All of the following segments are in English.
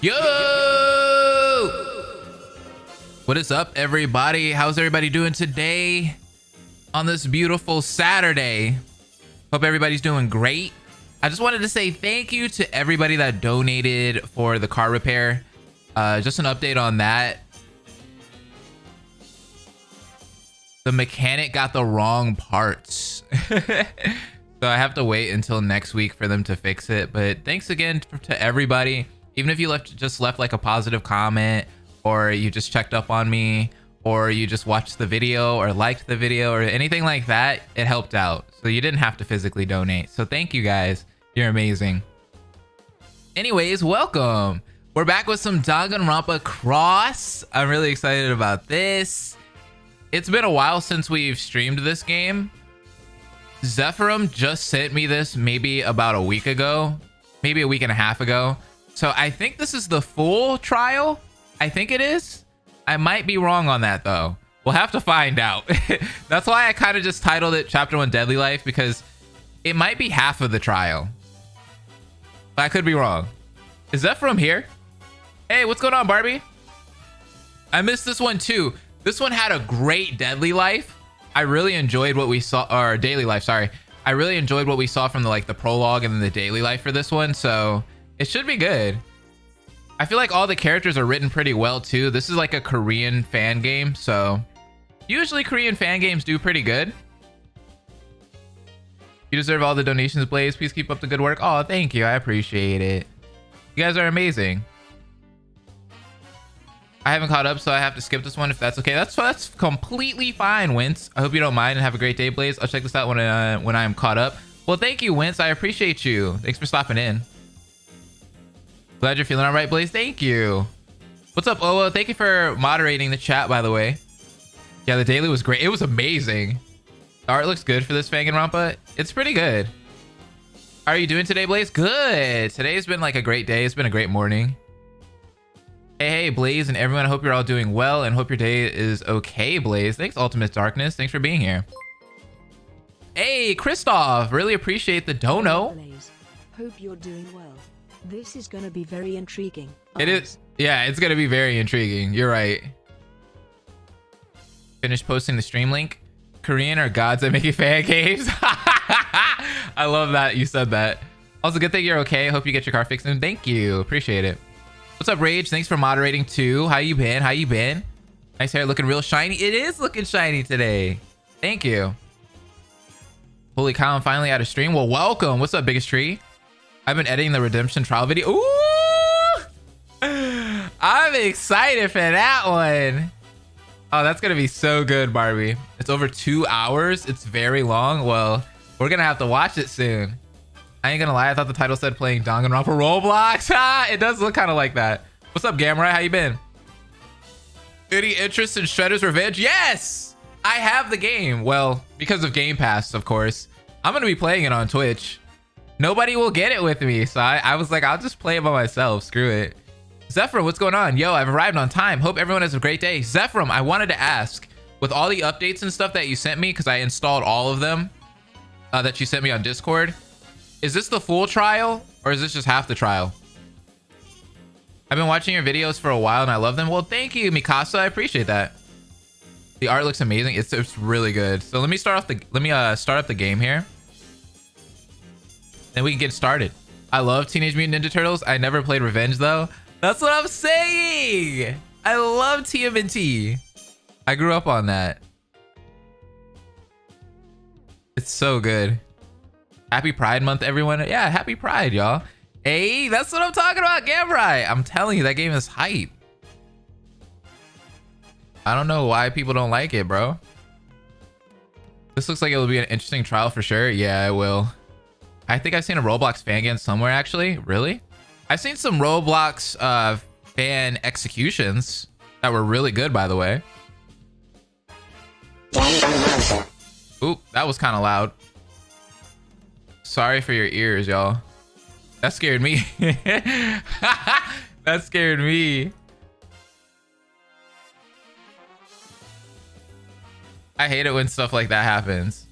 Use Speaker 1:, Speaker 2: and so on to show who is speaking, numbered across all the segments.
Speaker 1: Yo! What is up, everybody? How's everybody doing today on this beautiful Saturday? Hope everybody's doing great. I just wanted to say thank you to everybody that donated for the car repair. Just an update on that. The mechanic got the wrong parts. So I have to wait until next week for them to fix it. But thanks again to everybody. Even if you just left like a positive comment, or you just checked up on me, or you just watched the video or liked the video or anything like that, it helped out. So you didn't have to physically donate. So thank you guys. You're amazing. Anyways, welcome. We're back with some Danganronpa Chroxx. I'm really excited about this. It's been a while since we've streamed this game. Zephyrum just sent me this maybe about a week ago, maybe a week and a half ago. So I think this is the full trial. I think it is. I might be wrong on that though. We'll have to find out. That's why I kind of just titled it Chapter 1 Deadly Life, because it might be half of the trial. But I could be wrong. Is Zephyrum here? Hey, what's going on, Barbie? I missed this one too. This one had a great Deadly Life. I really enjoyed what we saw, or Daily Life, sorry. I really enjoyed what we saw from the prologue and then the Daily Life for this one, so it should be good. I feel like all the characters are written pretty well too. This is like a Korean fan game, so usually Korean fan games do pretty good. You deserve all the donations, Blaze. Please keep up the good work. Oh, thank you. I appreciate it. You guys are amazing. I haven't caught up, so I have to skip this one if that's okay. That's completely fine, Wince. I hope you don't mind and have a great day, Blaze. I'll check this out when I am caught up. Well, thank you, Wince. I appreciate you. Thanks for stopping in. Glad you're feeling all right, Blaze. Thank you. What's up, Owa? Thank you for moderating the chat, by the way. Yeah, the daily was great. It was amazing. The art looks good for this Danganronpa. It's pretty good. How are you doing today, Blaze? Good. Today's been like a great day. It's been a great morning. Hey, Blaze and everyone. I hope you're all doing well and hope your day is okay, Blaze. Thanks, Ultimate Darkness. Thanks for being here. Hey, Christoph. Really appreciate the dono.
Speaker 2: Blaze. Hope you're doing well. This is going to be very intriguing.
Speaker 1: It is. Yeah, it's going to be very intriguing. You're right. Finish posting the stream link. Korean are gods at making fan games. I love that you said that. Also, good thing you're okay. Hope you get your car fixed soon. Thank you. Appreciate it. What's up, Rage? Thanks for moderating too. How you been? How you been? Nice hair, looking real shiny. It is looking shiny today. Thank you. Holy cow, I'm finally out of stream. Well, welcome. What's up, biggest tree? I've been editing the redemption trial video. Ooh! I'm excited for that one. Oh, that's gonna be so good, Barbie. It's over 2 hours. It's very long. Well, we're gonna have to watch it soon. I ain't gonna lie, I thought the title said playing Danganronpa Roblox. It does look kind of like that. What's up, Gamera? How you been? Any interest in Shredder's Revenge? Yes! I have the game. Well, because of Game Pass, of course. I'm gonna be playing it on Twitch. Nobody will get it with me, so I was like, I'll just play it by myself. Screw it. Zephyrum, what's going on? Yo, I've arrived on time. Hope everyone has a great day. Zephyrum, I wanted to ask, with all the updates and stuff that you sent me, because I installed all of them that you sent me on Discord, is this the full trial or is this just half the trial? I've been watching your videos for a while and I love them. Well, thank you, Mikasa. I appreciate that. The art looks amazing. It's really good. So let me start up the game here. Then we can get started. I love Teenage Mutant Ninja Turtles. I never played Revenge though. That's what I'm saying. I love TMNT. I grew up on that. It's so good. Happy Pride Month, everyone. Yeah, happy Pride, y'all. Hey, that's what I'm talking about, Gamrai. I'm telling you, that game is hype. I don't know why people don't like it, bro. This looks like it will be an interesting trial for sure. Yeah, it will. I think I've seen a Roblox fan game somewhere, actually. Really? I've seen some Roblox fan executions that were really good, by the way. Oop, that was kind of loud. Sorry for your ears, y'all. That scared me. That scared me. I hate it when stuff like that happens.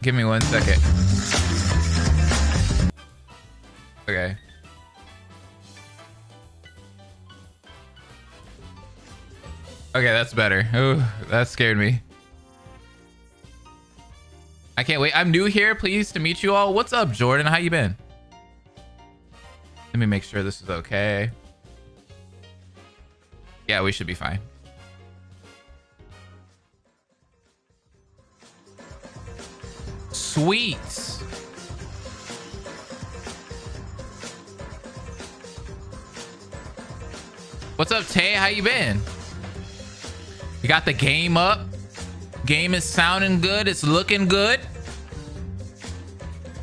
Speaker 1: Give me 1 second. Okay. Okay, that's better. Oh, that scared me. I can't wait. I'm new here. Pleased to meet you all. What's up, Jordan? How you been? Let me make sure this is okay. Yeah, we should be fine. Sweet. What's up, Tay? How you been? We got the game up. Game is sounding good. It's looking good.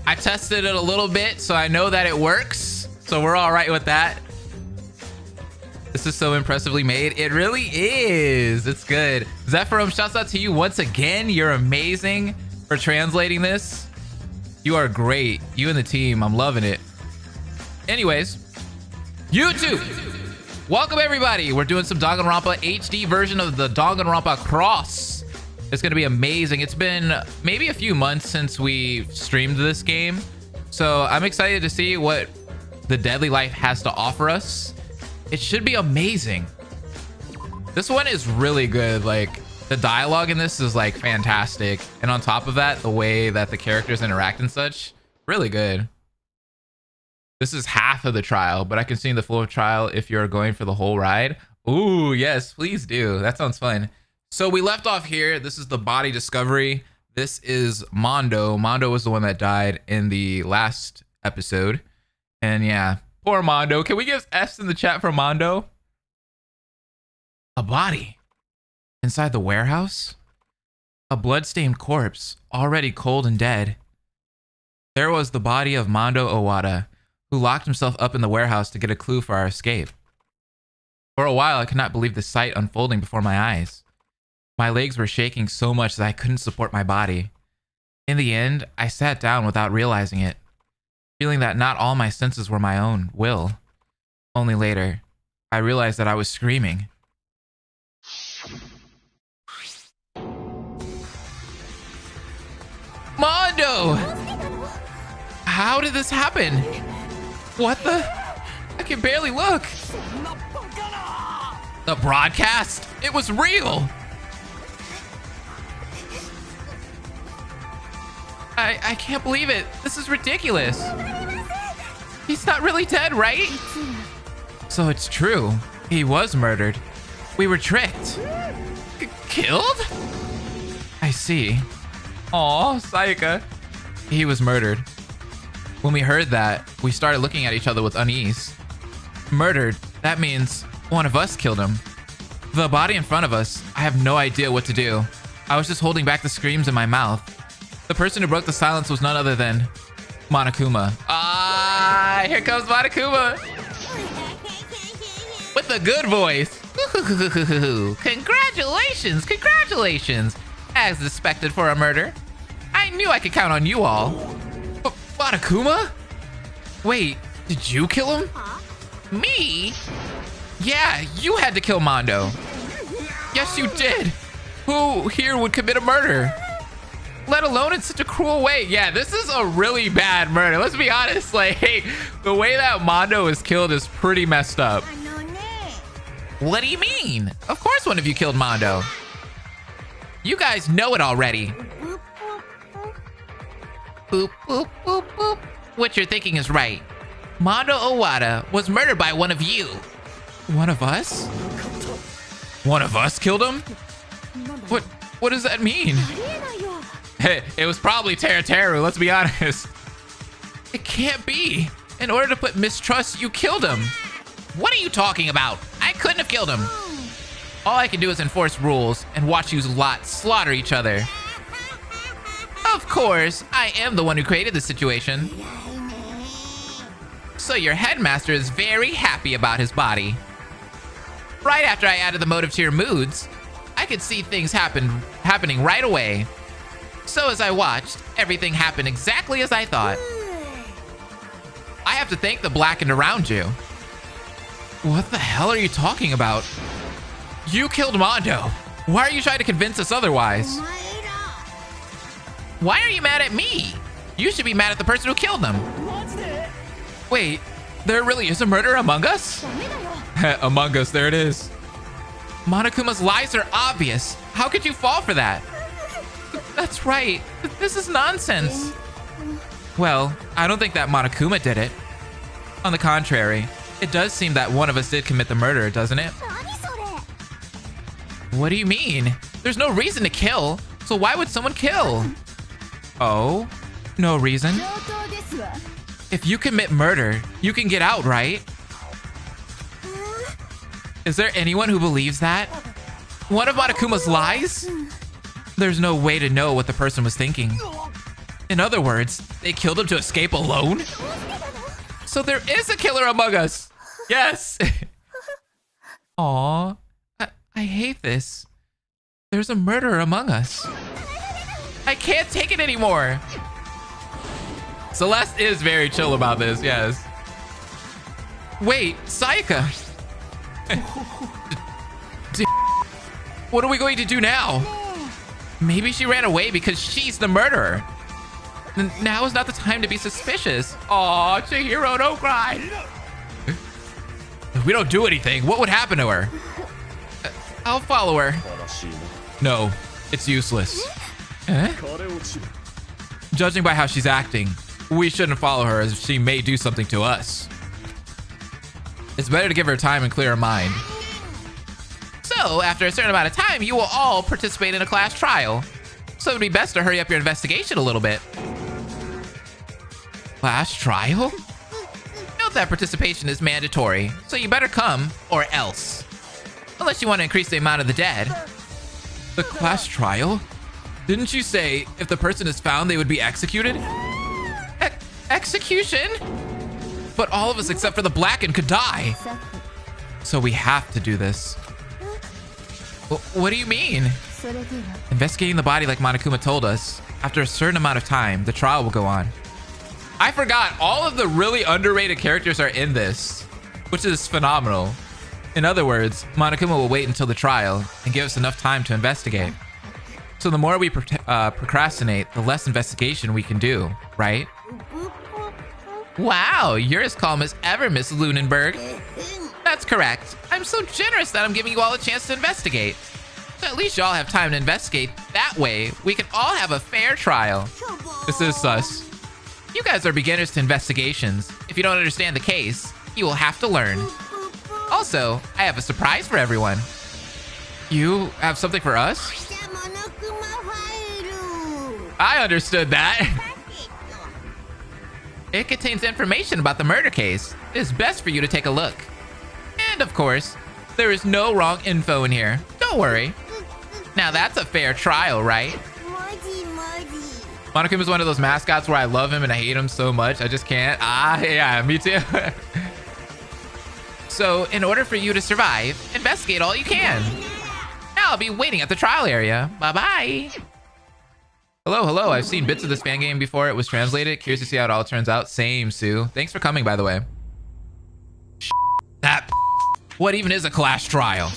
Speaker 1: I tested it a little bit, so I know that it works. So we're all right with that. This is so impressively made. It really is. It's good. Zephyrum, shouts out to you once again. You're amazing for translating this. You are great. You and the team. I'm loving it. Anyways, YouTube. Welcome everybody. We're doing some Danganronpa HD version of the Danganronpa Chroxx. It's gonna be amazing. It's been maybe a few months since we streamed this game, so I'm excited to see what the Deadly Life has to offer us. It should be amazing. This one is really good. Like, the dialogue in this is like fantastic, and on top of that, the way that the characters interact and such, really good. This is half of the trial, but I can see in the flow of trial if you're going for the whole ride. Ooh, yes, please do. That sounds fun. So we left off here. This is the body discovery. This is Mondo. Mondo was the one that died in the last episode. And yeah, poor Mondo. Can we give S in the chat for Mondo? A body inside the warehouse? A bloodstained corpse, already cold and dead. There was the body of Mondo Owada, who locked himself up in the warehouse to get a clue for our escape. For a while, I could not believe the sight unfolding before my eyes. My legs were shaking so much that I couldn't support my body. In the end, I sat down without realizing it, feeling that not all my senses were my own will. Only later, I realized that I was screaming. Mondo! How did this happen? What the? I can barely look. The broadcast? It was real. I can't believe it. This is ridiculous. He's not really dead, right? So it's true. He was murdered. We were tricked. Killed? I see. Aw, Sayaka. He was murdered. When we heard that, we started looking at each other with unease. Murdered, that means one of us killed him. The body in front of us, I have no idea what to do. I was just holding back the screams in my mouth. The person who broke the silence was none other than Monokuma. Ah, here comes Monokuma. With a good voice. Congratulations, congratulations. As expected for a murder. I knew I could count on you all. Monokuma? Wait, did you kill him? Me? Yeah, you had to kill Mondo. Yes, you did. Who here would commit a murder? Let alone in such a cruel way. Yeah, this is a really bad murder. Let's be honest. Like, hey, the way that Mondo is killed is pretty messed up. What do you mean? Of course one of you killed Mondo. You guys know it already. Boop, boop, boop, boop. What you're thinking is right. Mondo Owada was murdered by one of you. One of us? One of us killed him? What does that mean? Hey, it was probably Teruteru, let's be honest. It can't be. In order to put mistrust, you killed him. What are you talking about? I couldn't have killed him. All I can do is enforce rules and watch you lot slaughter each other. Of course, I am the one who created the situation. So your headmaster is very happy about his body. Right after I added the motive to your moods, I could see things happening right away. So as I watched, everything happened exactly as I thought. I have to thank the blackened around you. What the hell are you talking about? You killed Mondo. Why are you trying to convince us otherwise? Why are you mad at me? You should be mad at the person who killed them. Wait, there really is a murder among us? Among us, there it is. Monokuma's lies are obvious. How could you fall for that? That's right. This is nonsense. Well, I don't think that Monokuma did it. On the contrary, it does seem that one of us did commit the murder, doesn't it? What do you mean? There's no reason to kill, so why would someone kill? Oh, no reason. If you commit murder, you can get out, right? Is there anyone who believes that? One of Monokuma's lies? There's no way to know what the person was thinking. In other words, they killed him to escape alone? So there is a killer among us! Yes! Aw, I hate this. There's a murderer among us. I can't take it anymore! Celeste is very chill about this, yes. Wait, Sayaka! What are we going to do now? Maybe she ran away because she's the murderer. Now is not the time to be suspicious. Aw, Chihiro, don't cry. If we don't do anything, what would happen to her? I'll follow her. No, it's useless. Eh? Judging by how she's acting, we shouldn't follow her as she may do something to us. It's better to give her time and clear her mind. So, after a certain amount of time, you will all participate in a class trial. So it would be best to hurry up your investigation a little bit. Class trial? Note that participation is mandatory, so you better come, or else. Unless you want to increase the amount of the dead. The class trial? Didn't you say if the person is found, they would be executed? Execution? But all of us except for the Blackened could die. So we have to do this. What do you mean? Investigating the body like Monokuma told us. After a certain amount of time, the trial will go on. I forgot all of the really underrated characters are in this, which is phenomenal. In other words, Monokuma will wait until the trial and give us enough time to investigate. So the more we procrastinate, the less investigation we can do, right? Wow, you're as calm as ever, Miss Lunenberg. That's correct. I'm so generous that I'm giving you all a chance to investigate. So at least y'all have time to investigate. That way, we can all have a fair trial. This is sus. You guys are beginners to investigations. If you don't understand the case, you will have to learn. Also, I have a surprise for everyone. You have something for us? I understood that. It contains information about the murder case. It is best for you to take a look. And of course, there is no wrong info in here. Don't worry. Now that's a fair trial, right? Monokuma is one of those mascots where I love him and I hate him so much. I just can't. Yeah, me too. So, in order for you to survive, investigate all you can. Now I'll be waiting at the trial area. Bye-bye. Hello. I've seen bits of this fan game before it was translated. Curious to see how it all turns out. Same, Sue. Thanks for coming, by the way. That. What even is a class trial?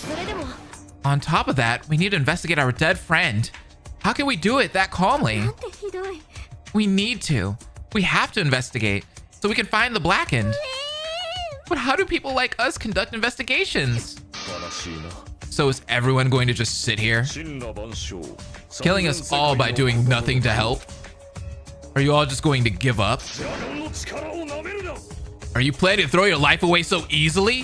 Speaker 1: On top of that, we need to investigate our dead friend. How can we do it that calmly? We need to. We have to investigate so we can find the Blackened. But how do people like us conduct investigations? So is everyone going to just sit here? Killing us all by doing nothing to help? Are you all just going to give up? Are you planning to throw your life away so easily?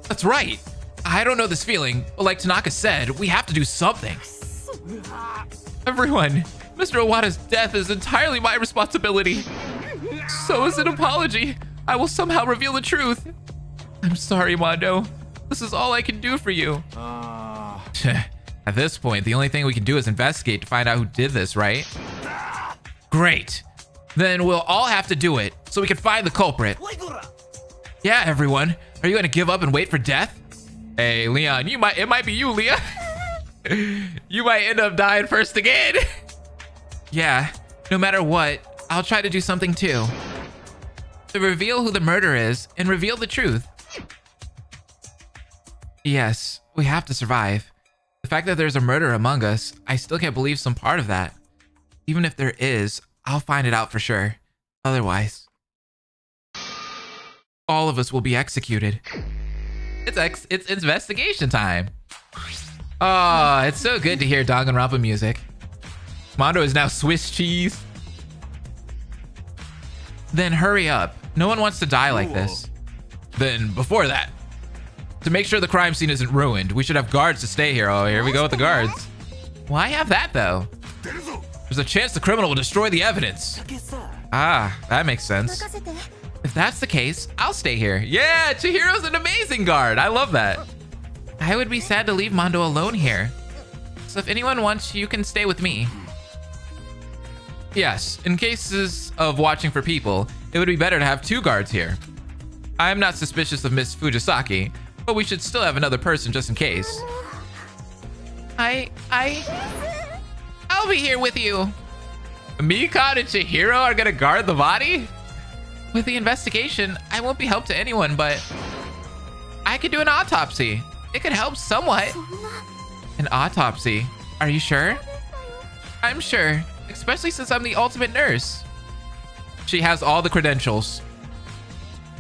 Speaker 1: That's right. I don't know this feeling, but like Tanaka said, we have to do something. Everyone, Mr. Owada's death is entirely my responsibility. So is an apology. I will somehow reveal the truth. I'm sorry, Mondo. This is all I can do for you. At this point, the only thing we can do is investigate to find out who did this, right? Great. Then we'll all have to do it so we can find the culprit. Yeah, everyone. Are you going to give up and wait for death? Hey, Leon, it might be you, Leah. You might end up dying first again. Yeah, no matter what, I'll try to do something too. To reveal who the murderer is and reveal the truth. Yes, we have to survive. The fact that there's a murder among us, I still can't believe some part of that. Even if there is, I'll find it out for sure. Otherwise, all of us will be executed. It's investigation time. Oh, it's so good to hear Danganronpa music. Mondo is now Swiss cheese. Then hurry up. No one wants to die like this. Then before that, to make sure the crime scene isn't ruined, we should have guards to stay here. Oh, here we go with the guards. Why have that though? There's a chance the criminal will destroy the evidence. Ah, that makes sense. If that's the case, I'll stay here. Yeah, Chihiro's an amazing guard. I love that. I would be sad to leave Mondo alone here. So if anyone wants, you can stay with me. Yes, in cases of watching for people, it would be better to have 2 guards here. I'm not suspicious of Miss Fujisaki, but we should still have another person just in case. I'll be here with you. Mikan and Chihiro are gonna guard the body? With the investigation, I won't be help to anyone, but I could do an autopsy. It could help somewhat. An autopsy? Are you sure? I'm sure, especially since I'm the ultimate nurse. She has all the credentials.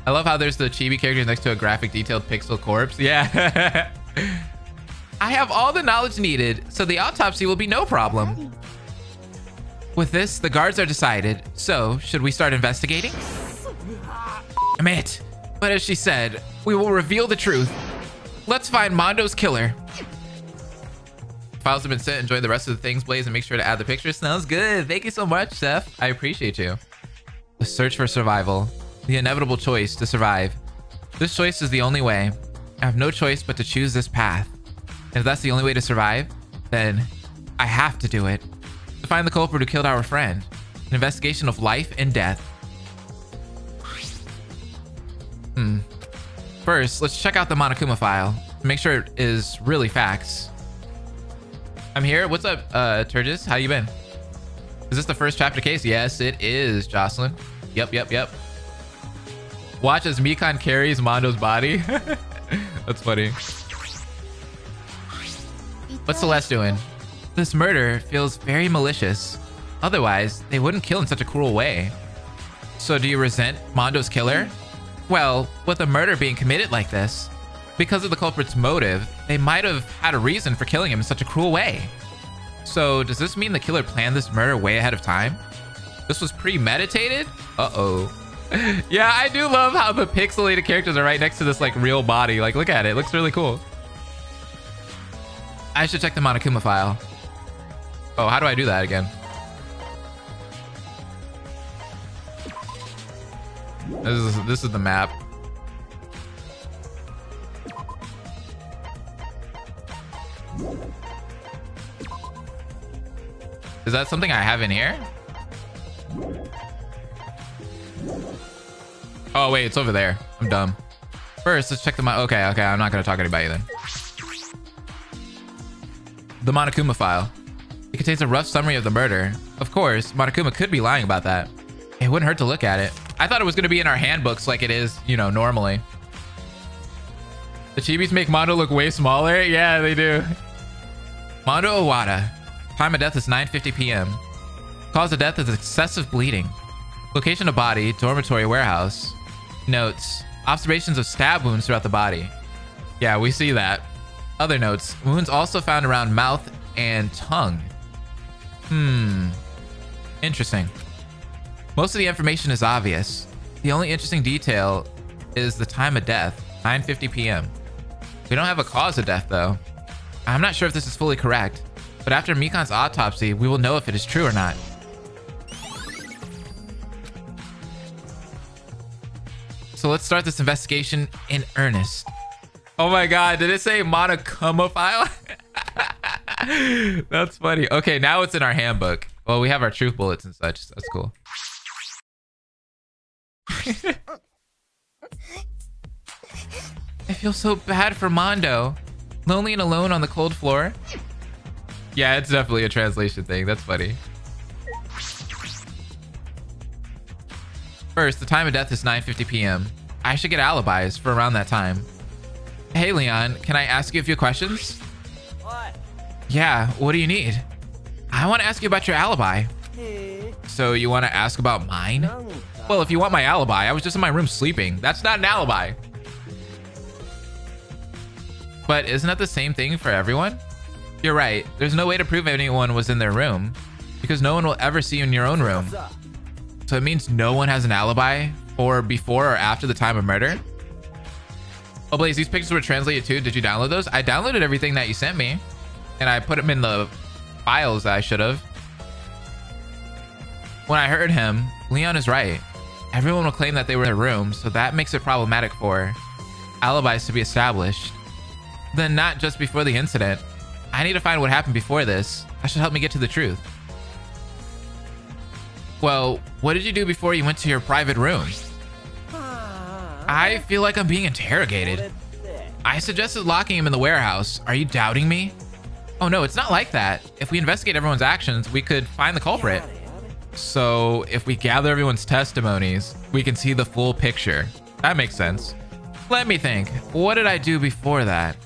Speaker 1: I love how there's the chibi character next to a graphic detailed pixel corpse. Yeah. I have all the knowledge needed, so the autopsy will be no problem. With this, the guards are decided. So, should we start investigating? Damn it. But as she said, we will reveal the truth. Let's find Mondo's killer. Files have been sent. Enjoy the rest of the things, Blaze, and make sure to add the pictures. Sounds good. Thank you so much, Seth. I appreciate you. The search for survival. The inevitable choice to survive. This choice is the only way. I have no choice but to choose this path. And if that's the only way to survive, then I have to do it. To find the culprit who killed our friend. An investigation of life and death. First, let's check out the Monokuma file to make sure it is really facts. I'm here. What's up, Turgis? How you been? Is this the first chapter case? Yes, it is, Jocelyn. Yep. Watch as Mikan carries Mondo's body. That's funny. What's Celeste doing? This murder feels very malicious. Otherwise, they wouldn't kill in such a cruel way. So do you resent Mondo's killer? Well, with a murder being committed like this, because of the culprit's motive, they might have had a reason for killing him in such a cruel way. So does this mean the killer planned this murder way ahead of time? This was premeditated? Uh-oh. Yeah, I do love how the pixelated characters are right next to this like real body. Like, look at it. It looks really cool. I should check the Monokuma file. Oh, how do I do that again? This is the map. Is that something I have in here? Oh wait, it's over there. I'm dumb. First, let's check the okay, I'm not gonna talk to anybody then. The Monokuma file. It contains a rough summary of the murder. Of course, Monokuma could be lying about that. It wouldn't hurt to look at it. I thought it was gonna be in our handbooks like it is, you know, normally. The chibis make Mondo look way smaller. Yeah, they do. Mondo Owada. Time of death is 9:50 p.m. Cause of death is excessive bleeding. Location of body, dormitory warehouse. Notes. Observations of stab wounds throughout the body. Yeah, we see that. Other notes. Wounds also found around mouth and tongue. Interesting. Most of the information is obvious. The only interesting detail is the time of death, 9:50 p.m. We don't have a cause of death though. I'm not sure if this is fully correct, but after Mikan's autopsy, we will know if it is true or not. So let's start this investigation in earnest. Oh my god, did it say Monokuma file? That's funny. Okay, now it's in our handbook. Well, we have our truth bullets and such. So that's cool. I feel so bad for Mondo. Lonely and alone on the cold floor. Yeah, it's definitely a translation thing. That's funny. First, the time of death is 9:50 p.m. I should get alibis for around that time. Hey, Leon, can I ask you a few questions?
Speaker 3: What?
Speaker 1: Yeah, what do you need? I want to ask you about your alibi. So you want to ask about mine? Well, if you want my alibi, I was just in my room sleeping. That's not an alibi. But isn't that the same thing for everyone? You're right. There's no way to prove anyone was in their room because no one will ever see you in your own room. So it means no one has an alibi for before or after the time of murder? Oh, Blaze, these pictures were translated too. Did you download those? I downloaded everything that you sent me and I put them in the files that I should have. When I heard him, Leon is right. Everyone will claim that they were in their room, so that makes it problematic for alibis to be established. Then not just before the incident. I need to find what happened before this. That should help me get to the truth. Well, what did you do before you went to your private room? I feel like I'm being interrogated. I suggested locking him in the warehouse. Are you doubting me? Oh no, it's not like that. If we investigate everyone's actions, we could find the culprit. So if we gather everyone's testimonies, we can see the full picture. That makes sense. Let me think. What did I do before that?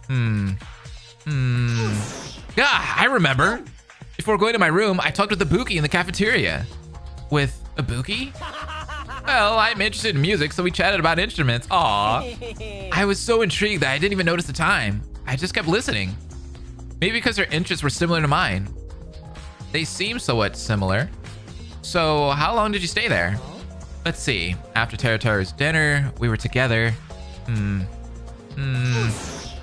Speaker 1: I remember. Before going to my room, I talked with Ibuki in the cafeteria. With Ibuki? Well, I'm interested in music, so we chatted about instruments. Aww. I was so intrigued that I didn't even notice the time. I just kept listening. Maybe because her interests were similar to mine. They seem somewhat similar. So how long did you stay there? Let's see. After Teruteru's dinner, we were together.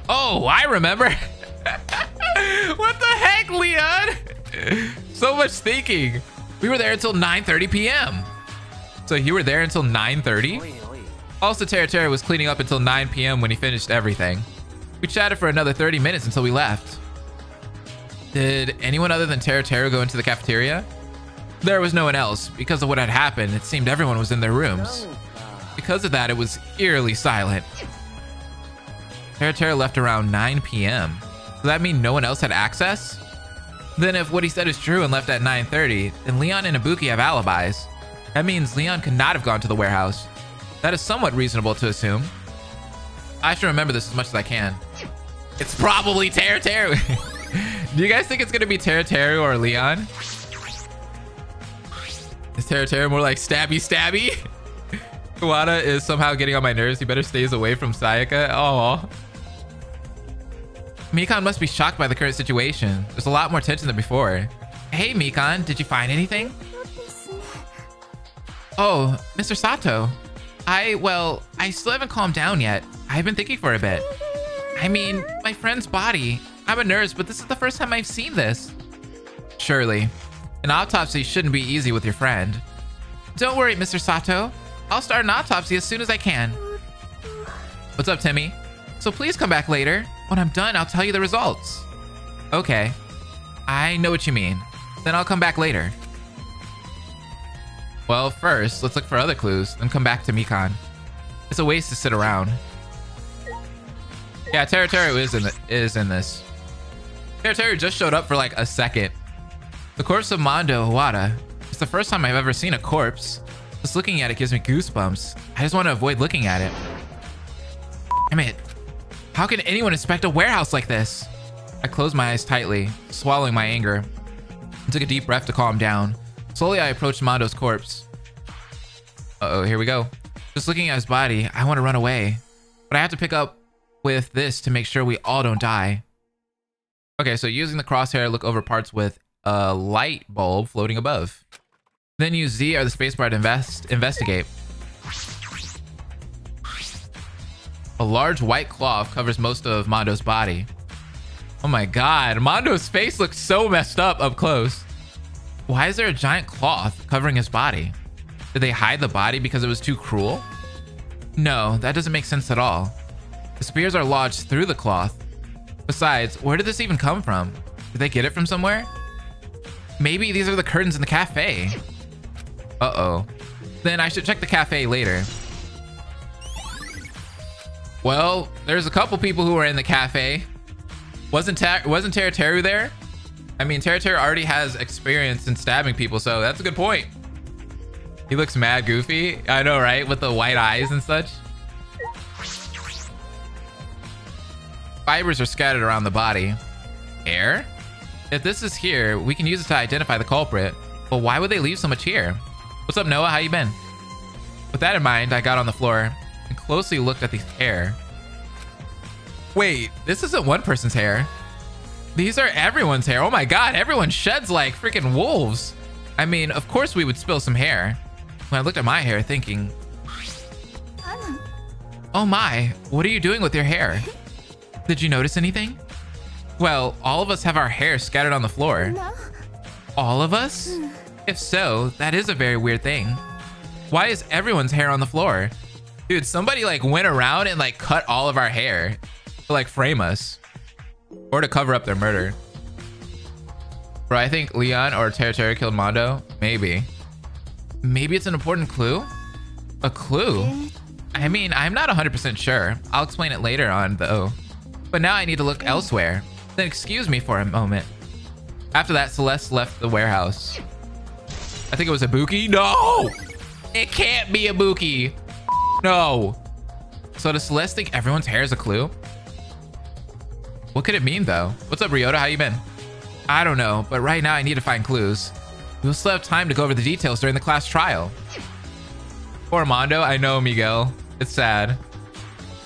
Speaker 1: Oh, I remember. What the heck, Leon? So much thinking. We were there until 9:30 p.m. So you were there until 9:30? Also, Teruteru was cleaning up until 9 p.m. when he finished everything. We chatted for another 30 minutes until we left. Did anyone other than Teruteru go into the cafeteria? There was no one else. Because of what had happened, it seemed everyone was in their rooms. Because of that, it was eerily silent. Teruteru left around 9 p.m. Does that mean no one else had access? Then if what he said is true and left at 9:30, then Leon and Ibuki have alibis. That means Leon could not have gone to the warehouse. That is somewhat reasonable to assume. I should remember this as much as I can. It's probably Teruteru. Do you guys think it's gonna be Teruteru or Leon? Is Teruteru more like stabby stabby? Kawada is somehow getting on my nerves. He better stays away from Sayaka. Oh. Mikan must be shocked by the current situation. There's a lot more tension than before. Hey Mikan, did you find anything? Oh, Mr. Sato. I still haven't calmed down yet. I've been thinking for a bit. I mean, my friend's body. I'm a nurse, but this is the first time I've seen this. Surely. An autopsy shouldn't be easy with your friend. Don't worry, Mr. Sato. I'll start an autopsy as soon as I can. What's up, Timmy? So please come back later. When I'm done, I'll tell you the results. Okay. I know what you mean. Then I'll come back later. Well, first, let's look for other clues, then come back to Mikan. It's a waste to sit around. Yeah, Teruteru is in this. Teruteru just showed up for like a second. The corpse of Mondo Iwata. It's the first time I've ever seen a corpse. Just looking at it gives me goosebumps. I just want to avoid looking at it. Damn it. How can anyone inspect a warehouse like this? I closed my eyes tightly, swallowing my anger. I took a deep breath to calm down. Slowly, I approached Mondo's corpse. Uh-oh, here we go. Just looking at his body, I want to run away. But I have to pick up with this to make sure we all don't die. Okay, so using the crosshair, look over parts with a light bulb floating above. Then use Z or the spacebar to investigate. A large white cloth covers most of Mondo's body. Oh my god, Mondo's face looks so messed up close. Why is there a giant cloth covering his body? Did they hide the body because it was too cruel? No, that doesn't make sense at all. The spears are lodged through the cloth. Besides, where did this even come from? Did they get it from somewhere? Maybe these are the curtains in the cafe. Uh-oh. Then I should check the cafe later. Well, there's a couple people who were in the cafe. Wasn't Teruteru there? I mean, Teruteru already has experience in stabbing people, so that's a good point. He looks mad goofy. I know, right? With the white eyes and such. Fibers are scattered around the body. Hair? If this is here, we can use it to identify the culprit. But why would they leave so much here? What's up, Noah? How you been? With that in mind, I got on the floor and closely looked at the hair. Wait, this isn't one person's hair. These are everyone's hair. Oh my god, everyone sheds like freaking wolves. I mean, of course we would spill some hair. When I looked at my hair thinking, oh my, what are you doing with your hair? Did you notice anything? Well, all of us have our hair scattered on the floor. All of us? If so, that is a very weird thing. Why is everyone's hair on the floor? Dude, somebody like went around and like cut all of our hair to like frame us or to cover up their murder. Bro, I think Leon or Terra killed Mondo. Maybe it's an important clue. A clue? I mean, I'm not 100% sure. I'll explain it later on though. But now I need to look elsewhere. Then excuse me for a moment. After that, Celeste left the warehouse. I think it was a Buki. No! It can't be a Buki. No. So does Celeste think everyone's hair is a clue? What could it mean though? What's up, Ryota? How you been? I don't know, but right now I need to find clues. We'll still have time to go over the details during the class trial. Poor Mondo. I know, Miguel. It's sad.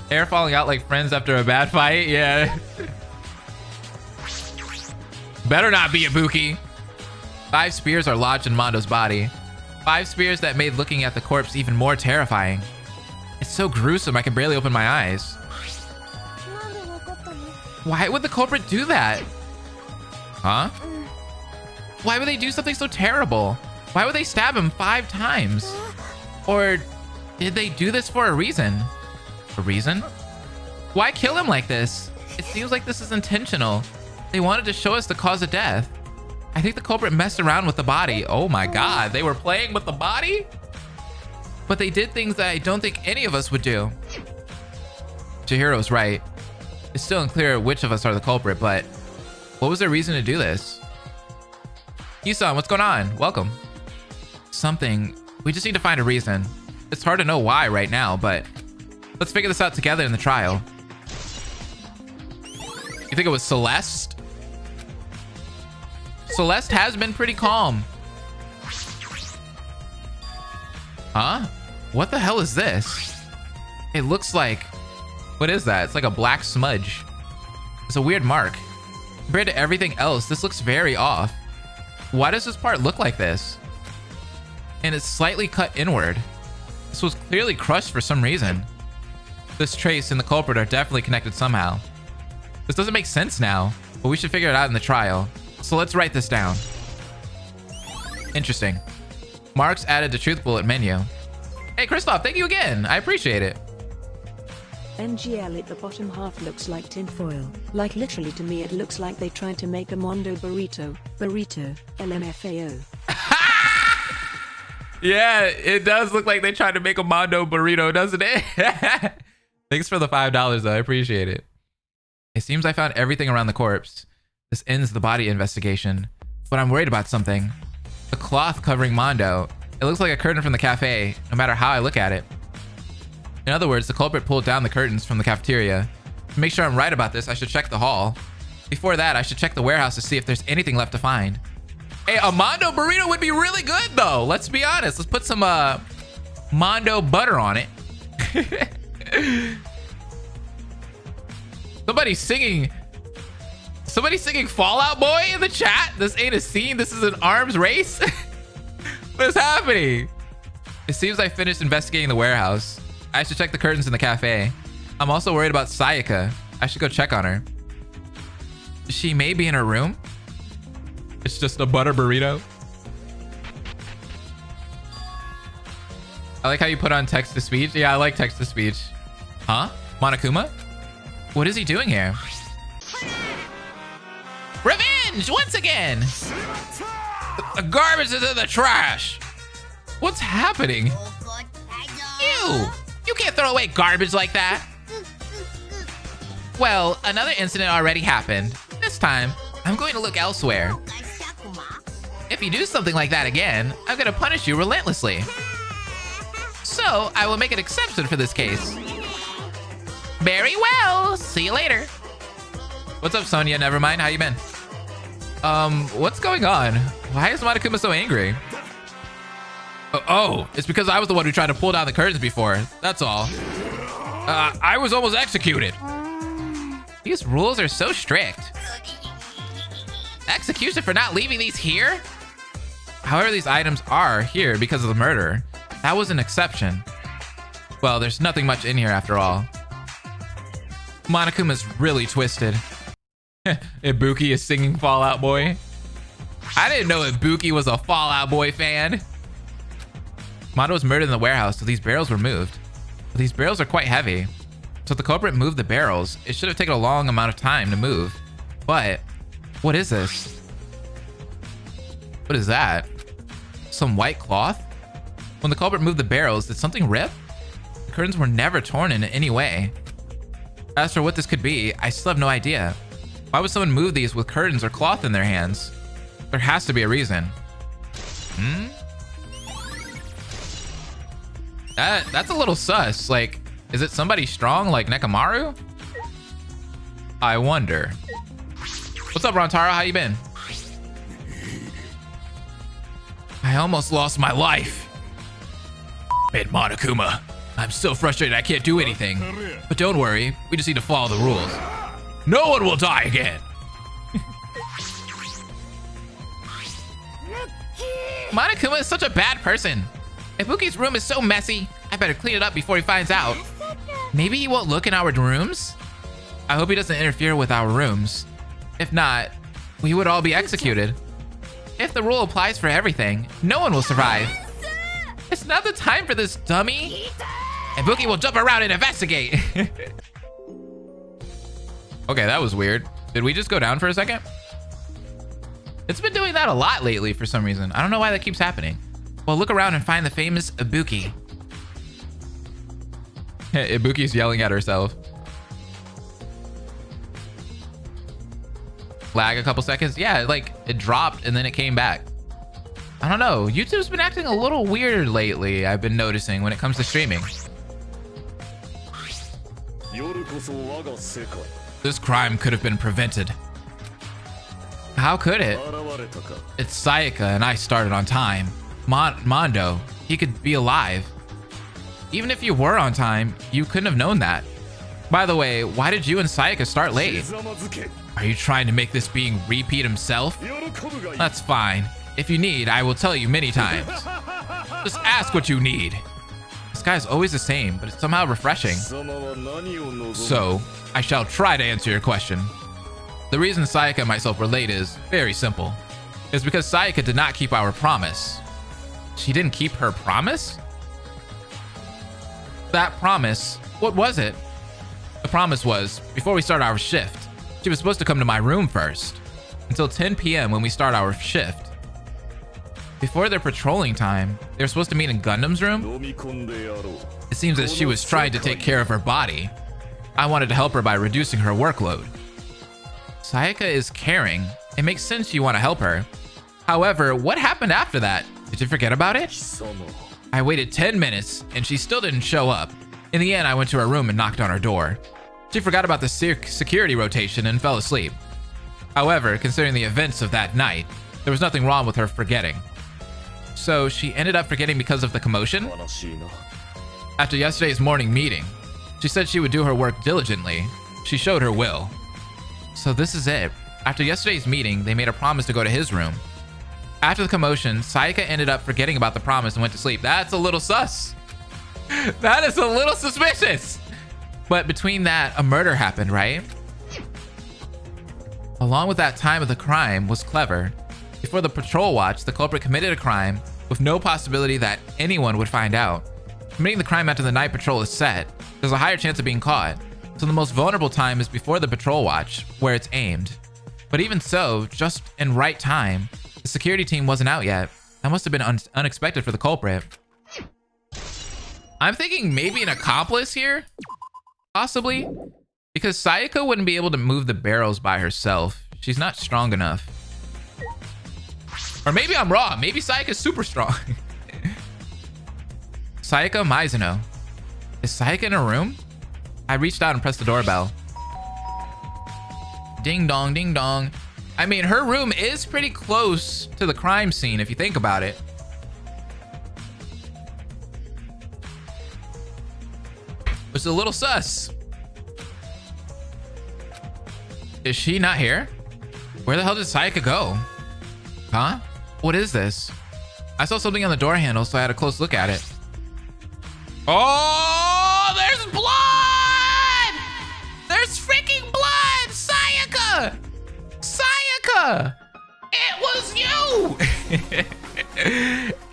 Speaker 1: Hair falling out like friends after a bad fight? Yeah. Better not be a Buki. 5 spears are lodged in Mondo's body. 5 spears that made looking at the corpse even more terrifying. It's so gruesome I can barely open my eyes. Why would the culprit do that? Huh? Why would they do something so terrible? Why would they stab him 5 times? Or did they do this for a reason? A reason? Why kill him like this? It seems like this is intentional. They wanted to show us the cause of death. I think the culprit messed around with the body. Oh my god, they were playing with the body? But they did things that I don't think any of us would do. Chihiro's right. It's still unclear which of us are the culprit, but what was their reason to do this? Yusan, what's going on? Welcome. Something. We just need to find a reason. It's hard to know why right now, but let's figure this out together in the trial. You think it was Celeste? Celeste has been pretty calm. Huh? What the hell is this? It looks like... What is that? It's like a black smudge. It's a weird mark. Compared to everything else, this looks very off. Why does this part look like this? And it's slightly cut inward. This was clearly crushed for some reason. This trace and the culprit are definitely connected somehow. This doesn't make sense now, but we should figure it out in the trial. So let's write this down. Interesting. Marks added to Truth Bullet menu. Hey, Christoph, thank you again. I appreciate it.
Speaker 2: NGL at the bottom half looks like tinfoil. Like literally to me it looks like they tried to make a Mondo burrito. Burrito. LMFAO.
Speaker 1: Yeah, it does look like they tried to make a Mondo burrito, doesn't it? Thanks for the $5 though. I appreciate it. It seems I found everything around the corpse. This ends the body investigation. But I'm worried about something. The cloth covering Mondo. It looks like a curtain from the cafe, no matter how I look at it. In other words, the culprit pulled down the curtains from the cafeteria. To make sure I'm right about this, I should check the hall. Before that, I should check the warehouse to see if there's anything left to find. Hey, a Mondo burrito would be really good though. Let's be honest. Let's put some Mondo butter on it. Somebody's singing Fallout Boy in the chat. This ain't a scene. This is an arms race. What's happening? It seems I finished investigating the warehouse. I should check the curtains in the cafe. I'm also worried about Sayaka. I should go check on her. She may be in her room. It's just a butter burrito. I like how you put on text to speech. Yeah, I like text to speech. Huh? Monokuma? What is he doing here? Revenge once again. The garbage is in the trash. What's happening? You can't throw away garbage like that. Well, another incident already happened. This time, I'm going to look elsewhere. If you do something like that again, I'm going to punish you relentlessly. So, I will make an exception for this case. Very well. See you later. What's up, Sonia? Nevermind. How you been? What's going on? Why is Monokuma so angry? Oh, it's because I was the one who tried to pull down the curtains before. That's all. I was almost executed. These rules are so strict. Execution for not leaving these here? However, these items are here because of the murder. That was an exception. Well, there's nothing much in here after all. Monokuma's really twisted. Ibuki is singing Fall Out Boy. I didn't know Ibuki was a Fall Out Boy fan. Mondo was murdered in the warehouse, so these barrels were moved. But these barrels are quite heavy. So the culprit moved the barrels. It should have taken a long amount of time to move. But, what is this? What is that? Some white cloth? When the culprit moved the barrels, did something rip? The curtains were never torn in any way. As for what this could be, I still have no idea. Why would someone move these with curtains or cloth in their hands? There has to be a reason. That's a little sus. Like, is it somebody strong like Nekomaru? I wonder. What's up, Rontaro? How you been? I almost lost my life. Man, Monokuma. I'm so frustrated I can't do anything. But don't worry, we just need to follow the rules. No one will die again. Monokuma is such a bad person. Ibuki's room is so messy. I better clean it up before he finds out. Maybe he won't look in our rooms? I hope he doesn't interfere with our rooms. If not, we would all be executed. If the rule applies for everything, no one will survive. It's not the time for this, dummy. Ibuki will jump around and investigate. Okay, that was weird. Did we just go down for a second? It's been doing that a lot lately for some reason. I don't know why that keeps happening. Well, look around and find the famous Ibuki. Ibuki's yelling at herself. Lag a couple seconds. Yeah, like it dropped and then it came back. I don't know. YouTube's been acting a little weird lately, I've been noticing when it comes to streaming. This crime could have been prevented. How could it? It's Sayaka and I started on time. Mondo, he could be alive. Even if you were on time, you couldn't have known that. By the way, why did you and Sayaka start late? Are you trying to make this being repeat himself? That's fine. If you need, I will tell you many times. Just ask what you need. This guy's always the same, but it's somehow refreshing. So, I shall try to answer your question. The reason Sayaka and myself were late is very simple. It's because Sayaka did not keep our promise. She didn't keep her promise? That promise, what was it? The promise was, before we start our shift, she was supposed to come to my room first, until 10 p.m. when we start our shift. Before their patrolling time, they were supposed to meet in Gundam's room. It seems that she was trying to take care of her body. I wanted to help her by reducing her workload. Sayaka is caring. It makes sense you want to help her. However, what happened after that? Did you forget about it? I waited 10 minutes and she still didn't show up. In the end, I went to her room and knocked on her door. She forgot about the security rotation and fell asleep. However, considering the events of that night, there was nothing wrong with her forgetting. So she ended up forgetting because of the commotion? After yesterday's morning meeting, she said she would do her work diligently. She showed her will. So this is it. After yesterday's meeting, they made a promise to go to his room. After the commotion, Sayaka ended up forgetting about the promise and went to sleep. That's a little sus. That is a little suspicious. But between that, a murder happened, right? Along with that time of the crime was clever. Before the patrol watch, the culprit committed a crime with no possibility that anyone would find out. Committing the crime after the night patrol is set, there's a higher chance of being caught. So the most vulnerable time is before the patrol watch, where it's aimed. But even so, just in right time, the security team wasn't out yet. That must have been unexpected for the culprit. I'm thinking maybe an accomplice here? Possibly? Because Sayaka wouldn't be able to move the barrels by herself. She's not strong enough. Or maybe I'm wrong. Maybe Sayaka's super strong. Sayaka Mizuno. Is Sayaka in her room? I reached out and pressed the doorbell. Ding dong, ding dong. I mean, her room is pretty close to the crime scene if you think about it. It's a little sus. Is she not here? Where the hell did Sayaka go? Huh? What is this? I saw something on the door handle, so I had a close look at it. Oh, there's blood! There's freaking blood! Sayaka! Sayaka! It was you!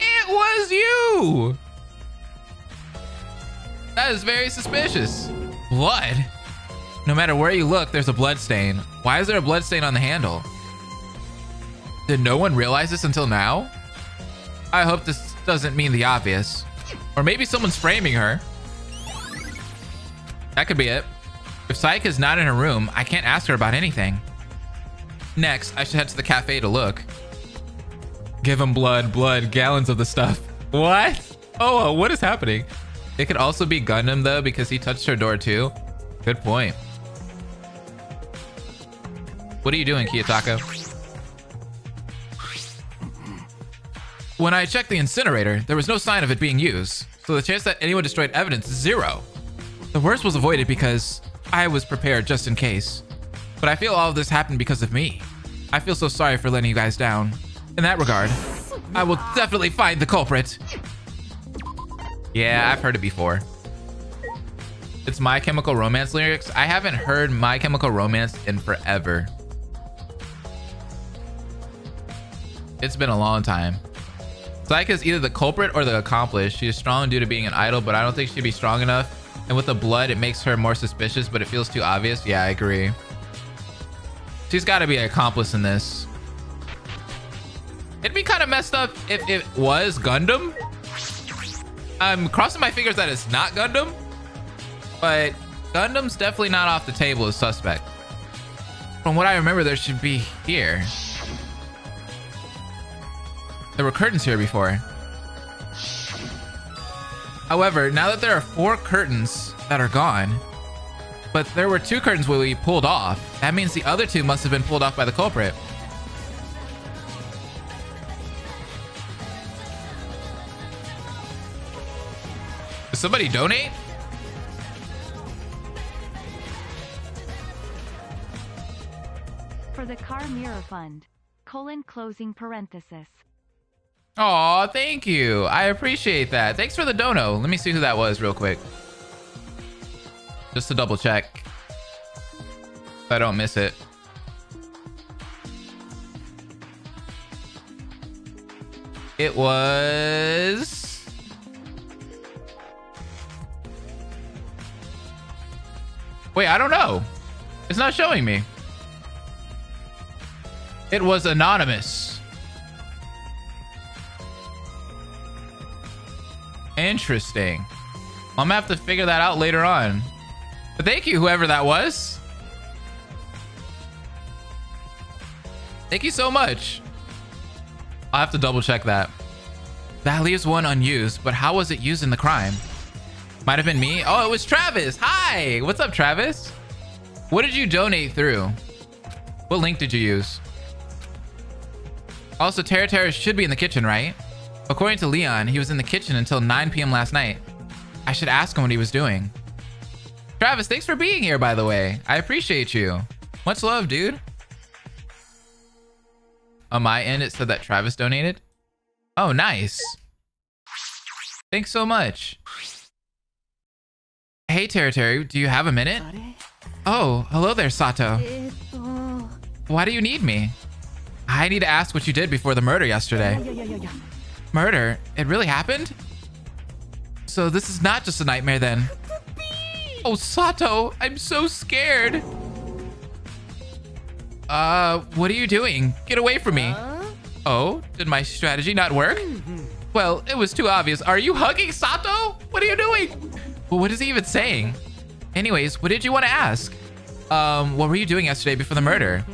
Speaker 1: It was you! That is very suspicious. Blood? No matter where you look, there's a blood stain. Why is there a blood stain on the handle? Did no one realize this until now? I hope this doesn't mean the obvious. Or maybe someone's framing her. That could be it. If Sayaka's not in her room, I can't ask her about anything. Next, I should head to the cafe to look. Give him blood, gallons of the stuff. What? Oh, what is happening? It could also be Gundam though, because he touched her door too. Good point. What are you doing, Kiyotaka? When I checked the incinerator, there was no sign of it being used, so the chance that anyone destroyed evidence is 0. The worst was avoided because I was prepared just in case. But I feel all of this happened because of me. I feel so sorry for letting you guys down. In that regard, I will definitely find the culprit. Yeah, I've heard it before. It's My Chemical Romance lyrics. I haven't heard My Chemical Romance in forever. It's been a long time. Sayaka is either the culprit or the accomplice. She is strong due to being an idol, but I don't think she'd be strong enough. And with the blood, it makes her more suspicious, but it feels too obvious. Yeah, I agree. She's got to be an accomplice in this. It'd be kind of messed up if it was Gundam. I'm crossing my fingers that it's not Gundam, but Gundam's definitely not off the table as suspect. From what I remember, there should be here. There were curtains here before. However, now that there are 4 curtains that are gone, but there were 2 curtains where we pulled off, that means the other 2 must have been pulled off by the culprit. Did somebody donate?
Speaker 3: For the car mirror fund, closing parenthesis.
Speaker 1: Aw, thank you. I appreciate that. Thanks for the dono. Let me see who that was real quick. Just to double check. So I don't miss it. It was... Wait, I don't know. It's not showing me. It was anonymous. Interesting. I'm gonna have to figure that out later on. But thank you, whoever that was. Thank you so much. I'll have to double check that. That leaves one unused, but how was it used in the crime? Might have been me. Oh, it was Travis. Hi. What's up, Travis? What did you donate through? What link did you use? Also, Terra should be in the kitchen, right? According to Leon, he was in the kitchen until 9 p.m. last night. I should ask him what he was doing. Travis, thanks for being here, by the way. I appreciate you. Much love, dude. On my end, it said that Travis donated. Oh, nice. Thanks so much. Hey, Terra, do you have a minute? Oh, hello there, Sato. Why do you need me? I need to ask what you did before the murder yesterday. Murder? It really happened? So this is not just a nightmare then. Oh, Sato, I'm so scared. What are you doing? Get away from me. Oh, did my strategy not work? Well, it was too obvious. Are you hugging Sato? What are you doing? Well, what is he even saying? Anyways, what did you want to ask? What were you doing yesterday before the murder?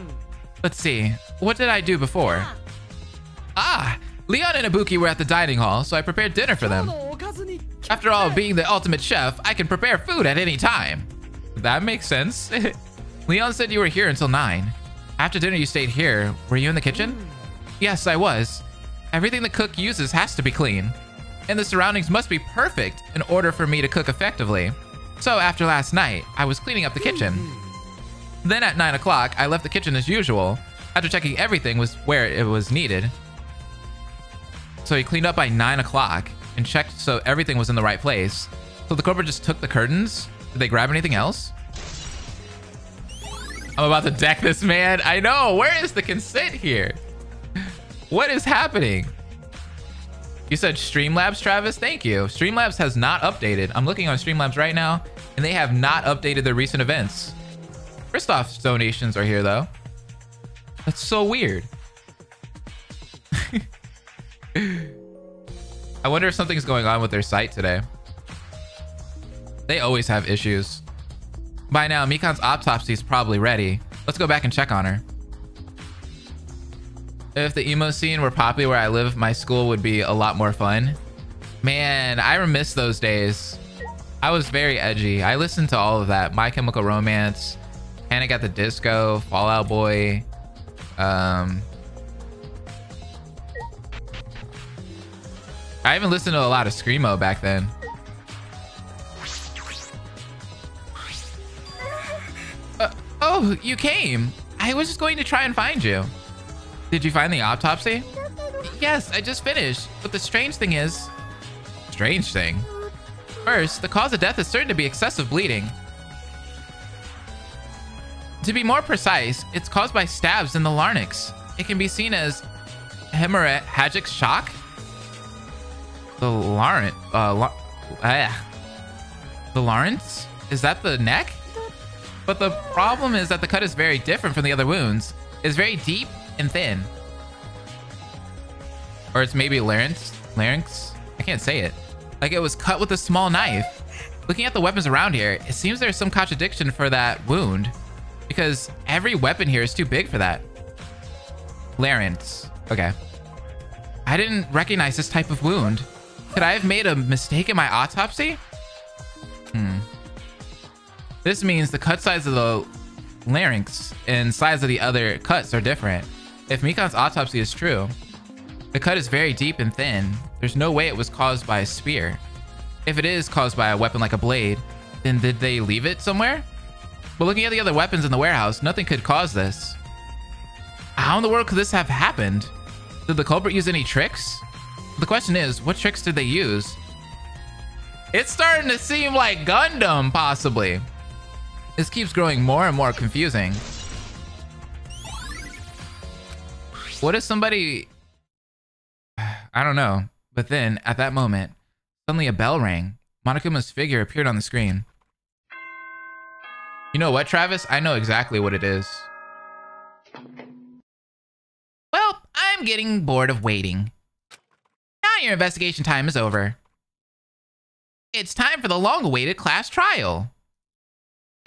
Speaker 1: Let's see. What did I do before? Ah, Leon and Ibuki were at the dining hall, so I prepared dinner for them. After all, being the ultimate chef, I can prepare food at any time. That makes sense. Leon said you were here until 9. After dinner, you stayed here. Were you in the kitchen? Yes, I was. Everything the cook uses has to be clean, and the surroundings must be perfect in order for me to cook effectively. So after last night, I was cleaning up the kitchen. Then at 9 o'clock, I left the kitchen as usual, after checking everything was where it was needed. So he cleaned up by 9 o'clock and checked so everything was in the right place. So the culprit just took the curtains? Did they grab anything else? I'm about to deck this man. I know. Where is the consent here? What is happening? You said Streamlabs, Travis? Thank you. Streamlabs has not updated. I'm looking on Streamlabs right now, and they have not updated their recent events. Christoph's donations are here, though. That's so weird. I wonder if something's going on with their site today. They always have issues. By now, Mikan's autopsy is probably ready. Let's go back and check on her. If the emo scene were popular where I live, my school would be a lot more fun. Man, I miss those days. I was very edgy. I listened to all of that. My Chemical Romance, Panic at the Disco, Fall Out Boy. I even listened to a lot of Screamo back then. Oh, you came. I was just going to try and find you. Did you find the autopsy? Yes, I just finished. But the strange thing is... Strange thing? First, the cause of death is certain to be excessive bleeding. To be more precise, it's caused by stabs in the larynx. It can be seen as hemorrhagic shock. The larynx... The larynx? Is that the neck? But the problem is that the cut is very different from the other wounds. It's very deep and thin. Or it's maybe larynx? I can't say it. Like it was cut with a small knife. Looking at the weapons around here, it seems there's some contradiction for that wound. Because every weapon here is too big for that. Larynx. Okay. I didn't recognize this type of wound. Could I have made a mistake in my autopsy? This means the cut size of the larynx and size of the other cuts are different. If Mikan's autopsy is true, the cut is very deep and thin. There's no way it was caused by a spear. If it is caused by a weapon like a blade, then did they leave it somewhere? But looking at the other weapons in the warehouse, nothing could cause this. How in the world could this have happened? Did the culprit use any tricks? The question is, what tricks did they use? It's starting to seem like Gundam, possibly. This keeps growing more and more confusing. What if somebody... I don't know. But then, at that moment, suddenly a bell rang. Monokuma's figure appeared on the screen. You know what, Travis? I know exactly what it is. Well, I'm getting bored of waiting. Now your investigation time is over. It's time for the long-awaited class trial.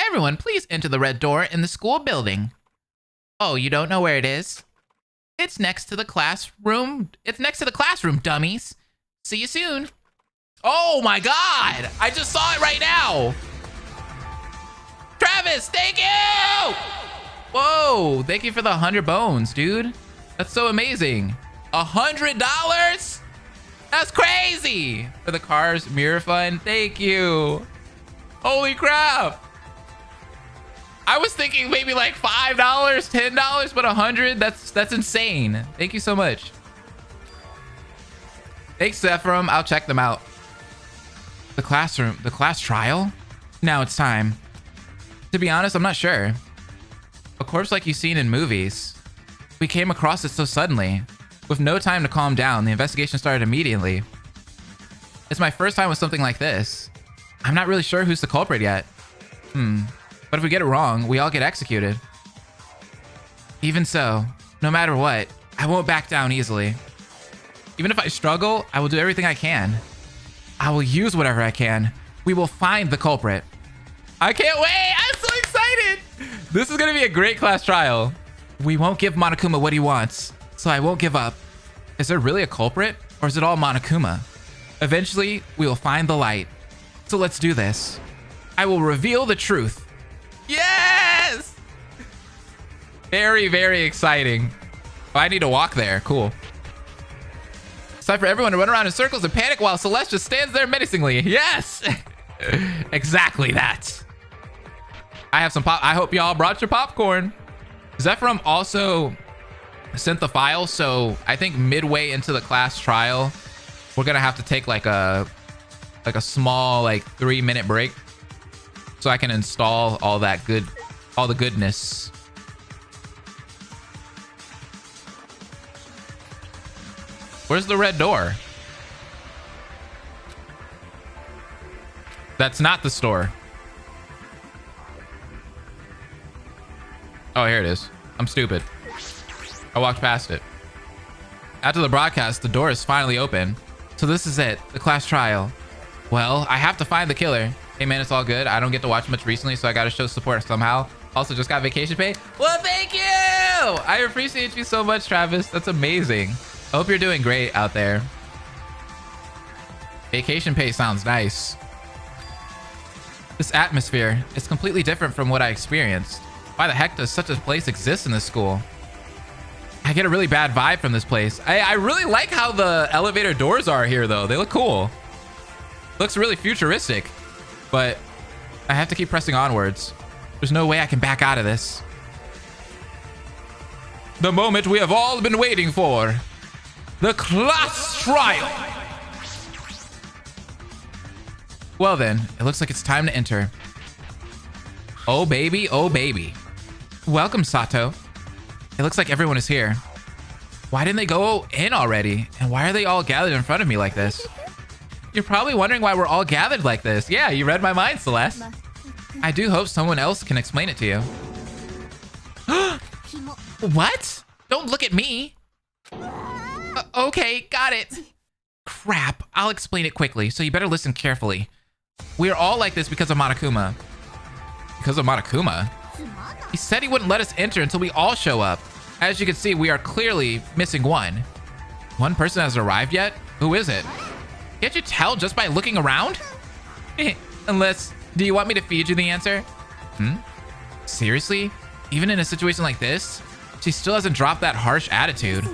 Speaker 1: Everyone, please enter the red door in the school building. Oh, you don't know where it is? It's next to the classroom. It's next to the classroom, dummies. See you soon. Oh my God! I just saw it right now. Travis, thank you! Whoa, thank you for the 100 bones, dude. That's so amazing. $100? That's crazy. For the Cars Mirror Fund, thank you. Holy crap. I was thinking maybe like $5, $10, but 100, that's insane. Thank you so much. Thanks, Ephraim. I'll check them out. The class trial? Now it's time. To be honest, I'm not sure. A corpse like you've seen in movies. We came across it so suddenly. With no time to calm down, the investigation started immediately. It's my first time with something like this. I'm not really sure who's the culprit yet. But if we get it wrong, we all get executed. Even so, no matter what, I won't back down easily. Even if I struggle, I will do everything I can. I will use whatever I can. We will find the culprit. I can't wait! I'm so excited! This is gonna be a great class trial. We won't give Monokuma what he wants, so I won't give up. Is there really a culprit, or is it all Monokuma? Eventually, we will find the light. So let's do this. I will reveal the truth. Yes! Very, very exciting. Oh, I need to walk there. Cool. It's time for everyone to run around in circles and panic while Celeste just stands there menacingly. Yes! Exactly that. I have some pop. I hope y'all brought your popcorn. Zephyrum also sent the file, so I think midway into the class trial, we're gonna have to take like a small 3-minute break so I can install all the goodness. Where's the red door? That's not the store. Oh, here it is. I'm stupid. I walked past it. After the broadcast, the door is finally open. So this is it, the class trial. Well, I have to find the killer. Hey man, it's all good. I don't get to watch much recently, so I gotta show support somehow. Also, just got vacation pay. Well, thank you! I appreciate you so much, Travis. That's amazing. I hope you're doing great out there. Vacation pay sounds nice. This atmosphere is completely different from what I experienced. Why the heck does such a place exist in this school? I get a really bad vibe from this place. I really like how the elevator doors are here, though. They look cool. Looks really futuristic. But I have to keep pressing onwards. There's no way I can back out of this. The moment we have all been waiting for. The class trial. Well then, it looks like it's time to enter. Oh baby, oh baby. Welcome, Sato. It looks like everyone is here. Why didn't they go in already? And why are they all gathered in front of me like this? You're probably wondering why we're all gathered like this. Yeah, you read my mind, Celeste. I do hope someone else can explain it to you. What? Don't look at me. Okay, got it. Crap, I'll explain it quickly, so you better listen carefully. We are all like this because of Monokuma. Because of Monokuma? He said he wouldn't let us enter until we all show up. As you can see, we are clearly missing one. One person hasn't arrived yet? Who is it? Can't you tell just by looking around? Unless, do you want me to feed you the answer? Seriously? Even in a situation like this? She still hasn't dropped that harsh attitude.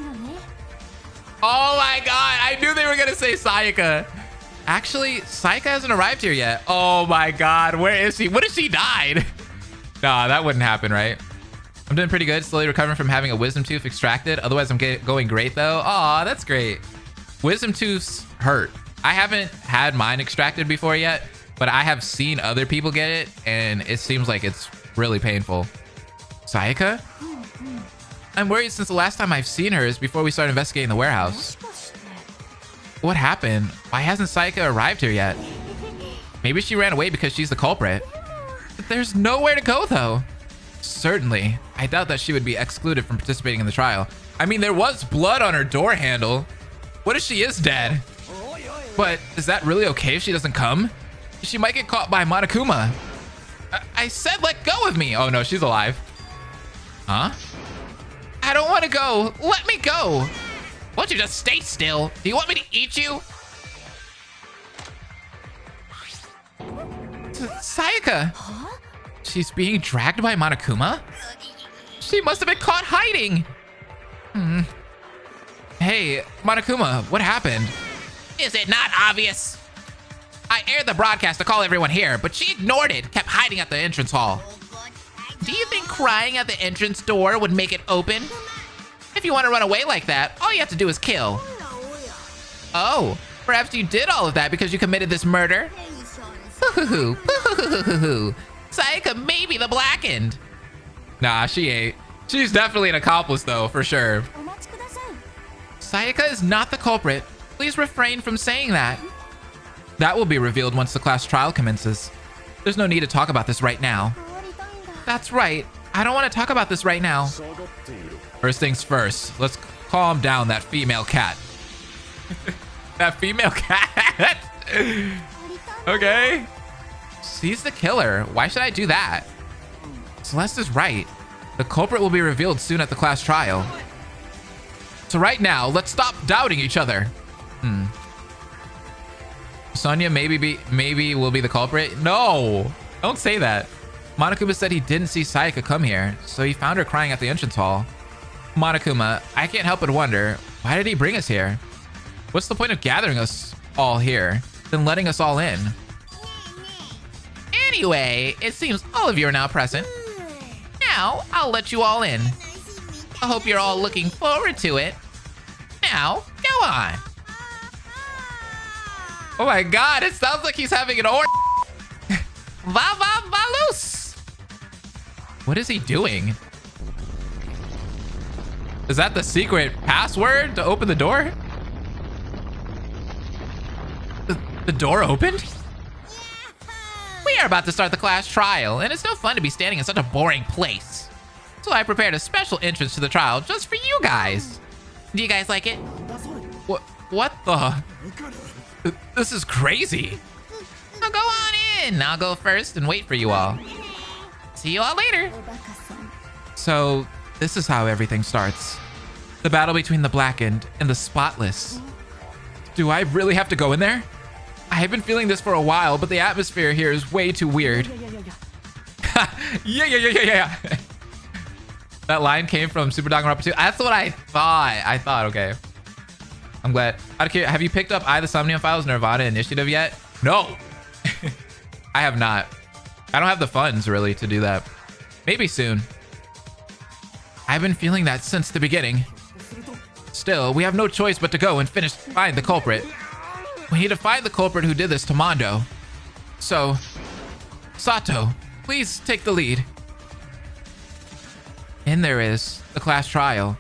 Speaker 1: Oh my god, I knew they were gonna say Sayaka. Actually, Sayaka hasn't arrived here yet. Oh my god, where is she? What if she died? Nah, that wouldn't happen, right? I'm doing pretty good, slowly recovering from having a wisdom tooth extracted. Otherwise, I'm going great though. Aw, that's great. Wisdom tooths hurt. I haven't had mine extracted before yet, but I have seen other people get it, and it seems like it's really painful. Sayaka? I'm worried since the last time I've seen her is before we started investigating the warehouse. What happened? Why hasn't Sayaka arrived here yet? Maybe she ran away because she's the culprit. But there's nowhere to go though. Certainly. I doubt that she would be excluded from participating in the trial. I mean, there was blood on her door handle. What if she is dead? But is that really okay if she doesn't come? She might get caught by Monokuma. I said let go of me. Oh no, she's alive. Huh? I don't want to go. Let me go. Won't you just stay still? Do you want me to eat you? Sayaka. She's being dragged by Monokuma? She must have been caught hiding. Hey, Monokuma, what happened? Is it not obvious? I aired the broadcast to call everyone here, but she ignored it, kept hiding at the entrance hall. Do you think crying at the entrance door would make it open? If you want to run away like that, all you have to do is kill. Oh, perhaps you did all of that because you committed this murder? Sayaka may be the blackened. Nah, she ain't. She's definitely an accomplice though, for sure. Sayaka is not the culprit. Please refrain from saying that. That will be revealed once the class trial commences. There's no need to talk about this right now. That's right. I don't want to talk about this right now. First things first, let's calm down that female cat. That female cat? Okay. She's the killer. Why should I do that? Celeste is right. The culprit will be revealed soon at the class trial. So right now, let's stop doubting each other. Sonia maybe will be the culprit. No, don't say that. Monokuma said he didn't see Sayaka come here, so he found her crying at the entrance hall. Monokuma, I can't help but wonder, why did he bring us here? What's the point of gathering us all here, then letting us all in? Anyway, it seems all of you are now present. Now, I'll let you all in. I hope you're all looking forward to it. Now, go on. Oh my god, it sounds like he's having an Valus! What is he doing? Is that the secret password to open the door? The door opened? We are about to start the class trial, and it's no fun to be standing in such a boring place. So I prepared a special entrance to the trial just for you guys. Do you guys like it? What the? This is crazy. Now go on in. I'll go first and wait for you all. See you all later. So, this is how everything starts. The battle between the blackened and the spotless. Do I really have to go in there? I've been feeling this for a while, but the atmosphere here is way too weird. Yeah. That line came from Super Danganronpa 2. That's what I thought. Okay. I'm glad. Have you picked up I, the Somnium Files Nirvana Initiative yet? No. I have not. I don't have the funds, really, to do that. Maybe soon. I've been feeling that since the beginning. Still, we have no choice but to go and find the culprit. We need to find the culprit who did this to Mondo. So, Sato, please take the lead. And there is the class trial.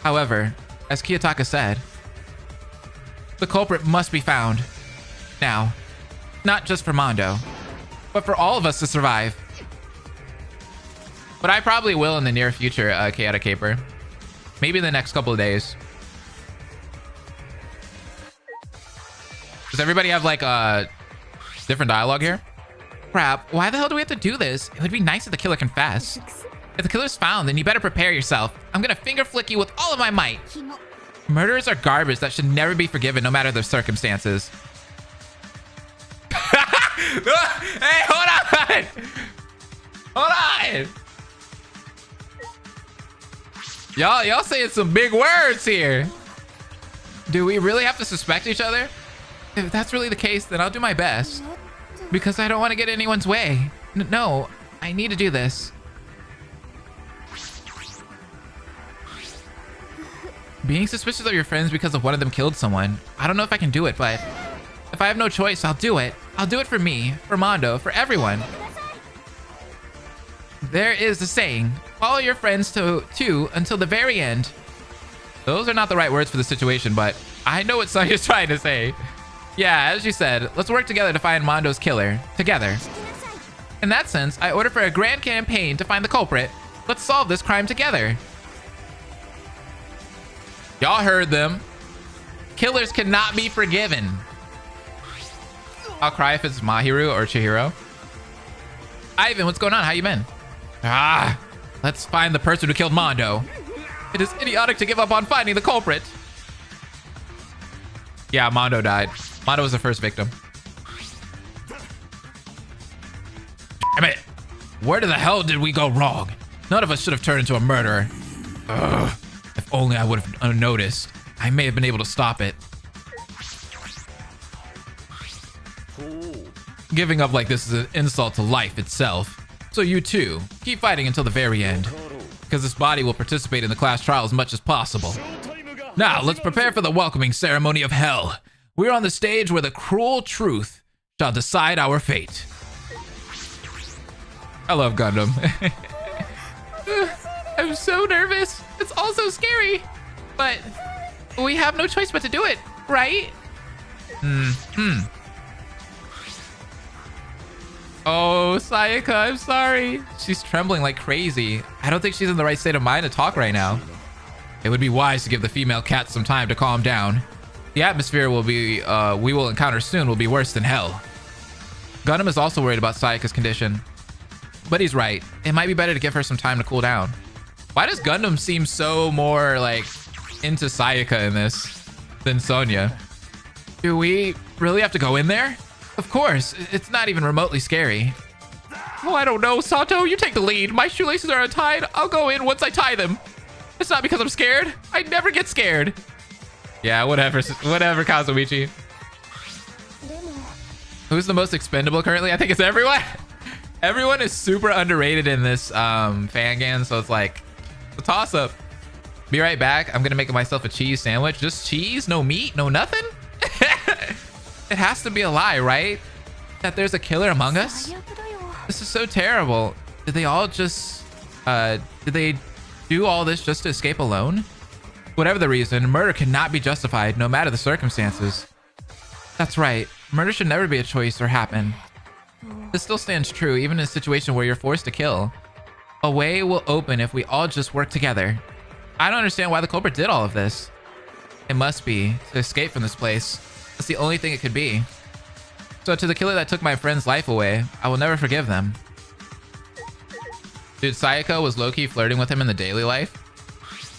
Speaker 1: However, as Kiyotaka said, the culprit must be found. Now, not just for Mondo, but for all of us to survive. But I probably will in the near future, Chaotic Caper. Maybe in the next couple of days. Does everybody have like a different dialogue here? Crap, why the hell do we have to do this? It would be nice if the killer confessed. If the killer's found, then you better prepare yourself. I'm gonna finger flick you with all of my might. Murderers are garbage that should never be forgiven no matter the circumstances. Hey, hold on! Hold on! Y'all saying some big words here. Do we really have to suspect each other? If that's really the case, then I'll do my best. Because I don't want to get in anyone's way. No, I need to do this. Being suspicious of your friends because of one of them killed someone. I don't know if I can do it, but if I have no choice, I'll do it. I'll do it for me, for Mondo, for everyone. There is the saying, follow your friends too until the very end. Those are not the right words for the situation, but I know what Sonya's trying to say. Yeah, as you said, let's work together to find Mondo's killer. Together. In that sense, I order for a grand campaign to find the culprit. Let's solve this crime together. Y'all heard them. Killers cannot be forgiven. I'll cry if it's Mahiru or Chihiro. Ivan, what's going on? How you been? Let's find the person who killed Mondo. It is idiotic to give up on finding the culprit. Yeah, Mondo died. Mondo was the first victim. Damn it. Where the hell did we go wrong? None of us should have turned into a murderer. Ugh. If only I would have noticed. I may have been able to stop it. Giving up like this is an insult to life itself. So you too, keep fighting until the very end. Because this body will participate in the class trial as much as possible. Now, let's prepare for the welcoming ceremony of hell. We're on the stage where the cruel truth shall decide our fate. I love Gundam. I'm so nervous. It's all so scary. But we have no choice but to do it, right? Oh, Sayaka, I'm sorry. She's trembling like crazy. I don't think she's in the right state of mind to talk right now. It would be wise to give the female cat some time to calm down. The atmosphere we will encounter soon will be worse than hell. Gundam is also worried about Sayaka's condition. But he's right. It might be better to give her some time to cool down. Why does Gundam seem so more like into Sayaka in this than Sonya? Do we really have to go in there? Of course, it's not even remotely scary. Oh, I don't know. Sato, you take the lead. My shoelaces are untied. I'll go in once I tie them. It's not because I'm scared. I never get scared. Yeah, whatever. Whatever, Kazumichi. Who's the most expendable currently? I think it's everyone. Everyone is super underrated in this fangame, so it's like a toss-up. Be right back. I'm gonna make myself a cheese sandwich. Just cheese, no meat, no nothing. It has to be a lie, right? That there's a killer among us. This is so terrible. Did they all just did they do all this just to escape alone? Whatever the reason, murder cannot be justified no matter the circumstances. That's right. Murder should never be a choice or happen. This still stands true even in a situation where you're forced to kill. A way will open if we all just work together. I don't understand why the culprit did all of this. It must be to escape from this place. That's the only thing it could be. So to the killer that took my friend's life away, I will never forgive them. Dude, Sayako was low-key flirting with him in the daily life.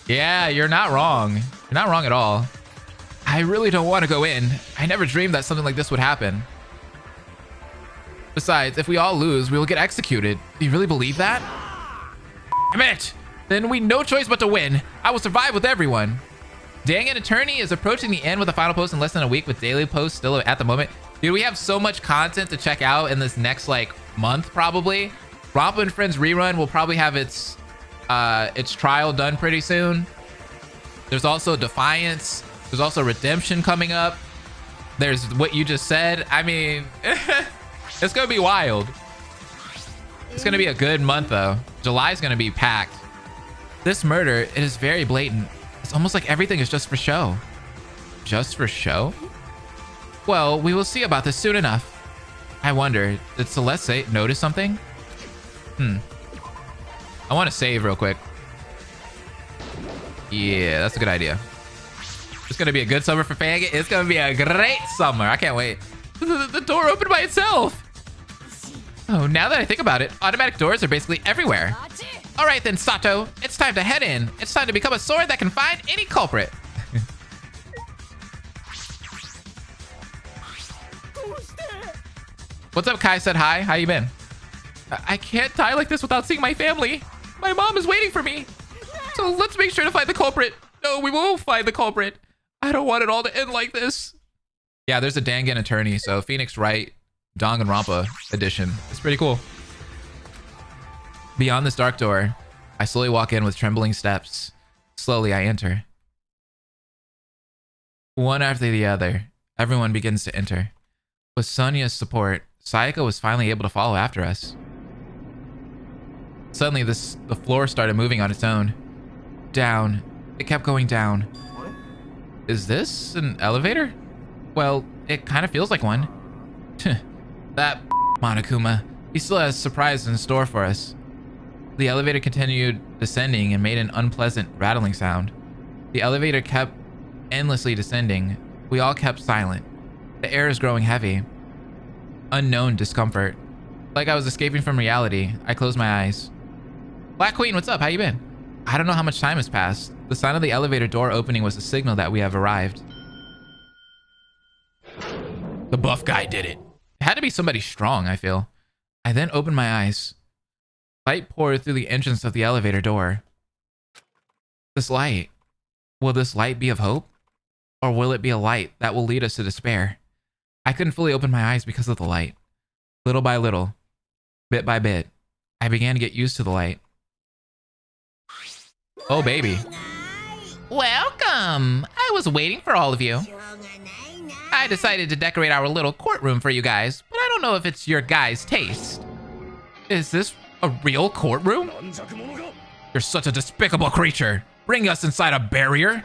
Speaker 1: Yeah, you're not wrong. You're not wrong at all. I really don't want to go in. I never dreamed that something like this would happen. Besides, if we all lose, we will get executed. Do you really believe that? Damn it! Then we no choice but to win. I will survive with everyone. Dang It Attorney is approaching the end with a final post in less than a week with daily posts still at the moment. Dude, we have so much content to check out in this next like month probably. Rompa and Friends rerun will probably have its trial done pretty soon. There's also Defiance. There's also Redemption coming up. There's what you just said. I mean, it's gonna be wild. It's gonna be a good month though. July's gonna be packed. This murder, it is very blatant. It's almost like everything is just for show. Just for show? Well, we will see about this soon enough. I wonder, did Celeste notice something? I want to save real quick. Yeah, that's a good idea. It's gonna be a good summer for fangame. It's gonna be a great summer. I can't wait. The door opened by itself. Oh, now that I think about it, automatic doors are basically everywhere. All right then, Sato. It's time to head in. It's time to become a sword that can find any culprit. What's up, Kai said hi. How you been? I can't die like this without seeing my family. My mom is waiting for me. So let's make sure to find the culprit. No, we won't find the culprit. I don't want it all to end like this. Yeah, there's a Dangan Attorney. So Phoenix Wright, Danganronpa edition. It's pretty cool. Beyond this dark door, I slowly walk in with trembling steps. Slowly, I enter. One after the other, everyone begins to enter. With Sonya's support, Sayako was finally able to follow after us. Suddenly, the floor started moving on its own. Down. It kept going down. What? Is this an elevator? Well, it kind of feels like one. That Monokuma. He still has surprises in store for us. The elevator continued descending and made an unpleasant rattling sound. The elevator kept endlessly descending. We all kept silent. The air is growing heavy. Unknown discomfort. Like I was escaping from reality, I closed my eyes. Black Queen, what's up? How you been? I don't know how much time has passed. The sound of the elevator door opening was a signal that we have arrived. The buff guy did it. It had to be somebody strong, I feel. I then opened my eyes. Light poured through the entrance of the elevator door. This light. Will this light be of hope? Or will it be a light that will lead us to despair? I couldn't fully open my eyes because of the light. Little by little, bit by bit, I began to get used to the light. Oh, baby. Welcome! I was waiting for all of you. I decided to decorate our little courtroom for you guys, but I don't know if it's your guys' taste. Is this a real courtroom? You're such a despicable creature. Bring us inside a barrier?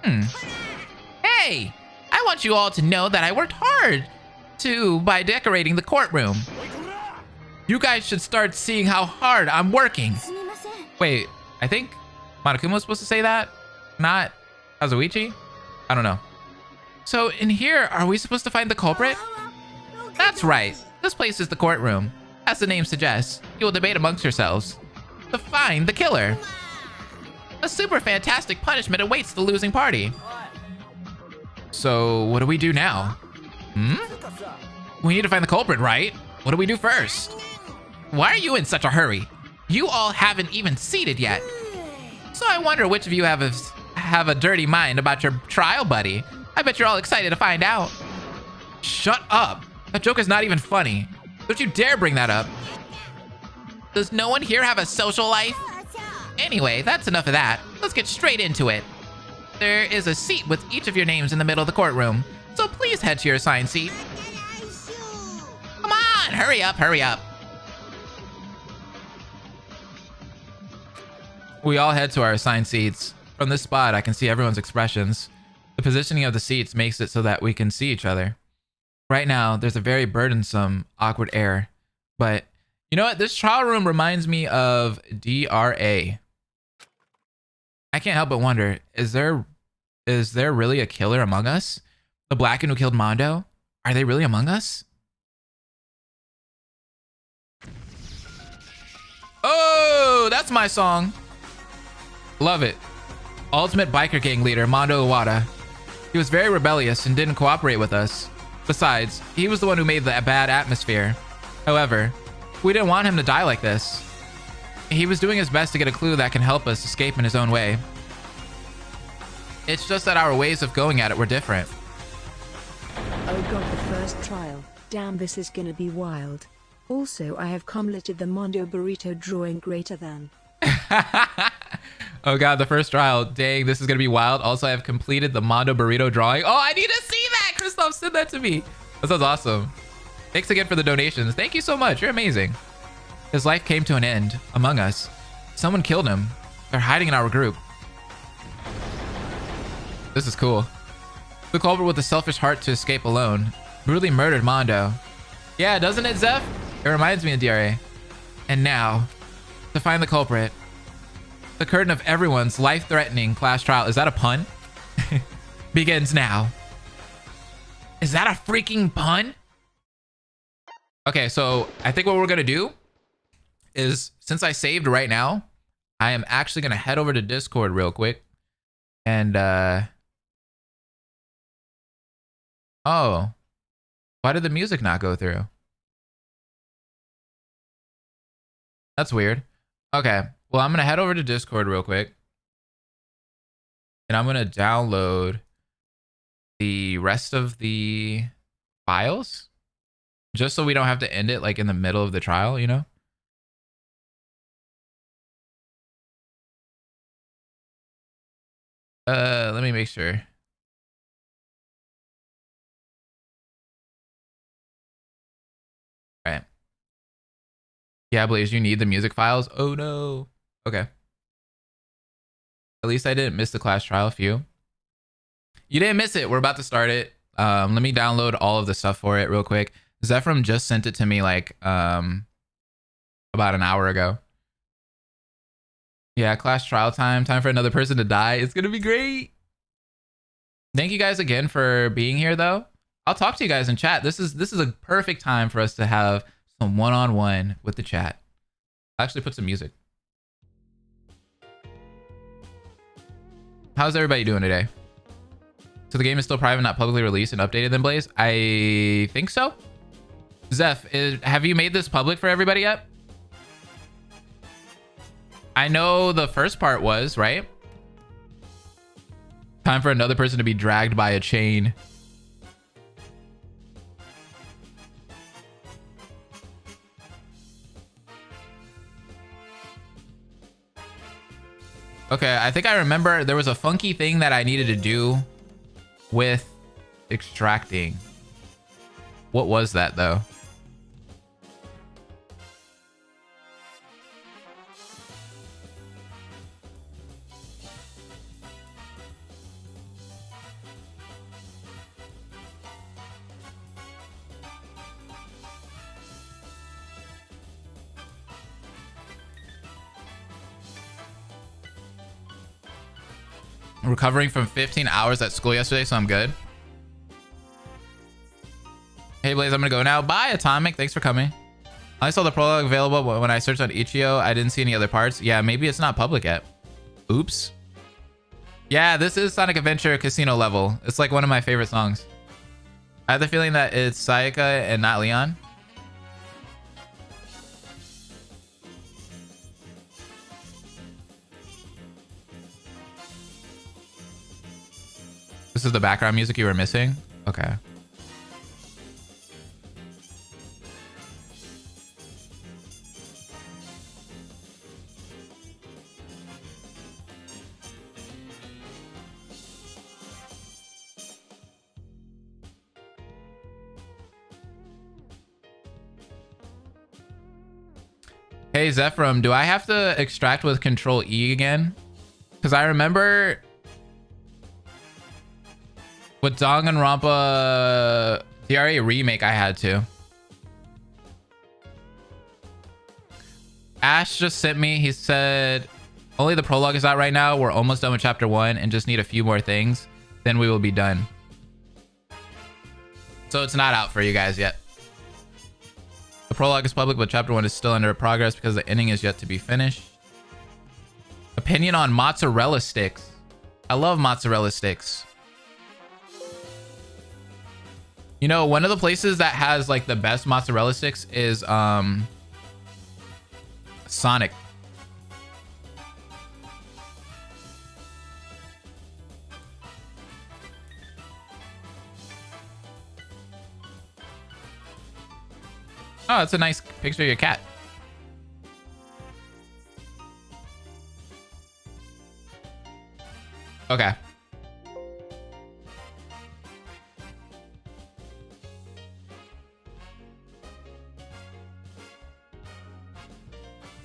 Speaker 1: Hey! I want you all to know that I worked hard by decorating the courtroom. You guys should start seeing how hard I'm working. Wait, I think Monokuma was supposed to say that? Not Kazuichi? I don't know. So in here, are we supposed to find the culprit? That's right. This place is the courtroom. As the name suggests, you will debate amongst yourselves to find the killer. A super fantastic punishment awaits the losing party. So what do we do now? We need to find the culprit, right? What do we do first? Why are you in such a hurry? You all haven't even seated yet. So I wonder which of you have a dirty mind about your trial, buddy. I bet you're all excited to find out. Shut up. That joke is not even funny. Don't you dare bring that up. Does no one here have a social life? Anyway, that's enough of that. Let's get straight into it. There is a seat with each of your names in the middle of the courtroom, so please head to your assigned seat. Come on, hurry up, hurry up. We all head to our assigned seats. From this spot, I can see everyone's expressions. The positioning of the seats makes it so that we can see each other. Right now, there's a very burdensome, awkward air. But, you know what? This trial room reminds me of DRA. I can't help but wonder, is there really a killer among us? The Blacken who killed Mondo? Are they really among us? Oh, that's my song. Love it. Ultimate biker gang leader, Mondo Iwata. He was very rebellious and didn't cooperate with us. Besides, he was the one who made the bad atmosphere. However, we didn't want him to die like this. He was doing his best to get a clue that can help us escape in his own way. It's just that our ways of going at it were different.
Speaker 2: Oh god, the first trial. Damn, this is gonna be wild. Also, I have completed the Mondo Burrito drawing greater than.
Speaker 1: Oh god, the first trial. Dang, this is gonna be wild. Also, I have completed the Mondo Burrito drawing. Oh, I need to see that! Christoph, send that to me. That sounds awesome. Thanks again for the donations. Thank you so much. You're amazing. His life came to an end among us. Someone killed him. They're hiding in our group. This is cool. The culprit with a selfish heart to escape alone brutally murdered Mondo. Yeah, doesn't it, Zeph? It reminds me of DRA. And now, to find the culprit, the curtain of everyone's life-threatening class trial, is that a pun? Begins now. Is that a freaking pun? Okay, so I think what we're gonna do is, since I saved right now, I am actually gonna head over to Discord real quick. And oh, why did the music not go through? That's weird. Okay, well, I'm gonna head over to Discord real quick. And I'm gonna download the rest of the files. Just so we don't have to end it like in the middle of the trial, you know? Let me make sure. All right. Yeah, Blaze, you need the music files? Oh no. Okay. At least I didn't miss the class trial. Phew. You didn't miss it. We're about to start it. Let me download all of the stuff for it real quick. Zephram just sent it to me like about an hour ago. Yeah, class trial time. Time for another person to die. It's gonna be great. Thank you guys again for being here though. I'll talk to you guys in chat. This is a perfect time for us to have some one-on-one with the chat. I'll actually put some music. How's everybody doing today? So the game is still private, not publicly released and updated then, Blaze? I think so. Zeph, have you made this public for everybody yet? I know the first part was, right? Time for another person to be dragged by a chain. Okay, I think I remember there was a funky thing that I needed to do with extracting. What was that though? Recovering from 15 hours at school yesterday, so I'm good. Hey Blaze, I'm gonna go now. Bye Atomic, thanks for coming. I saw the prologue available, but when I searched on Itch.io, I didn't see any other parts. Yeah, maybe it's not public yet. Oops. Yeah, this is Sonic Adventure Casino level. It's like one of my favorite songs. I have the feeling that it's Sayaka and not Leon. This is the background music you were missing? Okay. Hey Zephram, do I have to extract with Control E again? Because I remember with Danganronpa DRA remake I had to. Ash just sent me, he said only the prologue is out right now. We're almost done with chapter 1 and just need a few more things. Then we will be done. So it's not out for you guys yet. The prologue is public, but chapter 1 is still under progress because the ending is yet to be finished. Opinion on mozzarella sticks. I love mozzarella sticks. You know, one of the places that has like the best mozzarella sticks is Sonic. Oh, that's a nice picture of your cat. Okay.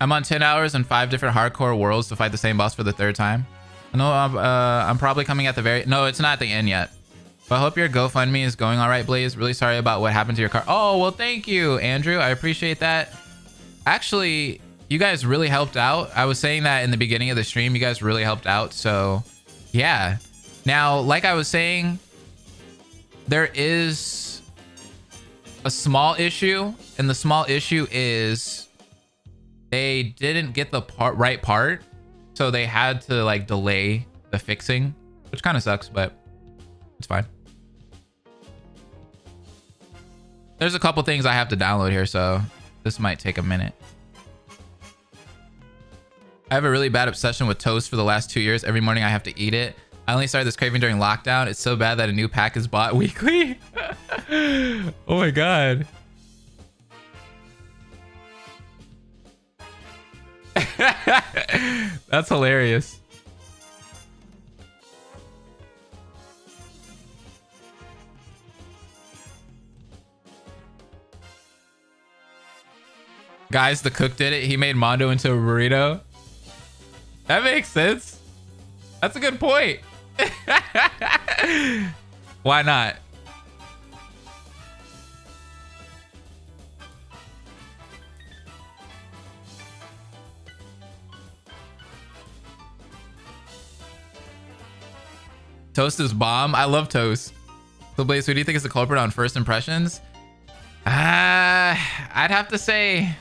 Speaker 1: I'm on 10 hours and 5 different hardcore worlds to fight the same boss for the 3rd time. No, I'm probably coming at the very... No, it's not at the end yet. But I hope your GoFundMe is going all right, Blaze. Really sorry about what happened to your car. Oh, well, thank you, Andrew. I appreciate that. Actually, you guys really helped out. I was saying that in the beginning of the stream. You guys really helped out. So, yeah. Now, like I was saying, there is a small issue. And the small issue is they didn't get the right part. So they had to like delay the fixing, which kind of sucks, but it's fine. There's a couple things I have to download here, so this might take a minute. I have a really bad obsession with toast for the last 2 years. Every morning I have to eat it. I only started this craving during lockdown. It's so bad that a new pack is bought weekly. Oh my God. That's hilarious. Guys, the cook did it. He made Mondo into a burrito. That makes sense. That's a good point. Why not? Toast is bomb. I love toast. So Blaze, who do you think is the culprit on first impressions? I'd have to say,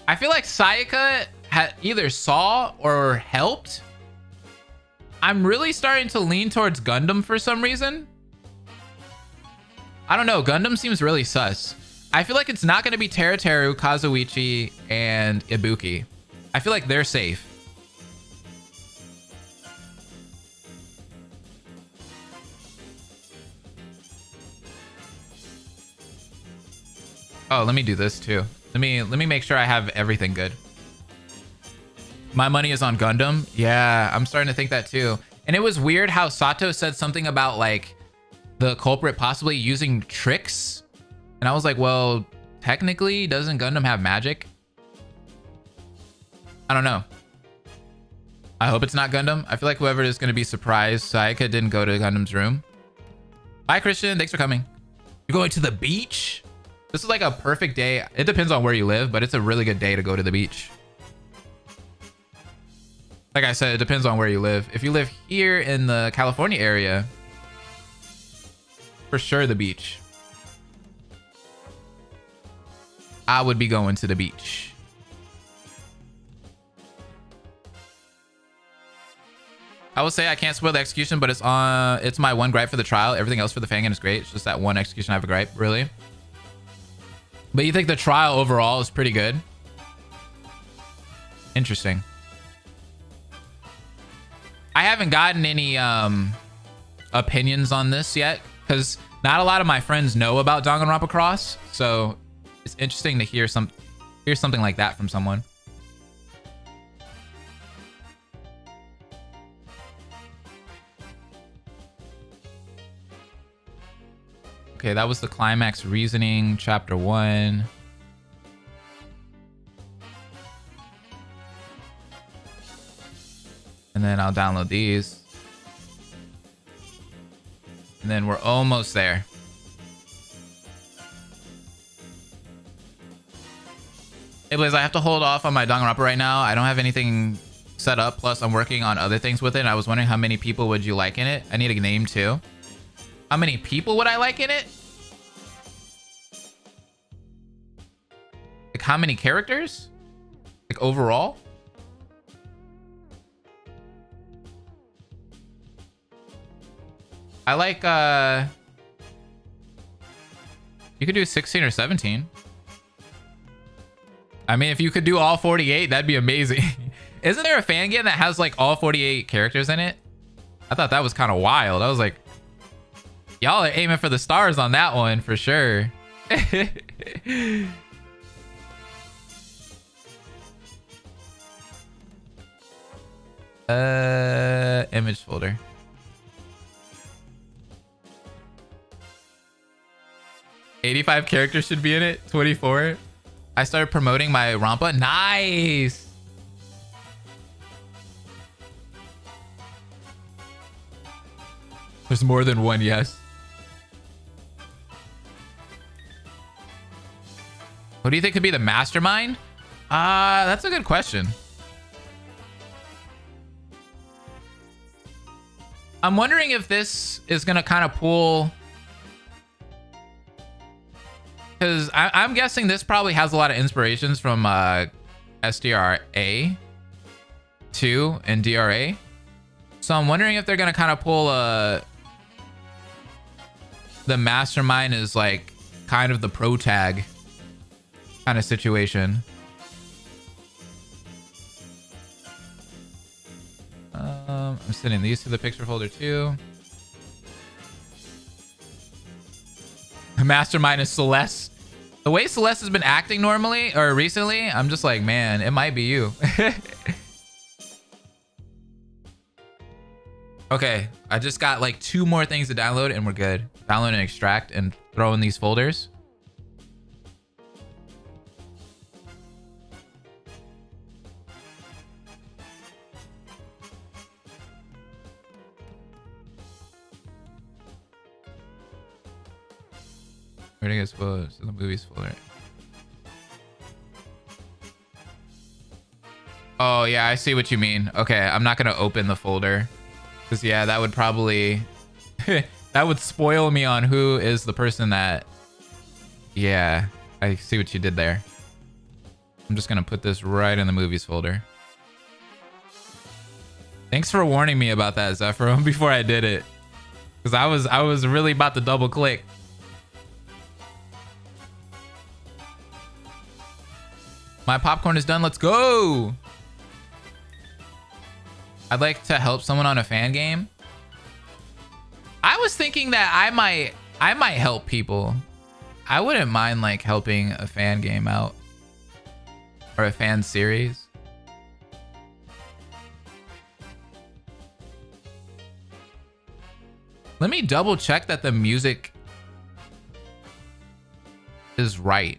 Speaker 1: I feel like Sayaka had either saw or helped. I'm really starting to lean towards Gundam for some reason. I don't know. Gundam seems really sus. I feel like it's not going to be Teruteru, Kazuichi, and Ibuki. I feel like they're safe. Oh, let me do this too. Let me make sure I have everything good. My money is on Gundam. Yeah, I'm starting to think that too. And it was weird how Sato said something about like the culprit possibly using tricks. And I was like, well, technically, doesn't Gundam have magic? I don't know. I hope it's not Gundam. I feel like whoever is going to be surprised, Sayaka didn't go to Gundam's room. Bye, Christian. Thanks for coming. You're going to the beach? This is like a perfect day. It depends on where you live, but it's a really good day to go to the beach. Like I said, it depends on where you live. If you live here in the California area, for sure the beach. I would be going to the beach. I will say I can't spoil the execution, but it's my one gripe for the trial. Everything else for the fangame is great. It's just that one execution I have a gripe, really. But you think the trial overall is pretty good? Interesting. I haven't gotten any opinions on this yet, because not a lot of my friends know about Danganronpa Chroxx, so it's interesting to hear something like that from someone. Okay, that was the climax reasoning, chapter 1. And then I'll download these. And then we're almost there. Hey, Blaze, I have to hold off on my Danganronpa right now. I don't have anything set up. Plus, I'm working on other things with it. And I was wondering how many people would you like in it? I need a name too. How many people would I like in it? Like how many characters? Like overall? I like you could do 16 or 17. I mean, if you could do all 48, that'd be amazing. Isn't there a fan game that has like all 48 characters in it? I thought that was kind of wild. I was like, y'all are aiming for the stars on that one for sure. Image folder. $85 characters should be in it. 24. I started promoting my Rampa. Nice. There's more than one, yes. What do you think could be the mastermind? That's a good question. I'm wondering if this is gonna kind of pull, because I'm guessing this probably has a lot of inspirations from SDRA 2 and DRA. So I'm wondering if they're gonna kind of pull the mastermind is like kind of the pro tag kind of situation. I'm sending these to the picture folder too. Mastermind is Celeste. The way Celeste has been acting normally or recently, I'm just like, man, it might be you. Okay, I just got like 2 more things to download and we're good. Download and extract and throw in these folders. Where do I get supposed in the movies folder? Oh yeah, I see what you mean. Okay, I'm not gonna open the folder. Because yeah, that would probably that would spoil me on who is the person that. Yeah, I see what you did there. I'm just gonna put this right in the movies folder. Thanks for warning me about that, Zephyr, before I did it. Because I was really about to double click. My popcorn is done. Let's go. I'd like to help someone on a fan game. I was thinking that I might help people. I wouldn't mind like helping a fan game out or a fan series. Let me double check that the music is right.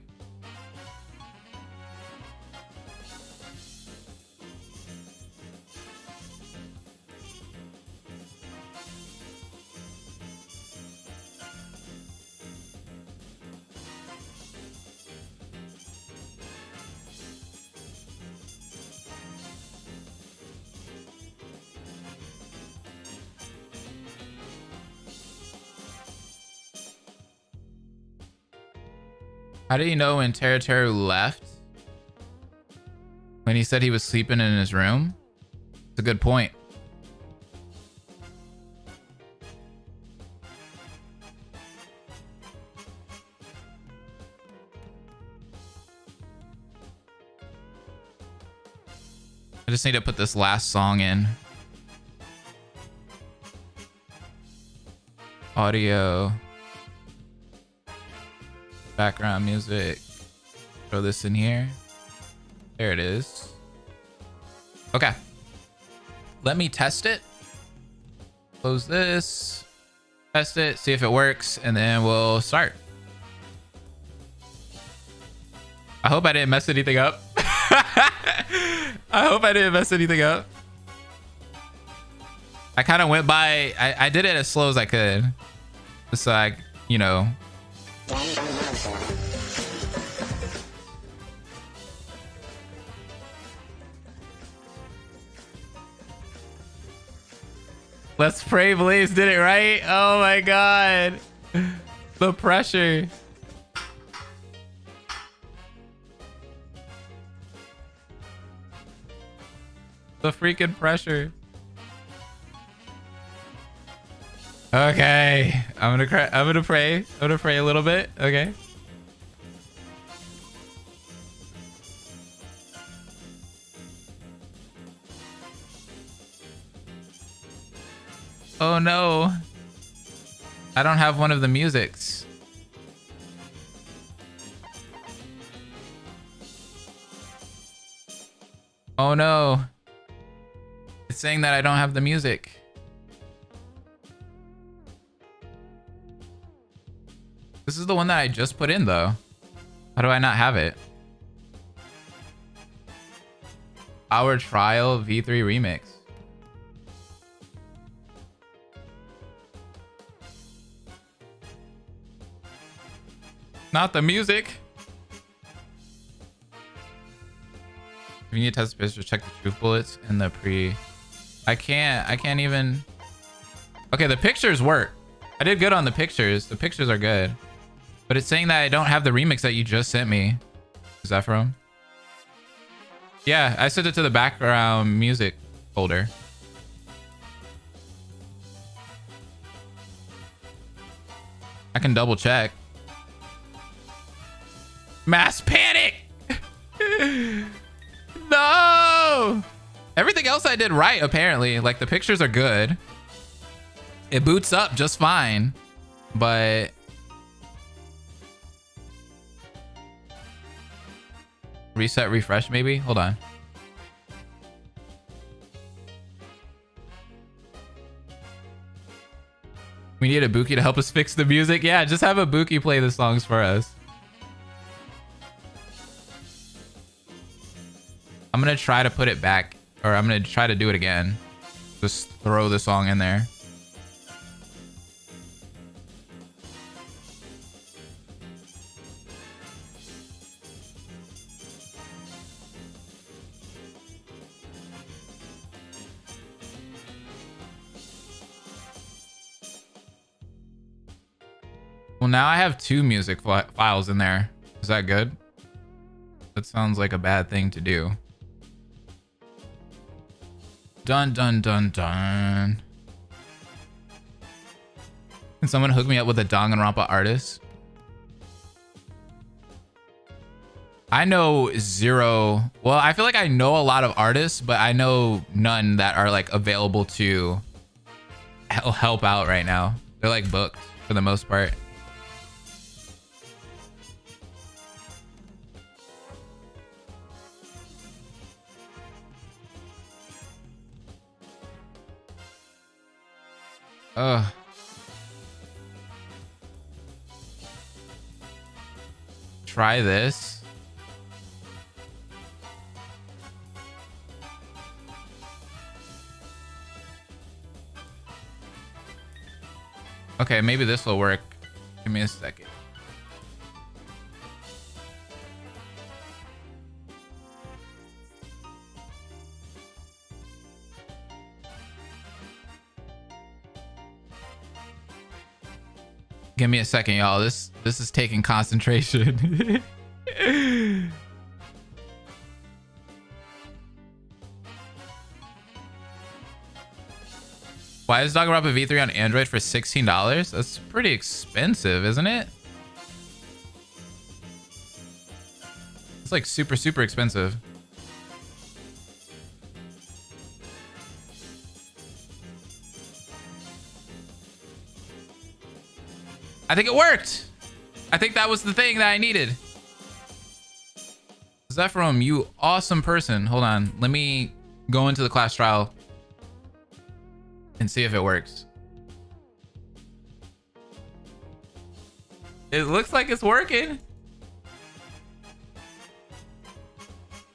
Speaker 1: How did he know when Teru left? When he said he was sleeping in his room? It's a good point. I just need to put this last song in. Audio. Background music. Throw this in here. There it is. Okay. Let me test it. Close this. Test it. See if it works. And then we'll start. I hope I didn't mess anything up. I hope I didn't mess anything up. I kind of went by... I did it as slow as I could. Just like, you know... Let's pray Blaze did it right. Oh my god. The pressure. The freaking pressure. Okay. I'm gonna cry. I'm gonna pray. I'm gonna pray a little bit. Okay. Oh no. I don't have one of the musics. Oh no. It's saying that I don't have the music. This is the one that I just put in though. How do I not have it? Our Trial V3 Remix. Not the music. If you need to test the pictures, check the truth bullets in the pre. I can't even. Okay, the pictures work. I did good on the pictures. The pictures are good. But it's saying that I don't have the remix that you just sent me. Is that from? Yeah, I sent it to the background music folder. I can double check. Mass panic! No! Everything else I did right, apparently. Like, the pictures are good. It boots up just fine. But... reset, refresh, maybe? Hold on. We need a Buki to help us fix the music. Yeah, just have a Buki play the songs for us. I'm gonna try to put it back, or I'm gonna try to do it again. Just throw the song in there. Well, now I have 2 music files in there. Is that good? That sounds like a bad thing to do. Dun dun dun dun. Can someone hook me up with a Danganronpa artist? I know 0. Well, I feel like I know a lot of artists, but I know none that are like available to help out right now. They're like booked for the most part. Ugh. Try this. Okay, maybe this will work. Give me a second. Give me a second, y'all. This is taking concentration. Why is Danganronpa V3 on Android for $16? That's pretty expensive, isn't it? It's like super, super expensive. I think it worked. I think that was the thing that I needed. Zephyrum, you awesome person. Hold on. Let me go into the class trial and see if it works. It looks like it's working.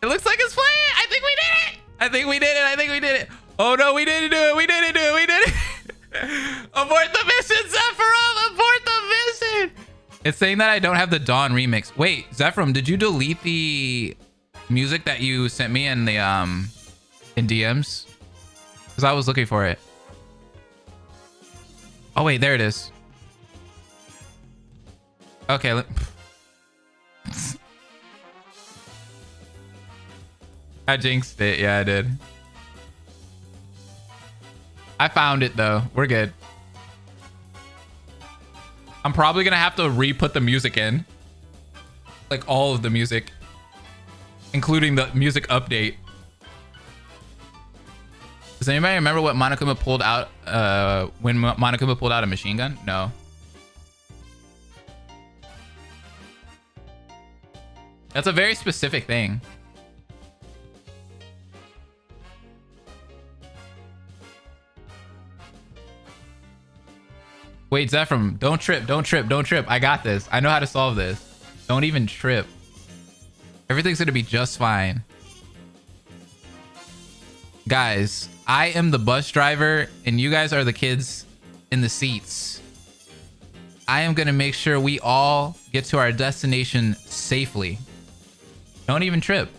Speaker 1: It looks like it's playing. I think we did it. I think we did it. I think we did it. Oh no, we didn't do it. We didn't do it. We did it. Abort the mission, Zephyrum. Abort the mission. It's saying that I don't have the Dawn remix. Wait, Zephyrum, did you delete the music that you sent me in the in DMs? Because I was looking for it. Oh wait, there it is. Okay. I jinxed it. Yeah, I did. I found it though. We're good. I'm probably gonna have to re-put the music in. Like all of the music. Including the music update. Does anybody remember what Monokuma pulled out when Monokuma pulled out a machine gun? No. That's a very specific thing. Wait, Zephyrum, don't trip, don't trip, don't trip. I got this. I know how to solve this. Don't even trip. Everything's gonna be just fine. Guys, I am the bus driver and you guys are the kids in the seats. I am gonna make sure we all get to our destination safely. Don't even trip.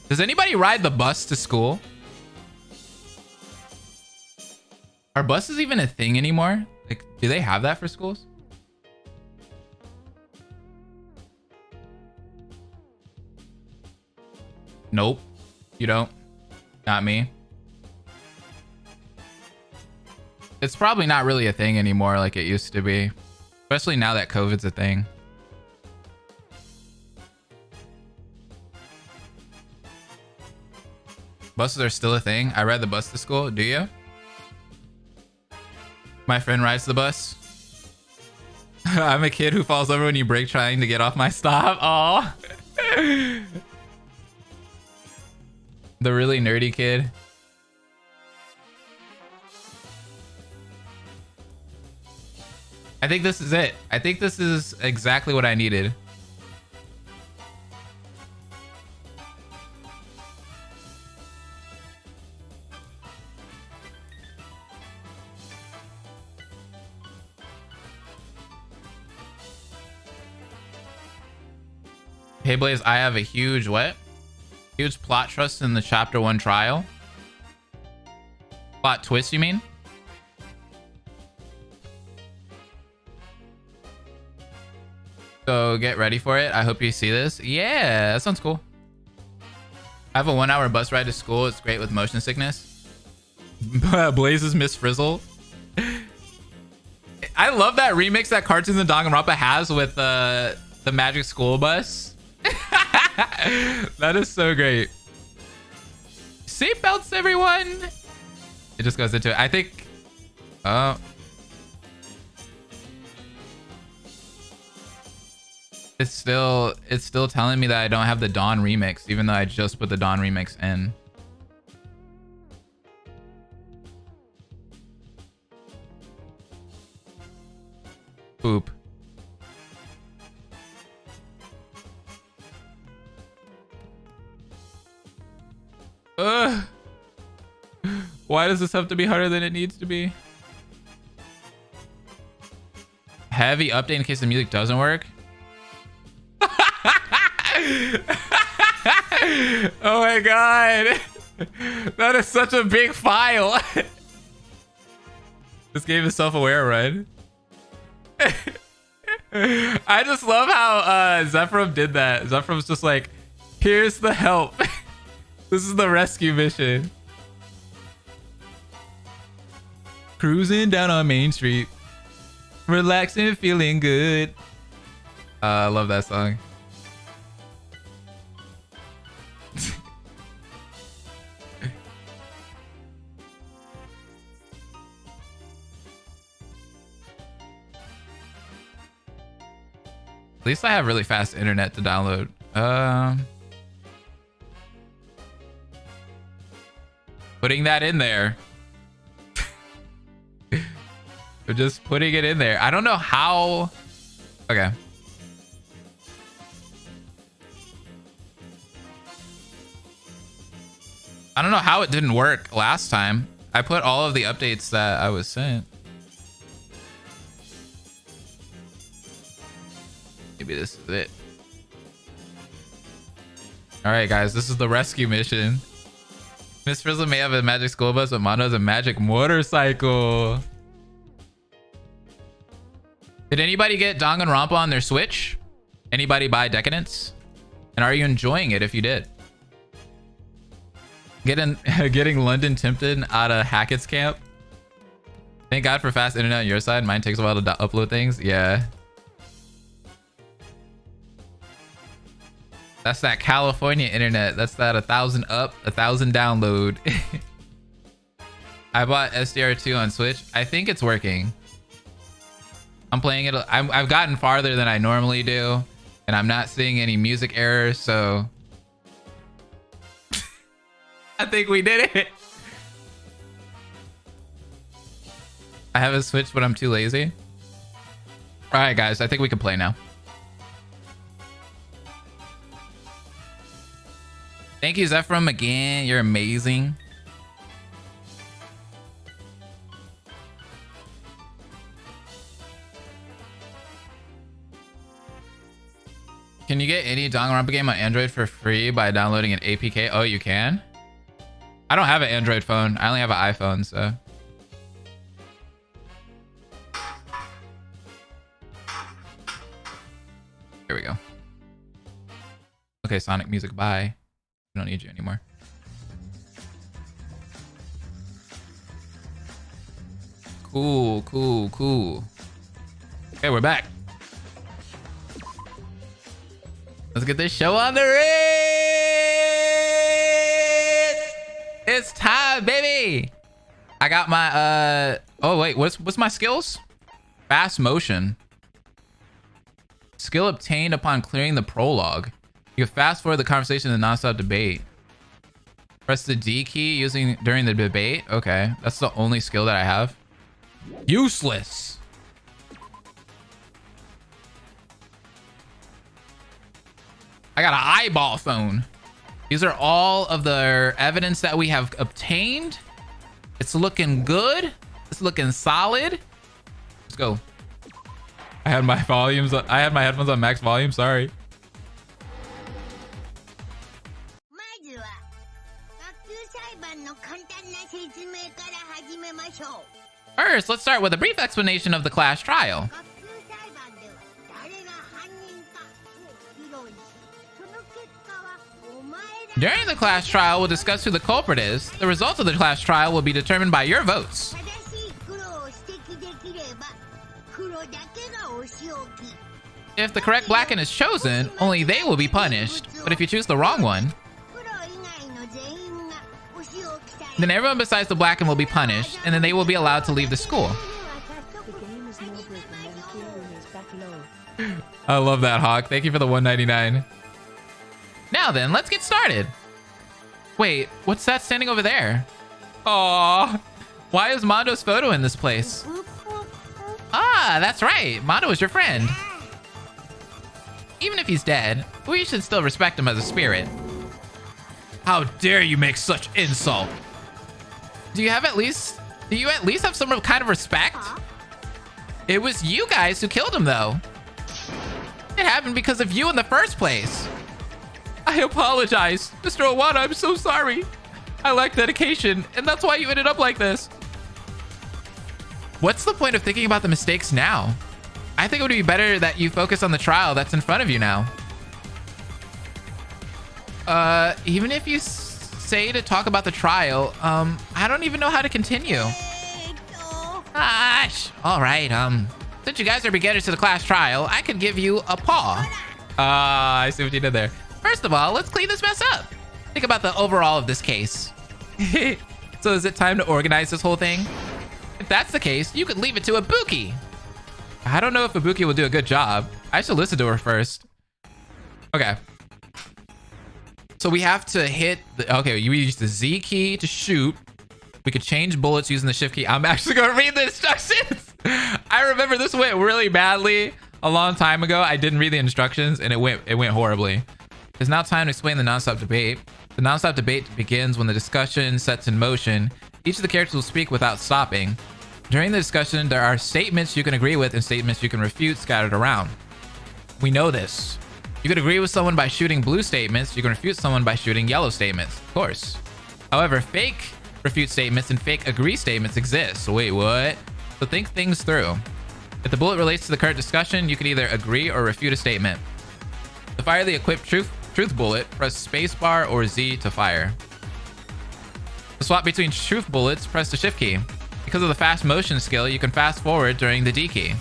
Speaker 1: Does anybody ride the bus to school? Are buses even a thing anymore? Like, do they have that for schools? Nope. You don't. Not me. It's probably not really a thing anymore like it used to be. Especially now that COVID's a thing. Buses are still a thing. I ride the bus to school. Do you? My friend rides the bus. I'm a kid who falls over when you brake trying to get off my stop. Aw. The really nerdy kid. I think this is it. I think this is exactly what I needed. Hey Blaze, I have a huge what? Huge plot twist in the chapter 1 trial. Plot twist, you mean? So get ready for it. I hope you see this. Yeah, that sounds cool. I have a 1-hour bus ride to school. It's great with motion sickness. Blaze's Miss Frizzle. I love that remix that Cartoons and Danganronpa has with the Magic School Bus. That is so great. Seatbelts, everyone. It just goes into it. I think. It's still telling me that I don't have the Dawn remix, even though I just put the Dawn remix in. Poop. Why does this have to be harder than it needs to be? Heavy update in case the music doesn't work. Oh my god. That is such a big file. This game is self-aware, right? I just love how Zephyrum did that. Zephyrum's just like, here's the help. This is the rescue mission. Cruising down on Main Street. Relaxing, feeling good. I love that song. At least I have really fast internet to download. Putting that in there. We're just putting it in there. I don't know how. Okay. I don't know how it didn't work last time. I put all of the updates that I was sent. Maybe this is it. All right, guys, this is the rescue mission. Miss Frizzle may have a magic school bus, but Mondo has a magic motorcycle. Did anybody get Danganronpa on their Switch? Anybody buy Decadence? And are you enjoying it if you did? Getting London Tempted out of Hackett's camp. Thank God for fast internet on your side. Mine takes a while to upload things. Yeah. That's that California internet. That's that 1,000 up, 1,000 download. I bought SDR2 on Switch. I think it's working. I'm playing it. I've gotten farther than I normally do, and I'm not seeing any music errors, so I think we did it. I have a Switch, but I'm too lazy. All right, guys, I think we can play now. Thank you, Zephram, again. You're amazing. Can you get any Danganronpa game on Android for free by downloading an APK? Oh, you can? I don't have an Android phone. I only have an iPhone, so. Here we go. Okay, Sonic Music, bye. I don't need you anymore. Cool, cool, cool. Okay, we're back. Let's get this show on the road. It's time, baby. I got my oh wait, what's my skills? Fast motion. Skill obtained upon clearing the prologue. You can fast forward the conversation in the nonstop debate. Press the D key using during the debate. Okay, that's the only skill that I have. Useless. I got an eyeball phone. These are all of the evidence that we have obtained. It's looking good. It's looking solid. Let's go. I had my volumes. I had my headphones on max volume. Sorry. First, let's start with a brief explanation of the class trial. During the class trial, we'll discuss who the culprit is. The results of the class trial will be determined by your votes. If the correct Blacken is chosen, only they will be punished. But if you choose the wrong one, then everyone besides the Blacken will be punished, and then they will be allowed to leave the school. I love that, Hawk. Thank you for the 199. Now then, let's get started. Wait, what's that standing over there? Aww. Why is Mondo's photo in this place? Ah, that's right. Mondo is your friend. Even if he's dead, we should still respect him as a spirit. How dare you make such insult? Do you at least have some kind of respect? It was you guys who killed him, though. It happened because of you in the first place. I apologize. Mr. Owada, I'm so sorry. I lack dedication, and that's why you ended up like this. What's the point of thinking about the mistakes now? I think it would be better that you focus on the trial that's in front of you now. Even if you say to talk about the trial, I don't even know how to continue. Gosh. All right, since you guys are beginners to the class trial, I could give you a paw. I see what you did there. First of all, let's clean this mess up. Think about the overall of this case. So is it time to organize this whole thing? If that's the case, you could leave it to Ibuki. I don't know if Ibuki will do a good job. I should listen to her first. Okay. So we have to hit the, okay, you use the Z key to shoot. We could change bullets using the shift key. I'm actually gonna read the instructions. I remember this went really badly a long time ago. I didn't read the instructions and it went horribly. It's now time to explain the nonstop debate. The nonstop debate begins when the discussion sets in motion. Each of the characters will speak without stopping. During the discussion, there are statements you can agree with and statements you can refute scattered around. We know this. You could agree with someone by shooting blue statements. You can refute someone by shooting yellow statements, of course. However, fake refute statements and fake agree statements exist. So wait, what? So think things through. If the bullet relates to the current discussion, you can either agree or refute a statement. To fire the equipped truth bullet, press spacebar or Z to fire. To swap between truth bullets, press the shift key. Because of the fast motion skill, you can fast forward during the D key.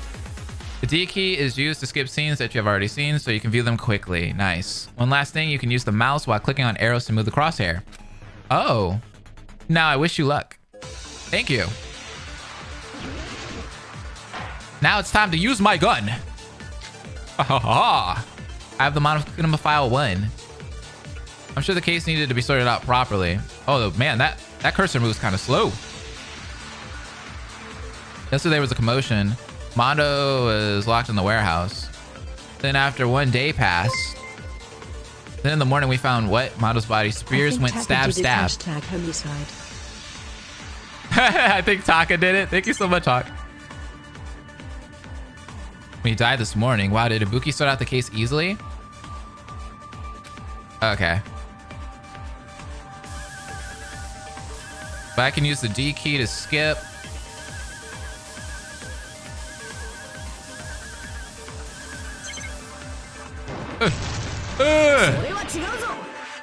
Speaker 1: The D key is used to skip scenes that you have already seen, so you can view them quickly. Nice. One last thing, you can use the mouse while clicking on arrows to move the crosshair. Oh. Now I wish you luck. Thank you. Now it's time to use my gun. Ha ha ha. I have the Monochrome file 1. I'm sure the case needed to be sorted out properly. Oh man, that cursor moves kind of slow. Yesterday there was a commotion. Mondo was locked in the warehouse. Then after 1 day passed. Then in the morning we found what? Mondo's body. Spears went stab.
Speaker 2: Hashtag homicide.
Speaker 1: I think Taka did it. Thank you so much, Hawk. When he died this morning. Wow, did Ibuki sort out the case easily? Okay. But I can use the D key to skip.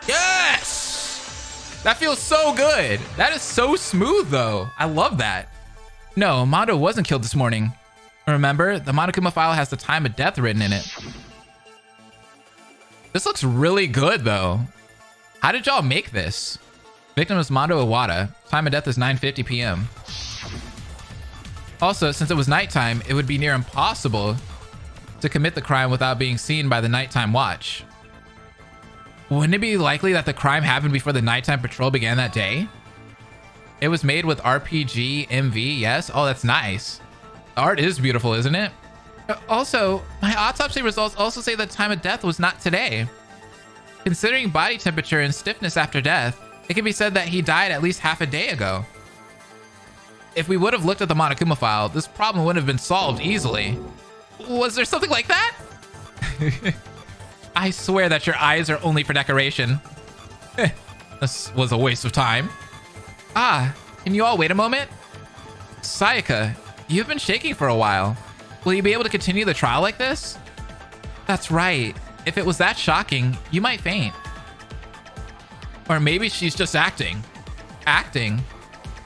Speaker 1: Yes! That feels so good. That is so smooth, though. I love that. No, Mondo wasn't killed this morning. Remember, the Monokuma file has the time of death written in it. This looks really good, though. How did y'all make this? Victim is Mondo Iwata. Time of death is 9:50 p.m. Also, since it was nighttime, it would be near impossible to commit the crime without being seen by the nighttime watch. Wouldn't it be likely that the crime happened before the nighttime patrol began that day? It was made with RPG MV, yes? Oh, that's nice. The art is beautiful, isn't it? Also, my autopsy results also say the time of death was not today. Considering body temperature and stiffness after death, it can be said that he died at least half a day ago. If we would have looked at the Monokuma file, this problem would have been solved easily. Was there something like that? I swear that your eyes are only for decoration. This was a waste of time. Ah, can you all wait a moment? Sayaka, you've been shaking for a while. Will you be able to continue the trial like this? That's right. If it was that shocking, you might faint. Or maybe she's just acting. Acting?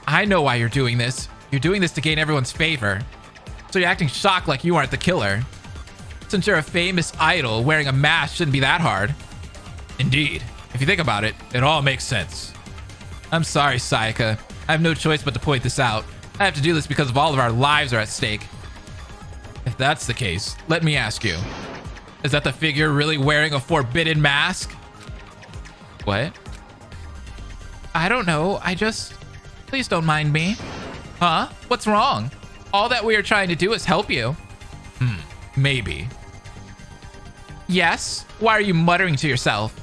Speaker 1: I know why you're doing this. You're doing this to gain everyone's favor. So you're acting shocked like you aren't the killer. Since you're a famous idol, wearing a mask shouldn't be that hard. Indeed. If you think about it, it all makes sense. I'm sorry, Sayaka. I have no choice but to point this out. I have to do this because of all of our lives are at stake. If that's the case, let me ask you. Is that the figure really wearing a forbidden mask? What? I don't know. Please don't mind me. Huh? What's wrong? All that we are trying to do is help you. Maybe. Yes? Why are you muttering to yourself?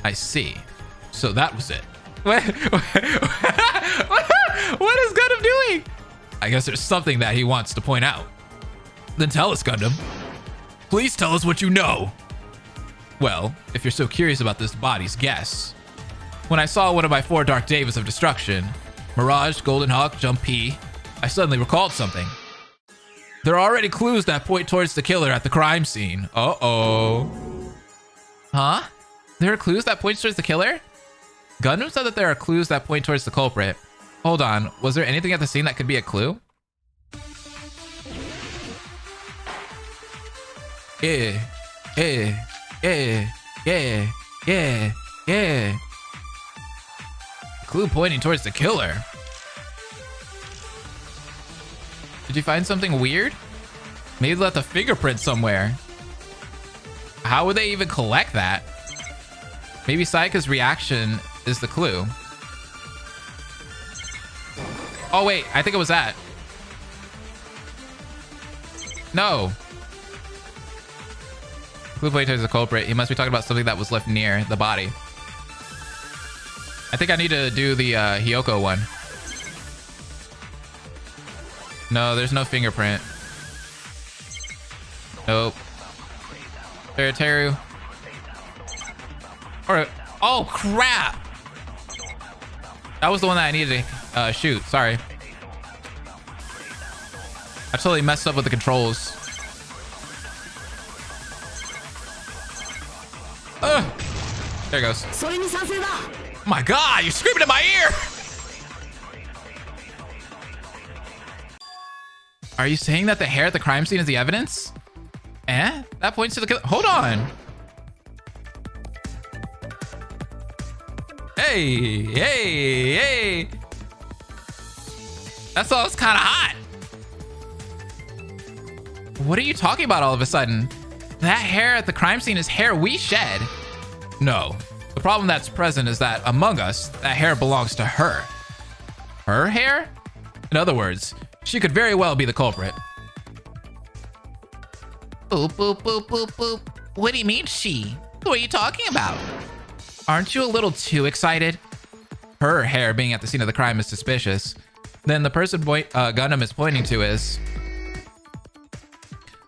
Speaker 1: I see. So that was it. What is Gundam doing? I guess there's something that he wants to point out. Then tell us, Gundam. Please tell us what you know. Well, if you're so curious about this body's guess. When I saw one of my 4 Dark Davis of Destruction, Mirage, Golden Hawk, Jump P, I suddenly recalled something. There are already clues that point towards the killer at the crime scene. Uh-oh. Huh? There are clues that point towards the killer? Gundam said that there are clues that point towards the culprit. Hold on, was there anything at the scene that could be a clue? Yeah. Clue pointing towards the killer. Did you find something weird? Maybe left a fingerprint somewhere. How would they even collect that? Maybe Sayaka's reaction is the clue. Oh, wait. I think it was that. No. Clue pointer is the culprit. He must be talking about something that was left near the body. I think I need to do the Hiyoko one. No, there's no fingerprint. Nope. Teru. Or, oh crap! That was the one that I needed to shoot. Sorry. I totally messed up with the controls. There it goes. Oh my god, you're screaming in my ear! Are you saying that the hair at the crime scene is the evidence? Eh? That points to the... Hold on. Hey. That song's kind of hot. What are you talking about all of a sudden? That hair at the crime scene is hair we shed. No. The problem that's present is that among us, that hair belongs to her. Her hair? In other words, she could very well be the culprit. Boop, boop, boop, boop, boop. What do you mean she? What are you talking about? Aren't you a little too excited? Her hair being at the scene of the crime is suspicious. Then the person Gundam is pointing to is...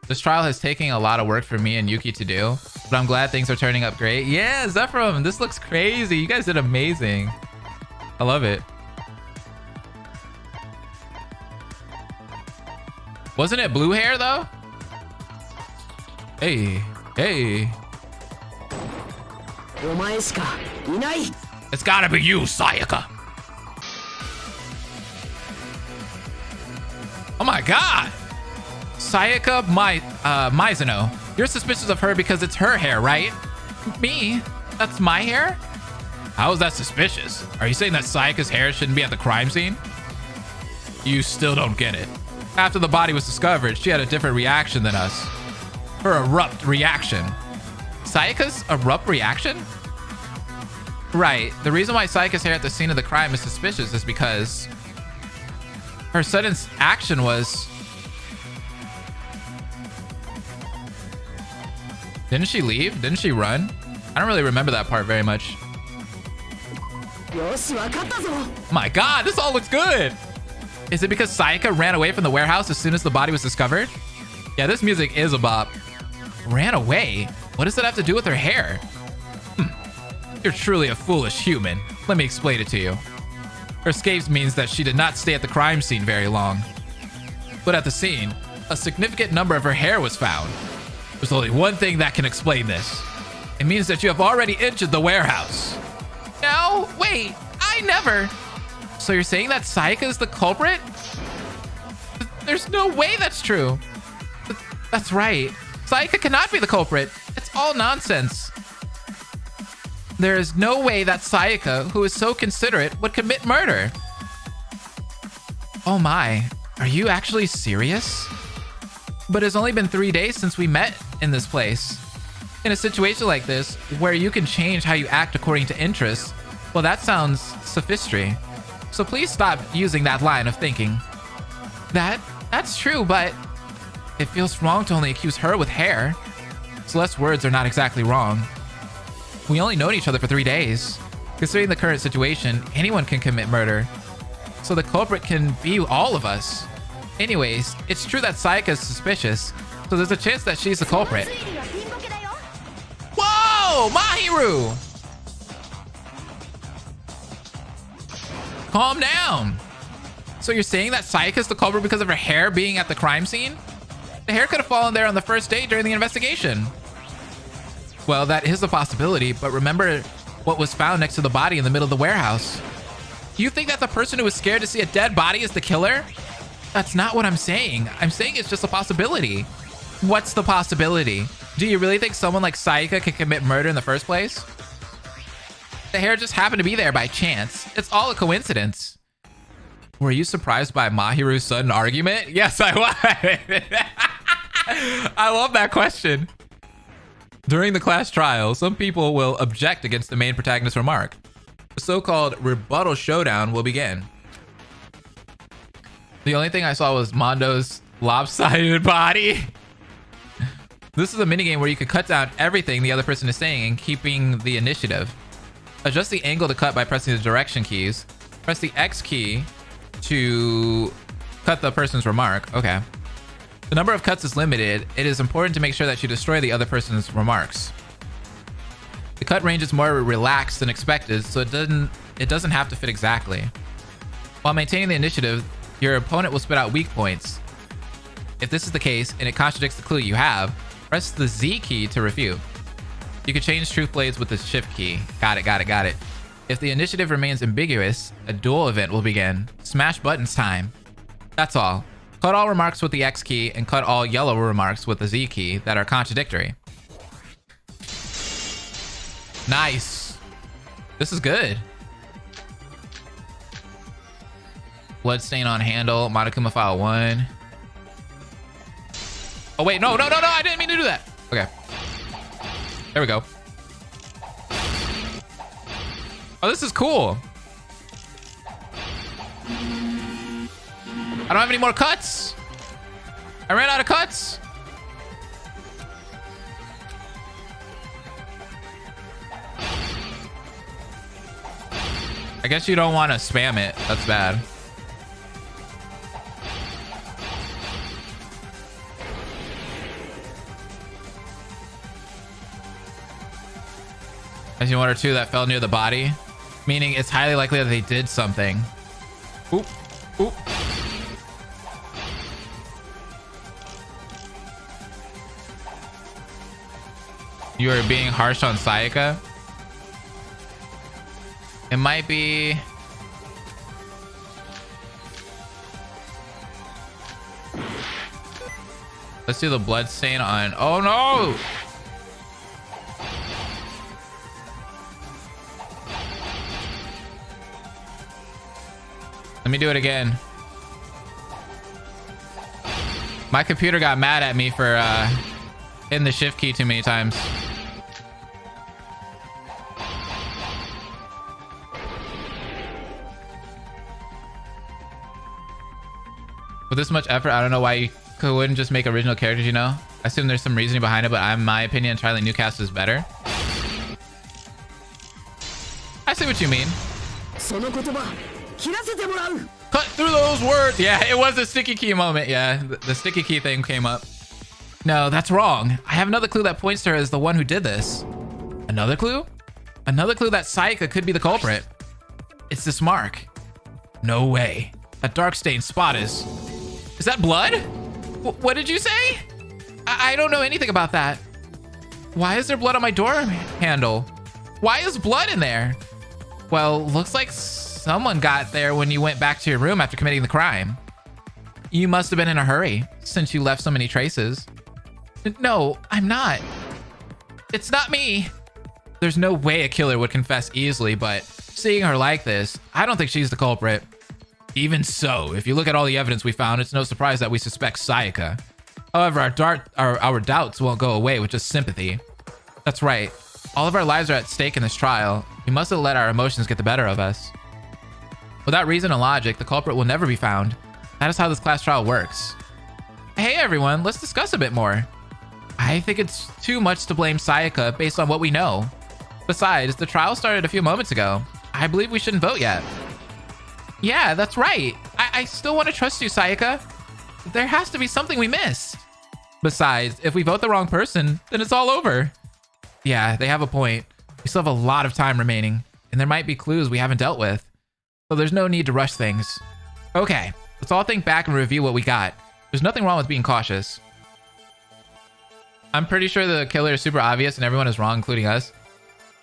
Speaker 1: This trial has taken a lot of work for me and Yuki to do, but I'm glad things are turning up great. Yeah, Zephyrum, this looks crazy. You guys did amazing. I love it. Wasn't it blue hair though? Hey. It's gotta be you, Sayaka. Oh my god. Sayaka Mizuno. You're suspicious of her because it's her hair, right? Me? That's my hair? How is that suspicious? Are you saying that Sayaka's hair shouldn't be at the crime scene? You still don't get it. After the body was discovered, she had a different reaction than us. Her abrupt reaction. Sayaka's abrupt reaction? Right. The reason why Sayaka's hair at the scene of the crime is suspicious is because her sudden action was... Didn't she leave? Didn't she run? I don't really remember that part very much. My god, this all looks good! Is it because Sayaka ran away from the warehouse as soon as the body was discovered? Yeah, this music is a bop. Ran away? What does that have to do with her hair? You're truly a foolish human. Let me explain it to you. Her escape means that she did not stay at the crime scene very long. But at the scene, a significant number of her hair was found. There's only one thing that can explain this. It means that you have already entered the warehouse. No, wait, I never. So you're saying that Sayaka is the culprit? There's no way that's true. That's right. Sayaka cannot be the culprit. It's all nonsense. There is no way that Sayaka, who is so considerate, would commit murder. Oh my, are you actually serious? But it's only been 3 days since we met in this place. In a situation like this, where you can change how you act according to interests, well, that sounds sophistry. So please stop using that line of thinking. That's true, but it feels wrong to only accuse her with hair. Celeste's words are not exactly wrong. We only known each other for 3 days. Considering the current situation, anyone can commit murder. So the culprit can be all of us. Anyways, it's true that Sayaka is suspicious, so there's a chance that she's the culprit. Whoa, Mahiru! Calm down. So you're saying that Sayaka is the culprit because of her hair being at the crime scene? The hair could have fallen there on the first day during the investigation. Well, that is a possibility, but remember what was found next to the body in the middle of the warehouse. You think that the person who was scared to see a dead body is the killer? That's not what I'm saying. I'm saying it's just a possibility. What's the possibility? Do you really think someone like Sayaka can commit murder in the first place? The hair just happened to be there by chance. It's all a coincidence. Were you surprised by Mahiru's sudden argument? Yes, I was. I love that question. During the class trial, some people will object against the main protagonist's remark. The so-called rebuttal showdown will begin. The only thing I saw was Mondo's lopsided body. This is a minigame where you can cut down everything the other person is saying and keeping the initiative. Adjust the angle to cut by pressing the direction keys. Press the X key to cut the person's remark. Okay. The number of cuts is limited. It is important to make sure that you destroy the other person's remarks. The cut range is more relaxed than expected, so it doesn't have to fit exactly. While maintaining the initiative, your opponent will spit out weak points. If this is the case and it contradicts the clue you have, press the Z key to refute. You can change truth blades with the shift key. Got it. If the initiative remains ambiguous, a duel event will begin. Smash buttons time. That's all. Cut all remarks with the X key and cut all yellow remarks with the Z key that are contradictory. Nice. This is good. Bloodstain on handle. Monokuma file 1. Oh, wait. No. I didn't mean to do that. Okay. There we go. Oh, this is cool. I don't have any more cuts. I ran out of cuts. I guess you don't want to spam it. That's bad. I see one or two that fell near the body, meaning it's highly likely that they did something. Oop. You are being harsh on Sayaka. It might be... Let's do the blood stain on... Oh no! Let me do it again. My computer got mad at me for hitting the shift key too many times. With this much effort, I don't know why you wouldn't just make original characters, you know? I assume there's some reasoning behind it, but in my opinion, entirely new cast is better. I see what you mean. Cut through those words. Yeah, it was a sticky key moment. Yeah, the sticky key thing came up. No, that's wrong. I have another clue that points to her as the one who did this. Another clue? Another clue that Sayaka could be the culprit. It's this mark. No way. A dark stained spot is that blood? What did you say? I don't know anything about that. Why is there blood on my door handle? Why is blood in there? Well, looks like someone got there when you went back to your room after committing the crime. You must have been in a hurry since you left so many traces. No, I'm not. It's not me. There's no way a killer would confess easily, but seeing her like this, I don't think she's the culprit. Even so, if you look at all the evidence we found, it's no surprise that we suspect Sayaka. However, our doubts won't go away with just sympathy. That's right. All of our lives are at stake in this trial. We mustn't let our emotions get the better of us. Without reason and logic, the culprit will never be found. That is how this class trial works. Hey everyone, let's discuss a bit more. I think it's too much to blame Sayaka based on what we know. Besides, the trial started a few moments ago. I believe we shouldn't vote yet. Yeah, that's right. I still want to trust you, Sayaka. There has to be something we missed. Besides, if we vote the wrong person, then it's all over. Yeah, they have a point. We still have a lot of time remaining, and there might be clues we haven't dealt with. So there's no need to rush things. Okay, let's all think back and review what we got. There's nothing wrong with being cautious. I'm pretty sure the killer is super obvious and everyone is wrong, including us.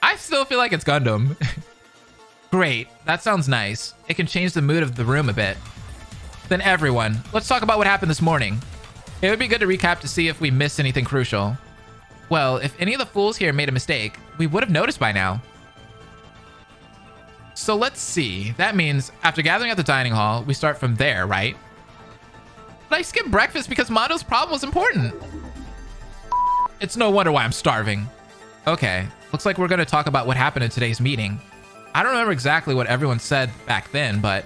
Speaker 1: I still feel like it's Gundam. Great, that sounds nice. It can change the mood of the room a bit. Then everyone, let's talk about what happened this morning. It would be good to recap to see if we missed anything crucial. Well, if any of the fools here made a mistake, we would have noticed by now. So let's see. That means after gathering at the dining hall, we start from there, right? But I skipped breakfast because Mondo's problem was important. It's no wonder why I'm starving. Okay, looks like we're going to talk about what happened in today's meeting. I don't remember exactly what everyone said back then, but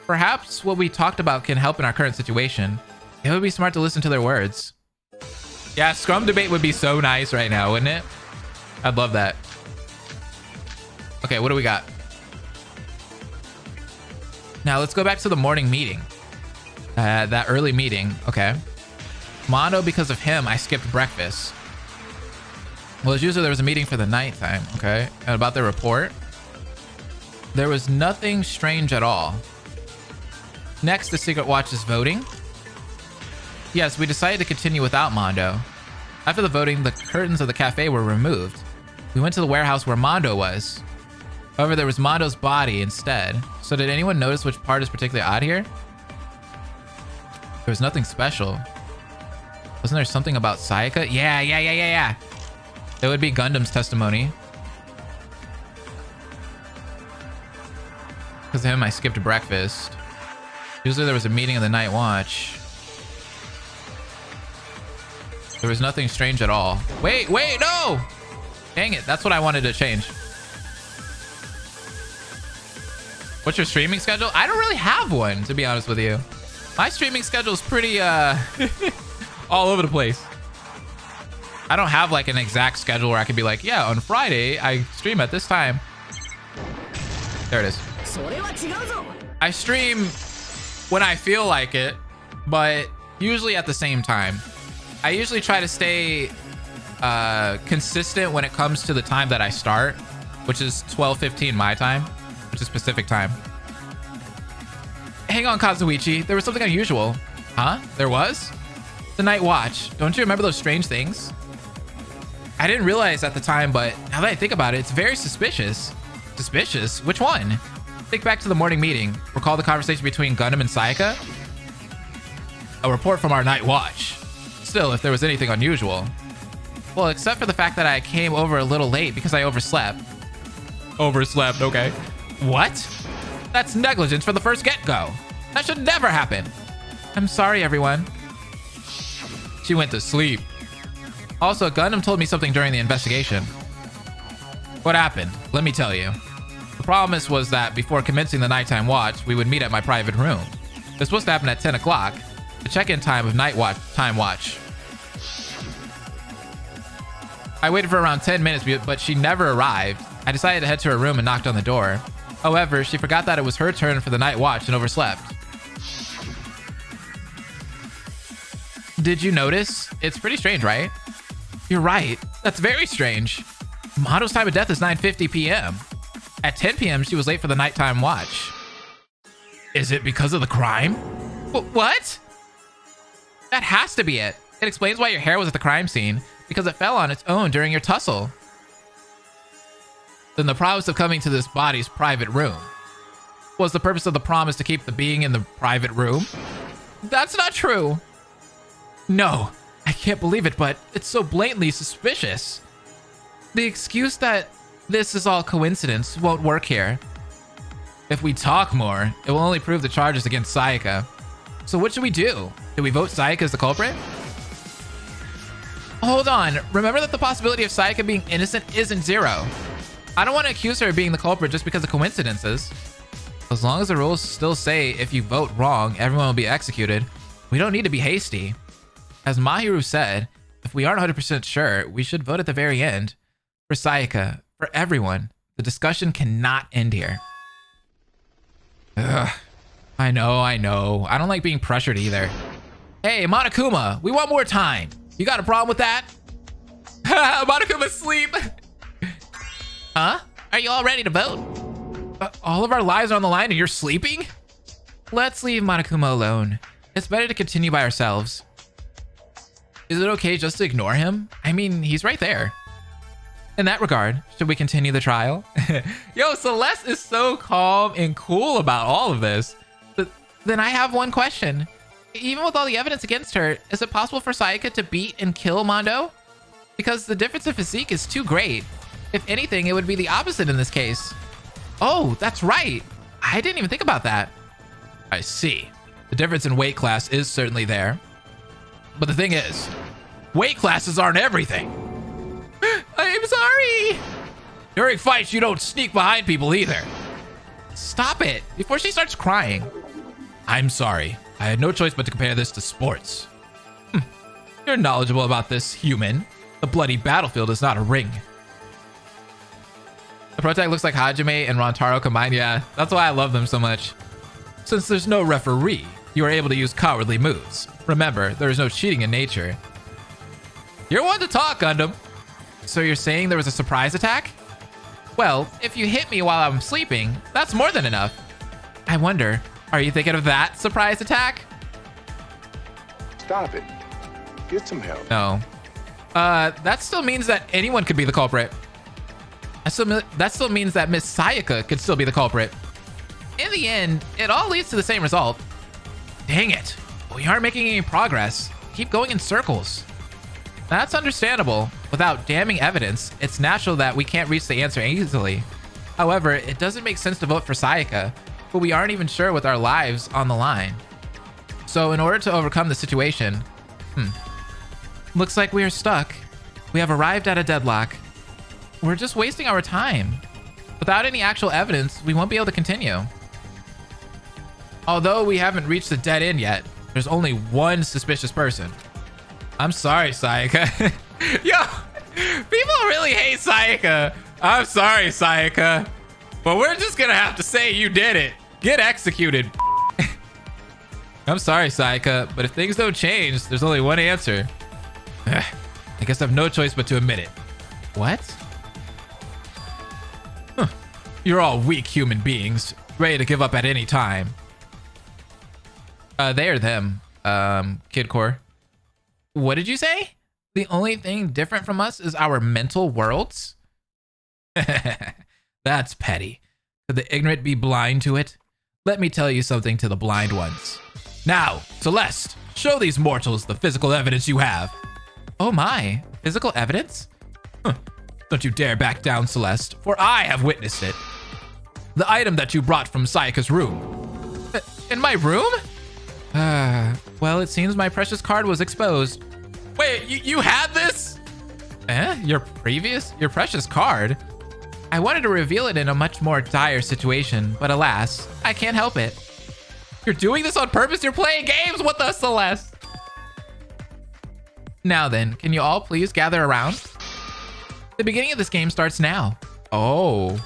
Speaker 1: perhaps what we talked about can help in our current situation. It would be smart to listen to their words. Yeah, Scrum debate would be so nice right now, wouldn't it? I'd love that. Okay, what do we got? Now let's go back to the morning meeting. That early meeting. Okay. Mondo, because of him, I skipped breakfast. Well, as usual, there was a meeting for the nighttime. Okay. And about the report, there was nothing strange at all. Next, the Secret Watch is voting. Yes, we decided to continue without Mondo. After the voting, the curtains of the cafe were removed. We went to the warehouse where Mondo was. However, there was Mondo's body instead. So did anyone notice which part is particularly odd here? There was nothing special. Wasn't there something about Sayaka? Yeah. It would be Gundam's testimony. Because of him, I skipped breakfast. Usually there was a meeting of the night watch. There was nothing strange at all. Wait, no! Dang it, that's what I wanted to change. What's your streaming schedule? I don't really have one, to be honest with you. My streaming schedule is pretty, all over the place. I don't have like an exact schedule where I could be like, yeah, on Friday, I stream at this time. There it is. I stream when I feel like it, but usually at the same time. I usually try to stay consistent when it comes to the time that I start, which is 12:15 my time, which is Pacific time. Hang on, Kazuichi. There was something unusual. Huh? There was? The night watch. Don't you remember those strange things? I didn't realize at the time, but now that I think about it, it's very suspicious. Suspicious? Which one? Think back to the morning meeting. Recall the conversation between Gundam and Sayaka? A report from our night watch. Still, if there was anything unusual. Well, except for the fact that I came over a little late because I overslept. Overslept, okay. What? That's negligence for the first get-go. That should never happen. I'm sorry, everyone. She went to sleep. Also, Gundam told me something during the investigation. What happened? Let me tell you. The promise was that before commencing the nighttime watch, we would meet at my private room. It was supposed to happen at 10 o'clock, the check-in time of time watch. I waited for around 10 minutes, but she never arrived. I decided to head to her room and knocked on the door. However, she forgot that it was her turn for the night watch and overslept. Did you notice? It's pretty strange, right? You're right. That's very strange. Mondo's time of death is 9:50 p.m. At 10 p.m., she was late for the nighttime watch. Is it because of the crime? What? That has to be it. It explains why your hair was at the crime scene, because it fell on its own during your tussle. Then the promise of coming to this body's private room. Was the purpose of the promise to keep the being in the private room? That's not true. No, I can't believe it, but it's so blatantly suspicious. The excuse that this is all coincidence won't work here. If we talk more, it will only prove the charges against Sayaka. So what should we do? Do we vote Sayaka as the culprit? Hold on, remember that the possibility of Sayaka being innocent isn't zero. I don't want to accuse her of being the culprit just because of coincidences. As long as the rules still say if you vote wrong, everyone will be executed, we don't need to be hasty. As Mahiru said, if we aren't 100% sure, we should vote at the very end. For Sayaka, for everyone, the discussion cannot end here. Ugh. I know. I don't like being pressured either. Hey, Monokuma, we want more time. You got a problem with that? Monokuma's asleep. Huh? Are you all ready to vote? All of our lives are on the line and you're sleeping? Let's leave Monokuma alone. It's better to continue by ourselves. Is it okay just to ignore him? I mean, he's right there. In that regard, should we continue the trial? Yo, Celeste is so calm and cool about all of this. But then I have one question. Even with all the evidence against her, is it possible for Sayaka to beat and kill Mondo? Because the difference in physique is too great. If anything, it would be the opposite in this case. Oh, that's right. I didn't even think about that. I see. The difference in weight class is certainly there. But the thing is, weight classes aren't everything. I'm sorry. During fights, you don't sneak behind people either. Stop it before she starts crying. I'm sorry. I had no choice but to compare this to sports. You're knowledgeable about this, human. The bloody battlefield is not a ring. The protag looks like Hajime and Rantaro combined. Yeah, that's why I love them so much. Since there's no referee, you are able to use cowardly moves. Remember, there is no cheating in nature. You're one to talk, Gundam. So you're saying there was a surprise attack? Well, if you hit me while I'm sleeping, that's more than enough. I wonder, are you thinking of that surprise attack?
Speaker 4: Stop it. Get some help.
Speaker 1: No. That still means that anyone could be the culprit. That still means that Miss Sayaka could still be the culprit. In the end, it all leads to the same result. Dang it. We aren't making any progress. Keep going in circles. That's understandable. Without damning evidence, it's natural that we can't reach the answer easily. However, it doesn't make sense to vote for Sayaka, but we aren't even sure with our lives on the line. So in order to overcome the situation, looks like we are stuck. We have arrived at a deadlock. We're just wasting our time. Without any actual evidence, we won't be able to continue. Although we haven't reached the dead end yet, there's only one suspicious person. I'm sorry, Sayaka. Yo, people really hate Sayaka. I'm sorry, Sayaka. But we're just gonna have to say you did it. Get executed. I'm sorry, Sayaka, but if things don't change, there's only one answer. I guess I have no choice but to admit it. What? Huh. You're all weak human beings, ready to give up at any time. They or them, Kidcore. What did you say? The only thing different from us is our mental worlds? That's petty. Could the ignorant be blind to it? Let me tell you something to the blind ones. Now, Celeste, show these mortals the physical evidence you have. Oh my, physical evidence? Huh. Don't you dare back down, Celeste, for I have witnessed it. The item that you brought from Sayaka's room. In my room? Well, it seems my precious card was exposed. Wait, you had this? Your precious card? I wanted to reveal it in a much more dire situation, but alas, I can't help it. You're doing this on purpose? You're playing games with us, Celeste. Now then, can you all please gather around? The beginning of this game starts now. Oh.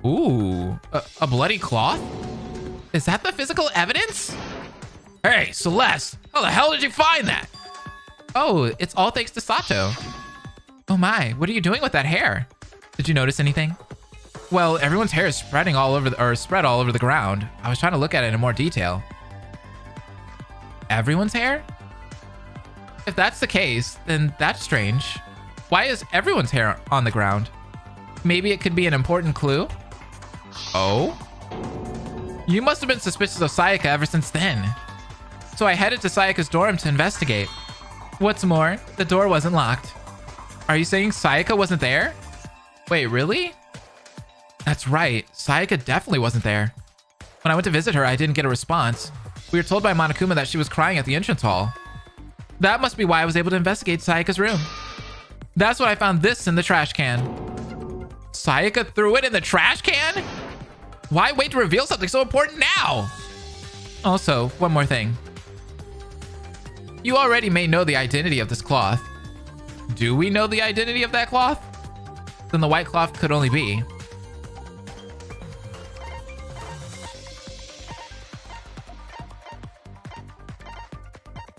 Speaker 1: Ooh, a bloody cloth? Is that the physical evidence? Hey, Celeste, how the hell did you find that? Oh, it's all thanks to Sato. Oh my, what are you doing with that hair? Did you notice anything? Well, everyone's hair is spread all over the ground. I was trying to look at it in more detail. Everyone's hair? If that's the case, then that's strange. Why is everyone's hair on the ground? Maybe it could be an important clue? Oh? You must have been suspicious of Sayaka ever since then. So I headed to Sayaka's dorm to investigate. What's more, the door wasn't locked. Are you saying Sayaka wasn't there? Wait, really? That's right, Sayaka definitely wasn't there. When I went to visit her, I didn't get a response. We were told by Monokuma that she was crying at the entrance hall. That must be why I was able to investigate Sayaka's room. That's when I found this in the trash can. Sayaka threw it in the trash can? Why wait to reveal something so important now? Also, one more thing. You already may know the identity of this cloth. Do we know the identity of that cloth? Then the white cloth could only be.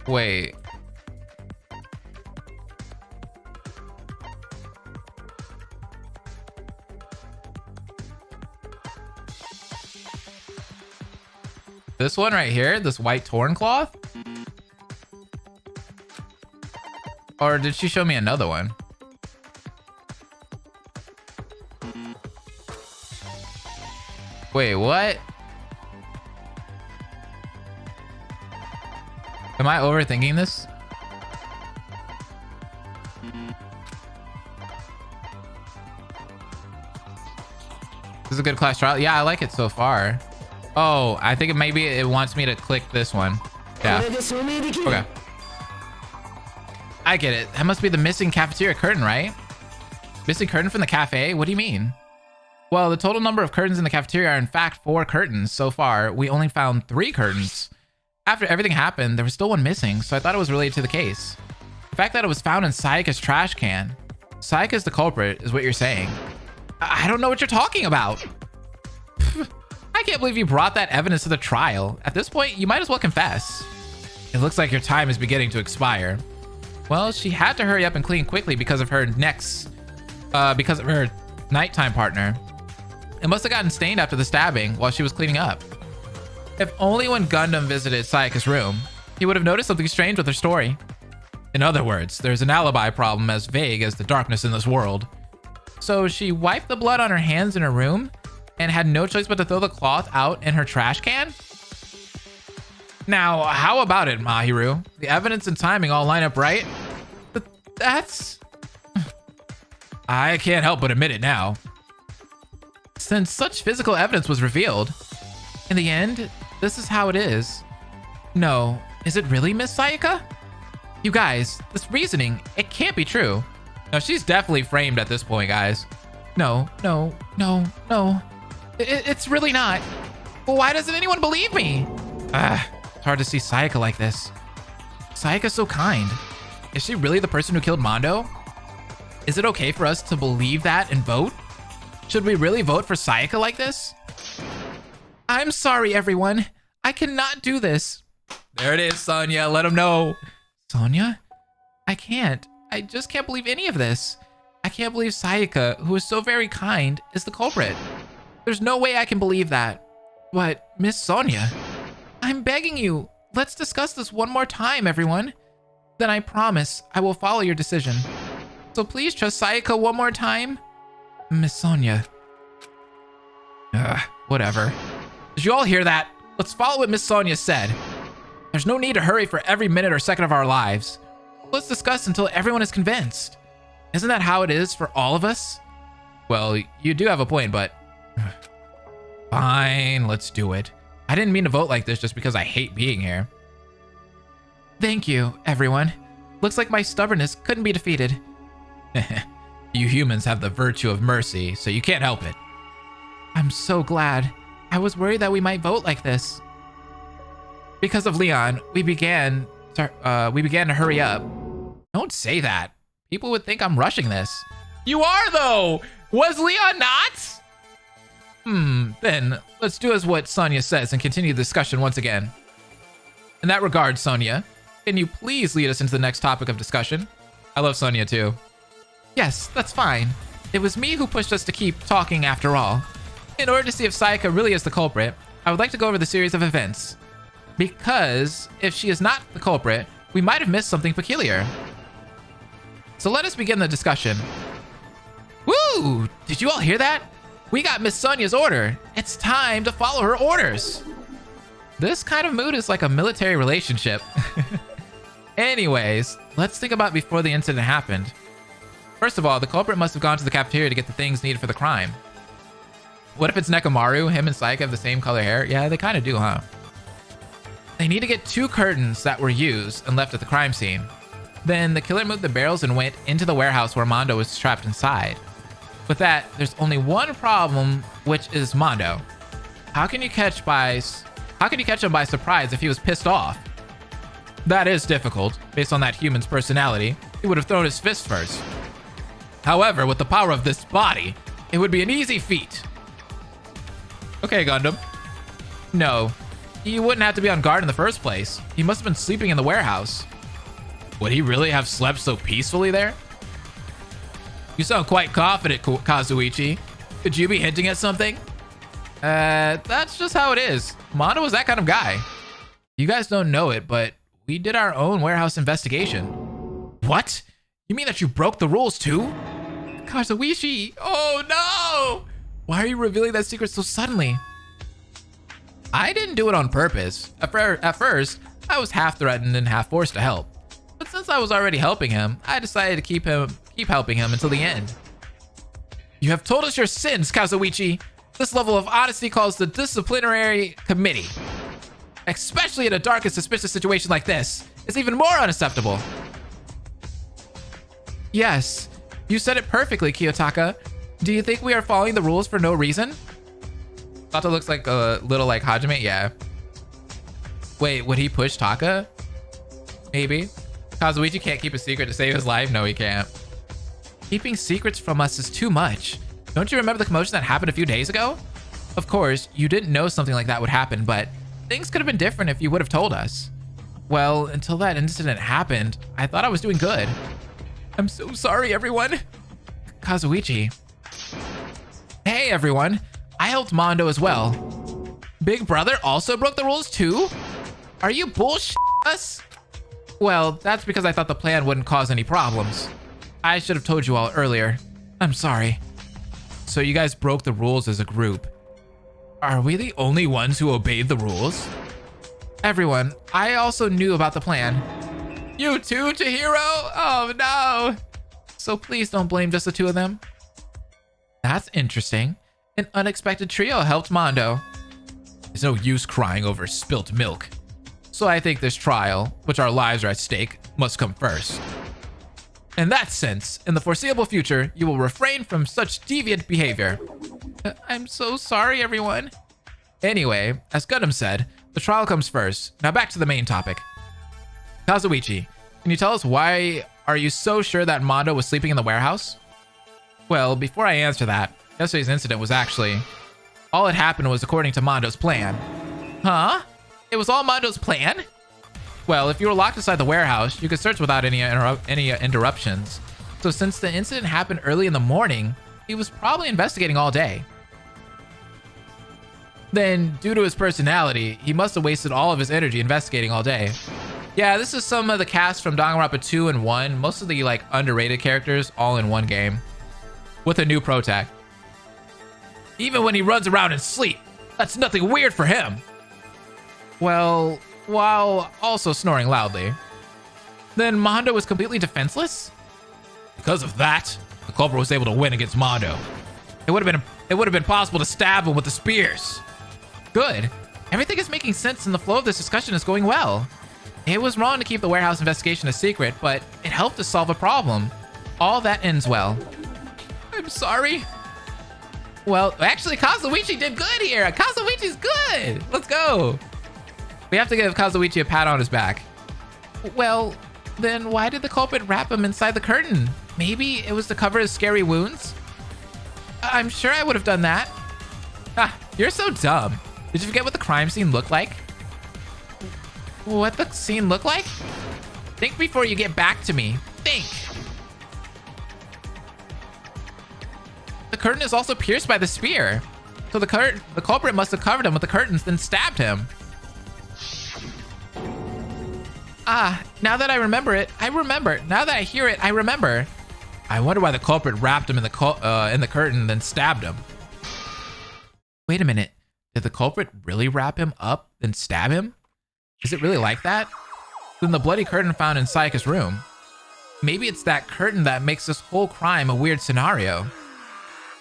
Speaker 1: Wait. This one right here, this white torn cloth? Or did she show me another one? Wait, what? Am I overthinking this? This is a good class trial. Yeah, I like it so far. Oh, I think maybe it wants me to click this one. Yeah. Okay. I get it. That must be the missing cafeteria curtain, right? Missing curtain from the cafe? What do you mean? Well, the total number of curtains in the cafeteria are in fact 4 curtains. So far, we only found 3 curtains. After everything happened, there was still one missing, so I thought it was related to the case. The fact that it was found in Sayaka's trash can. Sayaka's the culprit, is what you're saying. I don't know what you're talking about. I can't believe you brought that evidence to the trial. At this point, you might as well confess. It looks like your time is beginning to expire. Well, she had to hurry up and clean quickly because of her nighttime partner. It must have gotten stained after the stabbing while she was cleaning up. If only when Gundam visited Sayaka's room, he would have noticed something strange with her story. In other words, there's an alibi problem as vague as the darkness in this world. So she wiped the blood on her hands in her room and had no choice but to throw the cloth out in her trash can? Now, how about it, Mahiru? The evidence and timing all line up right? But that's... I can't help but admit it now. Since such physical evidence was revealed, in the end, this is how it is. No, is it really Miss Sayaka? You guys, this reasoning, it can't be true. No, she's definitely framed at this point, guys. No. It's really not. Well, why doesn't anyone believe me? It's hard to see Sayaka like this. Sayaka's so kind. Is she really the person who killed Mondo? Is it okay for us to believe that and vote? Should we really vote for Sayaka like this? I'm sorry, everyone. I cannot do this. There it is, Sonia. Let him know. Sonia? I can't. I just can't believe any of this. I can't believe Sayaka, who is so very kind, is the culprit. There's no way I can believe that. But, Miss Sonia, I'm begging you. Let's discuss this one more time, everyone. Then I promise I will follow your decision. So please trust Sayaka one more time. Miss Sonia. Whatever. Did you all hear that? Let's follow what Miss Sonia said. There's no need to hurry for every minute or second of our lives. Let's discuss until everyone is convinced. Isn't that how it is for all of us? Well, you do have a point, but... Fine, let's do it. I didn't mean to vote like this just because I hate being here. Thank you, everyone. Looks like my stubbornness couldn't be defeated. You humans have the virtue of mercy, so you can't help it. I'm so glad. I was worried that we might vote like this. Because of Leon, we began to hurry up. Don't say that. People would think I'm rushing this. You are, though! Was Leon not? Then let's do as what Sonia says and continue the discussion once again. In that regard, Sonia, can you please lead us into the next topic of discussion? I love Sonia too. Yes, that's fine. It was me who pushed us to keep talking after all. In order to see if Sayaka really is the culprit, I would like to go over the series of events. Because if she is not the culprit, we might have missed something peculiar. So let us begin the discussion. Woo! Did you all hear that? We got Miss Sonia's order. It's time to follow her orders. This kind of mood is like a military relationship. Anyways, let's think about before the incident happened. First of all, the culprit must have gone to the cafeteria to get the things needed for the crime. What if it's Nekomaru? Him and Sayaka have the same color hair? Yeah, they kind of do, huh? They need to get 2 curtains that were used and left at the crime scene. Then the killer moved the barrels and went into the warehouse where Mondo was trapped inside. With that, there's only one problem, which is Mondo. How can you catch him by surprise if he was pissed off? That is difficult. Based on that human's personality, he would have thrown his fist first. However, with the power of this body, it would be an easy feat. Okay, Gundam. No, he wouldn't have to be on guard in the first place. He must have been sleeping in the warehouse. Would he really have slept so peacefully there? You sound quite confident, Kazuichi. Could you be hinting at something? That's just how it is. Mondo was that kind of guy. You guys don't know it, but we did our own warehouse investigation. What? You mean that you broke the rules too? Kazuichi! Oh no! Why are you revealing that secret so suddenly? I didn't do it on purpose. At first, I was half threatened and half forced to help. But since I was already helping him, I decided to keep helping him until the end. You have told us your sins, Kazuichi. This level of honesty calls the disciplinary committee. Especially in a dark and suspicious situation like this, it's even more unacceptable. Yes, You said it perfectly, Kiyotaka. Do you think we are following the rules for no reason? Sato looks like a little like Hajime. Yeah. Wait, would he push Taka? Maybe. Kazuichi can't keep a secret to save his life? No, he can't. Keeping secrets from us is too much. Don't you remember the commotion that happened a few days ago? Of course, you didn't know something like that would happen, but things could have been different if you would have told us. Well, until that incident happened, I thought I was doing good. I'm so sorry, everyone. Kazuichi. Hey, everyone. I helped Mondo as well. Big Brother also broke the rules too? Are you bullshit us? Well, that's because I thought the plan wouldn't cause any problems. I should have told you all earlier. I'm sorry. So you guys broke the rules as a group. Are we the only ones who obeyed the rules? Everyone, I also knew about the plan. You too, Chihiro? Oh no. So please don't blame just the two of them. That's interesting. An unexpected trio helped Mondo. There's no use crying over spilt milk. So I think this trial, which our lives are at stake, must come first. In that sense, in the foreseeable future, you will refrain from such deviant behavior. I'm so sorry, everyone. Anyway, as Gundam said, the trial comes first. Now back to the main topic. Kazuichi, can you tell us why are you so sure that Mondo was sleeping in the warehouse? Well, before I answer that, yesterday's incident was actually... all it happened was according to Mondo's plan. Huh? It was all Mondo's plan? Well, if you were locked inside the warehouse, you could search without any interruptions. So since the incident happened early in the morning, he was probably investigating all day. Then, due to his personality, he must have wasted all of his energy investigating all day. Yeah, this is some of the cast from Danganronpa 2 and 1, most of the like underrated characters all in one game. With a new protag. Even when he runs around and sleep, that's nothing weird for him. Well, while also snoring loudly. Then Mondo was completely defenseless? Because of that, the culprit was able to win against Mondo. It would have been possible to stab him with the spears. Good. Everything is making sense and the flow of this discussion is going well. It was wrong to keep the warehouse investigation a secret, but it helped to solve a problem. All that ends well. I'm sorry. Well, actually, Kazuichi did good here. Kazuichi's good. Let's go. We have to give Kazuichi a pat on his back. Well, then why did the culprit wrap him inside the curtain? Maybe it was to cover his scary wounds? I'm sure I would have done that. Ha, you're so dumb. Did you forget what the crime scene looked like? What the scene looked like? Think before you get back to me. Think. The curtain is also pierced by the spear. So the culprit must have covered him with the curtains, then stabbed him. Ah, now that I remember it, I remember. Now that I hear it, I remember. I wonder why the culprit wrapped him in the curtain, then stabbed him. Wait a minute. Did the culprit really wrap him up, then stab him? Is it really like that? Then the bloody curtain found in Sayaka's room. Maybe it's that curtain that makes this whole crime a weird scenario.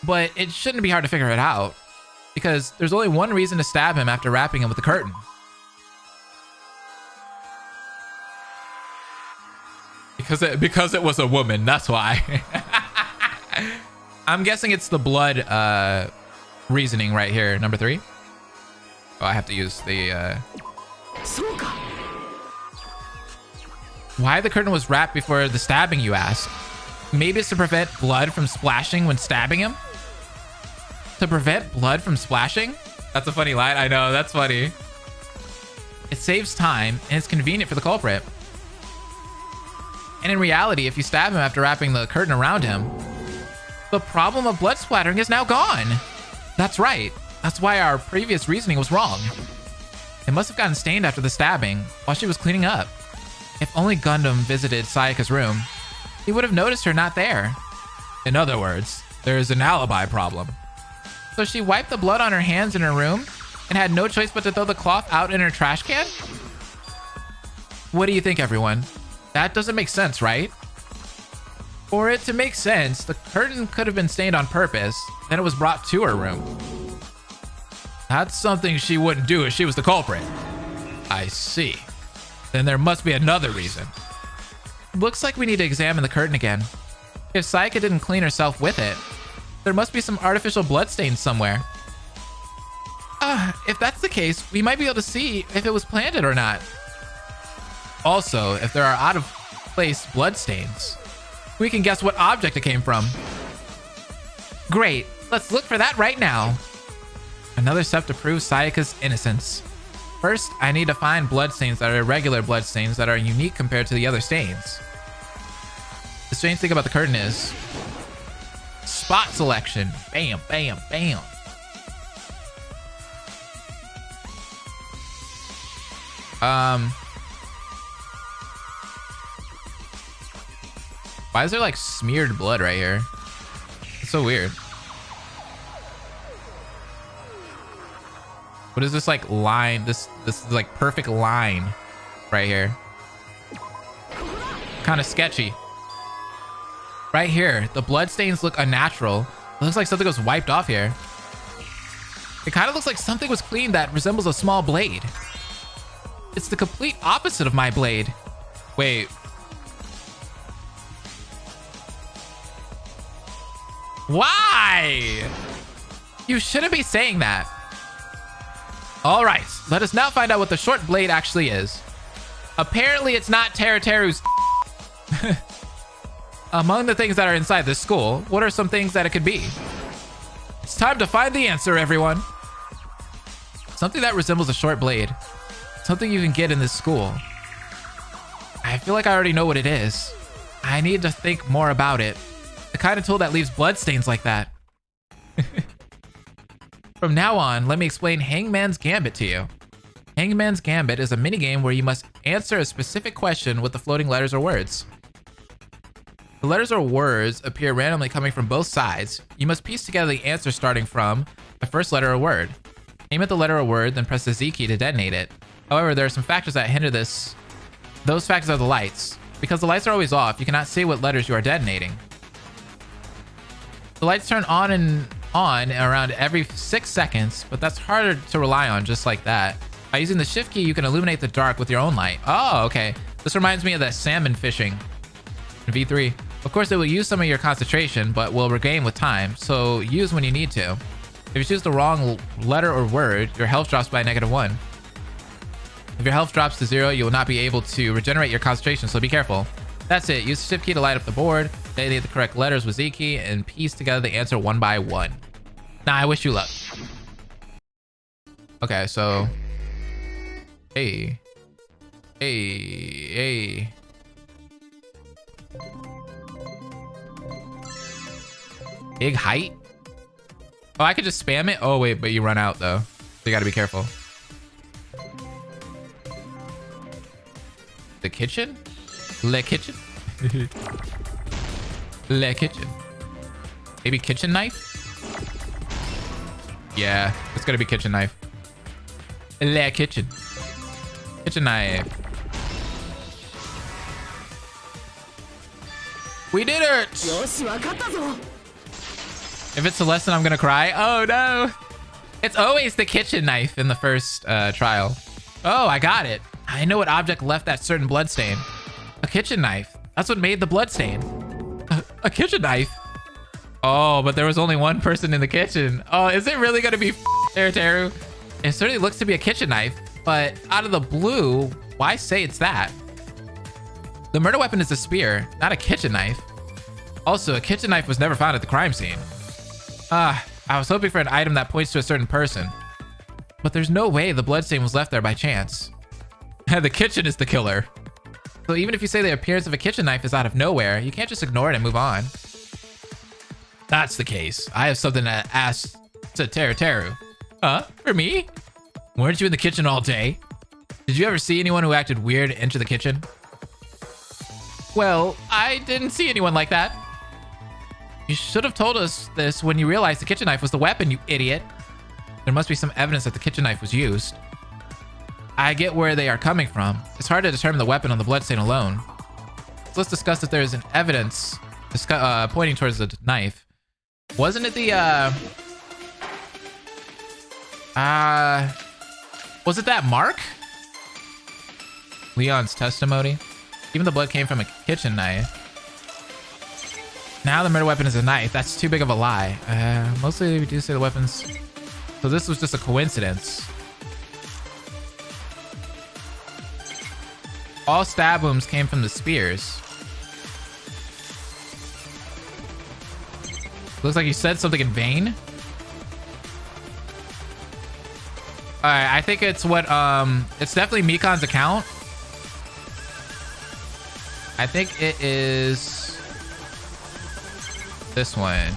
Speaker 1: But it shouldn't be hard to figure it out, because there's only one reason to stab him after wrapping him with the curtain. Because it was a woman, that's why. I'm guessing it's the blood reasoning right here, number 3. Oh, I have to use the Why the curtain was wrapped before the stabbing, you ask? Maybe it's to prevent blood from splashing when stabbing him? To prevent blood from splashing? That's a funny line. I know, that's funny. It saves time and it's convenient for the culprit. And in reality, if you stab him after wrapping the curtain around him, the problem of blood splattering is now gone. That's right. That's why our previous reasoning was wrong. It must have gotten stained after the stabbing while she was cleaning up. If only Gundam visited Sayaka's room, he would have noticed her not there. In other words, there is an alibi problem. So she wiped the blood on her hands in her room and had no choice but to throw the cloth out in her trash can? What do you think, everyone? That doesn't make sense, right? For it to make sense, the curtain could have been stained on purpose, then it was brought to her room. That's something she wouldn't do if she was the culprit. I see. Then there must be another reason. Looks like we need to examine the curtain again. If Sayaka didn't clean herself with it, there must be some artificial bloodstains somewhere. If that's the case, we might be able to see if it was planted or not. Also, if there are out-of-place bloodstains, we can guess what object it came from. Great, let's look for that right now. Another step to prove Sayaka's innocence. First, I need to find bloodstains that are irregular bloodstains that are unique compared to the other stains. The strange thing about the curtain is spot selection. Bam, bam, bam. Why is there like smeared blood right here? It's so weird. What is this like line? This is like perfect line right here. Kind of sketchy. Right here, the bloodstains look unnatural. It looks like something was wiped off here. It kind of looks like something was cleaned that resembles a small blade. It's the complete opposite of my blade. Wait. Why? You shouldn't be saying that. All right, let us now find out what the short blade actually is. Apparently, it's not Teruteru's. Among the things that are inside this school, what are some things that it could be? It's time to find the answer, everyone. Something that resembles a short blade. Something you can get in this school. I feel like I already know what it is. I need to think more about it. The kind of tool that leaves bloodstains like that. From now on, let me explain Hangman's Gambit to you. Hangman's Gambit is a minigame where you must answer a specific question with the floating letters or words. The letters or words appear randomly coming from both sides. You must piece together the answer starting from the first letter or word. Aim at the letter or word, then press the Z key to detonate it. However, there are some factors that hinder this. Those factors are the lights. Because the lights are always off, you cannot see what letters you are detonating. The lights turn on and on around every 6 seconds, but that's harder to rely on just like that. By using the shift key, you can illuminate the dark with your own light. Oh, okay. This reminds me of that salmon fishing in V3. Of course, it will use some of your concentration, but will regain with time, so use when you need to. If you choose the wrong letter or word, your health drops by -1. If your health drops to 0, you will not be able to regenerate your concentration, so be careful. That's it. Use the shift key to light up the board, detonate the correct letters with Z key, and piece together the answer one by one. Nah, I wish you luck. Okay, so... Hey. Hey. Hey. Big height? Oh, I could just spam it? Oh, wait, but you run out, though. So you gotta be careful. The kitchen? Le kitchen? Le kitchen. Maybe kitchen knife? Yeah, it's gonna be kitchen knife. Le kitchen. Kitchen knife. We did it! If it's Celeste, I'm gonna cry. Oh no! It's always the kitchen knife in the first trial. Oh, I got it. I know what object left that certain bloodstain. A kitchen knife. That's what made the bloodstain. A kitchen knife? Oh, but there was only one person in the kitchen. Oh, is it really gonna be Teru? It certainly looks to be a kitchen knife, but out of the blue, why say it's that? The murder weapon is a spear, not a kitchen knife. Also, a kitchen knife was never found at the crime scene. I was hoping for an item that points to a certain person. But there's no way the bloodstain was left there by chance. The kitchen is the killer. So even if you say the appearance of a kitchen knife is out of nowhere, you can't just ignore it and move on. That's the case. I have something to ask to Teru. Huh? For me? Weren't you in the kitchen all day? Did you ever see anyone who acted weird enter the kitchen? Well, I didn't see anyone like that. You should have told us this when you realized the kitchen knife was the weapon, you idiot. There must be some evidence that the kitchen knife was used. I get where they are coming from. It's hard to determine the weapon on the bloodstain alone. So let's discuss if there is an evidence pointing towards the knife. Wasn't it the was it that mark? Leon's testimony. Even the blood came from a kitchen knife. Now the murder weapon is a knife. That's too big of a lie. Mostly we do say the weapons. So this was just a coincidence. All stab wounds came from the spears. Looks like you said something in vain. Alright, I think it's what, it's definitely Mikan's account. I think it is this one.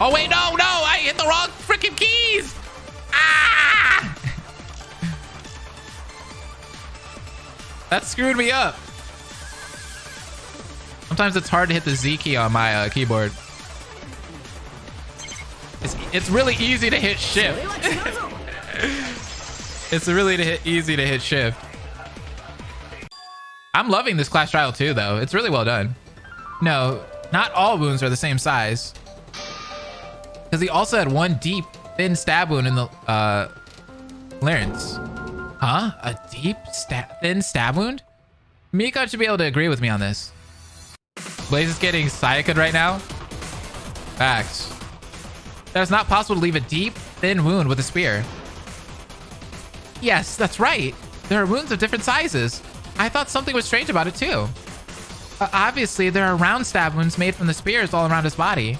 Speaker 1: Oh, wait, no, I hit the wrong freaking keys. Ah! That screwed me up. Sometimes it's hard to hit the Z key on my keyboard. It's really easy to hit shift. It's really easy to hit shift. I'm loving this class trial too, though. It's really well done. No, not all wounds are the same size. Because he also had one deep, thin stab wound in the larynx. Huh? A deep, thin stab wound? Mika should be able to agree with me on this. Blaze is getting Sayaka'd right now. Facts. That it's not possible to leave a deep, thin wound with a spear. Yes, that's right. There are wounds of different sizes. I thought something was strange about it too. Obviously, there are round stab wounds made from the spears all around his body.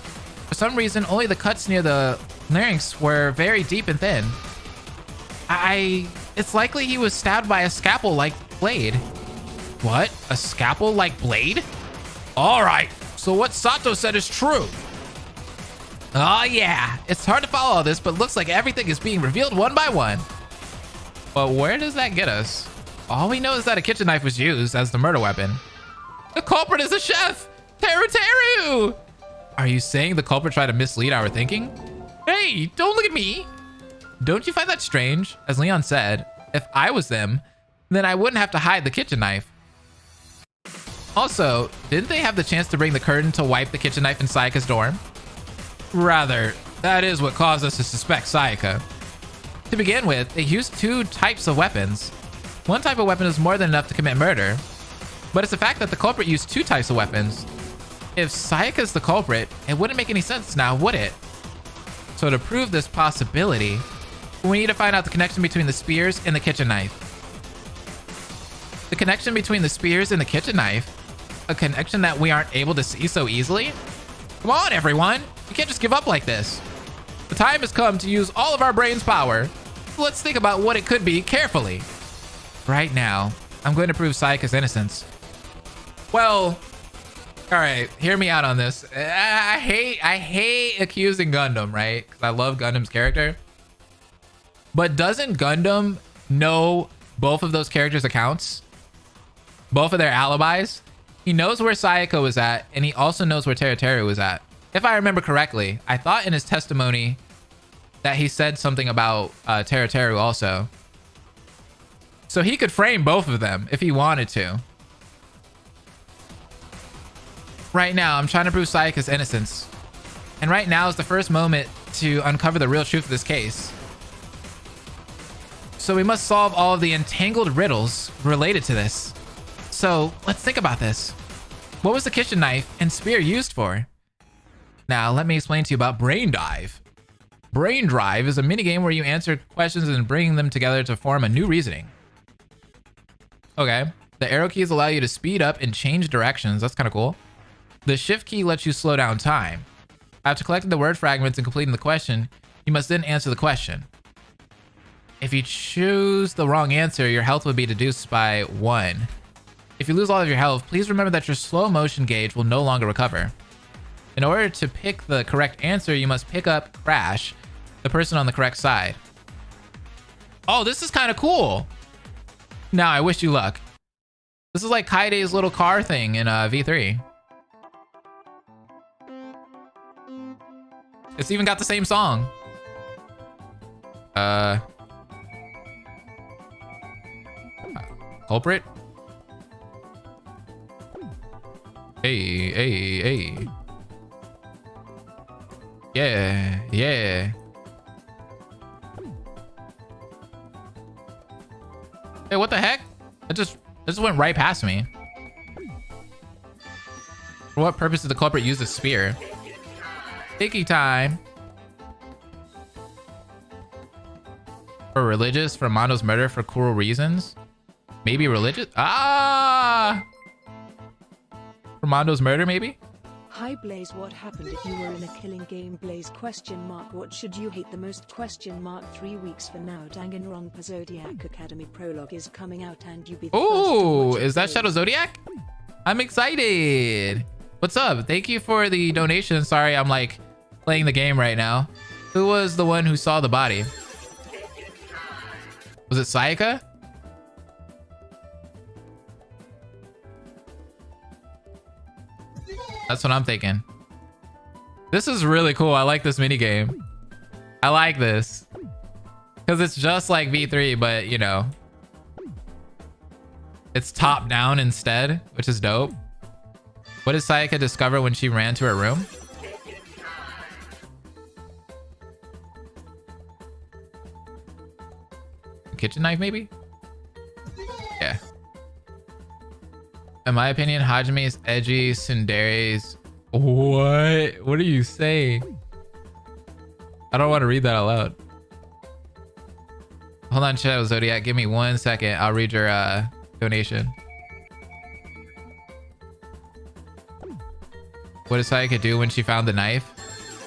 Speaker 1: For some reason, only the cuts near the larynx were very deep and thin. It's likely he was stabbed by a scalpel-like blade. What? A scalpel-like blade? All right, so what Sato said is true. Oh yeah, it's hard to follow all this, but looks like everything is being revealed one by one. But where does that get us? All we know is that a kitchen knife was used as the murder weapon. The culprit is a chef! Teru! Are you saying the culprit tried to mislead our thinking? Hey, don't look at me! Don't you find that strange? As Leon said, if I was them, then I wouldn't have to hide the kitchen knife. Also, didn't they have the chance to bring the curtain to wipe the kitchen knife in Sayaka's dorm? Rather, that is what caused us to suspect Sayaka. To begin with, they used two types of weapons. One type of weapon is more than enough to commit murder, but it's the fact that the culprit used two types of weapons. If Sayaka's the culprit, it wouldn't make any sense now, would it? So to prove this possibility, we need to find out the connection between the spears and the kitchen knife. The connection between the spears and the kitchen knife? A connection that we aren't able to see so easily? Come on, everyone! You can't just give up like this. The time has come to use all of our brain's power. So let's think about what it could be carefully. Right now, I'm going to prove Sayaka's innocence. Well, all right, hear me out on this. I hate accusing Gundam, right? Because I love Gundam's character. But doesn't Gundam know both of those characters' accounts? Both of their alibis? He knows where Sayaka was at, and he also knows where Teru was at. If I remember correctly, I thought in his testimony that he said something about Teru also. So he could frame both of them if he wanted to. Right now, I'm trying to prove Sayaka's innocence. And right now is the first moment to uncover the real truth of this case. So we must solve all of the entangled riddles related to this. So let's think about this. What was the kitchen knife and spear used for? Now, let me explain to you about Brain Dive. Brain Drive is a minigame where you answer questions and bring them together to form a new reasoning. Okay. The arrow keys allow you to speed up and change directions. That's kind of cool. The shift key lets you slow down time. After collecting the word fragments and completing the question, you must then answer the question. If you choose the wrong answer, your health will be deduced by 1. If you lose all of your health, please remember that your slow motion gauge will no longer recover. In order to pick the correct answer, you must pick up Crash, the person on the correct side. Oh, this is kind of cool. Now, I wish you luck. This is like Keidy's little car thing in V3. It's even got the same song. Culprit? Hey. Yeah. Hey, what the heck? It just went right past me. For what purpose did the culprit use the spear? Icky time. For religious, for Mondo's murder for cruel reasons? Maybe religious? Ah! For Mondo's murder, maybe?
Speaker 2: Hi Blaze, what happened if you were in a killing game? Blaze question mark. What should you hate the most question mark? 3 weeks for now. Danganronpa Zodiac Academy prologue is coming out and you be the first to
Speaker 1: Oh,
Speaker 2: watch it,
Speaker 1: is that
Speaker 2: Blaze.
Speaker 1: Shadow Zodiac? I'm excited. What's up? Thank you for the donation. Sorry, I'm like playing the game right now. Who was the one who saw the body? Was it Sayaka? That's what I'm thinking. This is really cool. I like this mini game. I like this because it's just like V3, but you know, it's top down instead, which is dope. What did Sayaka discover when she ran to her room? A kitchen knife, maybe? Yeah. In my opinion, Hajime's edgy, Tsundere's... What? What are you saying? I don't want to read that out loud. Hold on, Shadow Zodiac. Give me 1 second. I'll read your donation. What did Sayaka do when she found the knife?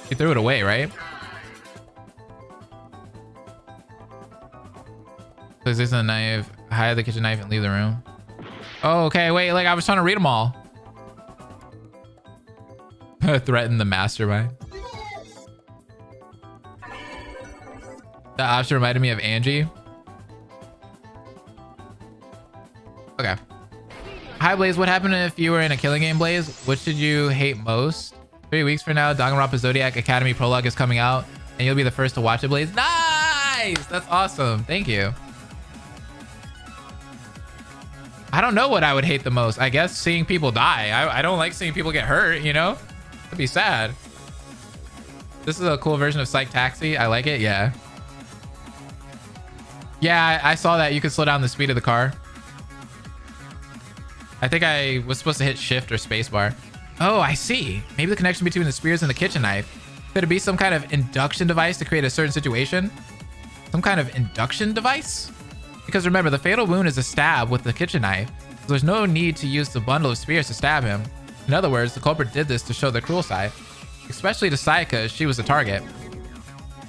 Speaker 1: She threw it away, right? Place this in the knife, hide the kitchen knife, and leave the room. Oh, okay, wait, like I was trying to read them all. Threaten the mastermind. That option reminded me of Angie. Okay. Hi, Blaze. What happened if you were in a killing game, Blaze? What should you hate most? 3 weeks from now, Danganronpa Zodiac Academy prologue is coming out, and you'll be the first to watch it, Blaze. Nice! That's awesome. Thank you. I don't know what I would hate the most. I guess seeing people die. I don't like seeing people get hurt, you know? That'd be sad. This is a cool version of Psych Taxi. I like it. Yeah. Yeah, I saw that. You could slow down the speed of the car. I think I was supposed to hit shift or spacebar. Oh, I see. Maybe the connection between the spears and the kitchen knife. Could it be some kind of induction device to create a certain situation? Some kind of induction device? Because remember, the fatal wound is a stab with the kitchen knife. So there's no need to use the bundle of spears to stab him. In other words, the culprit did this to show their cruel side. Especially to Sayaka, as she was the target.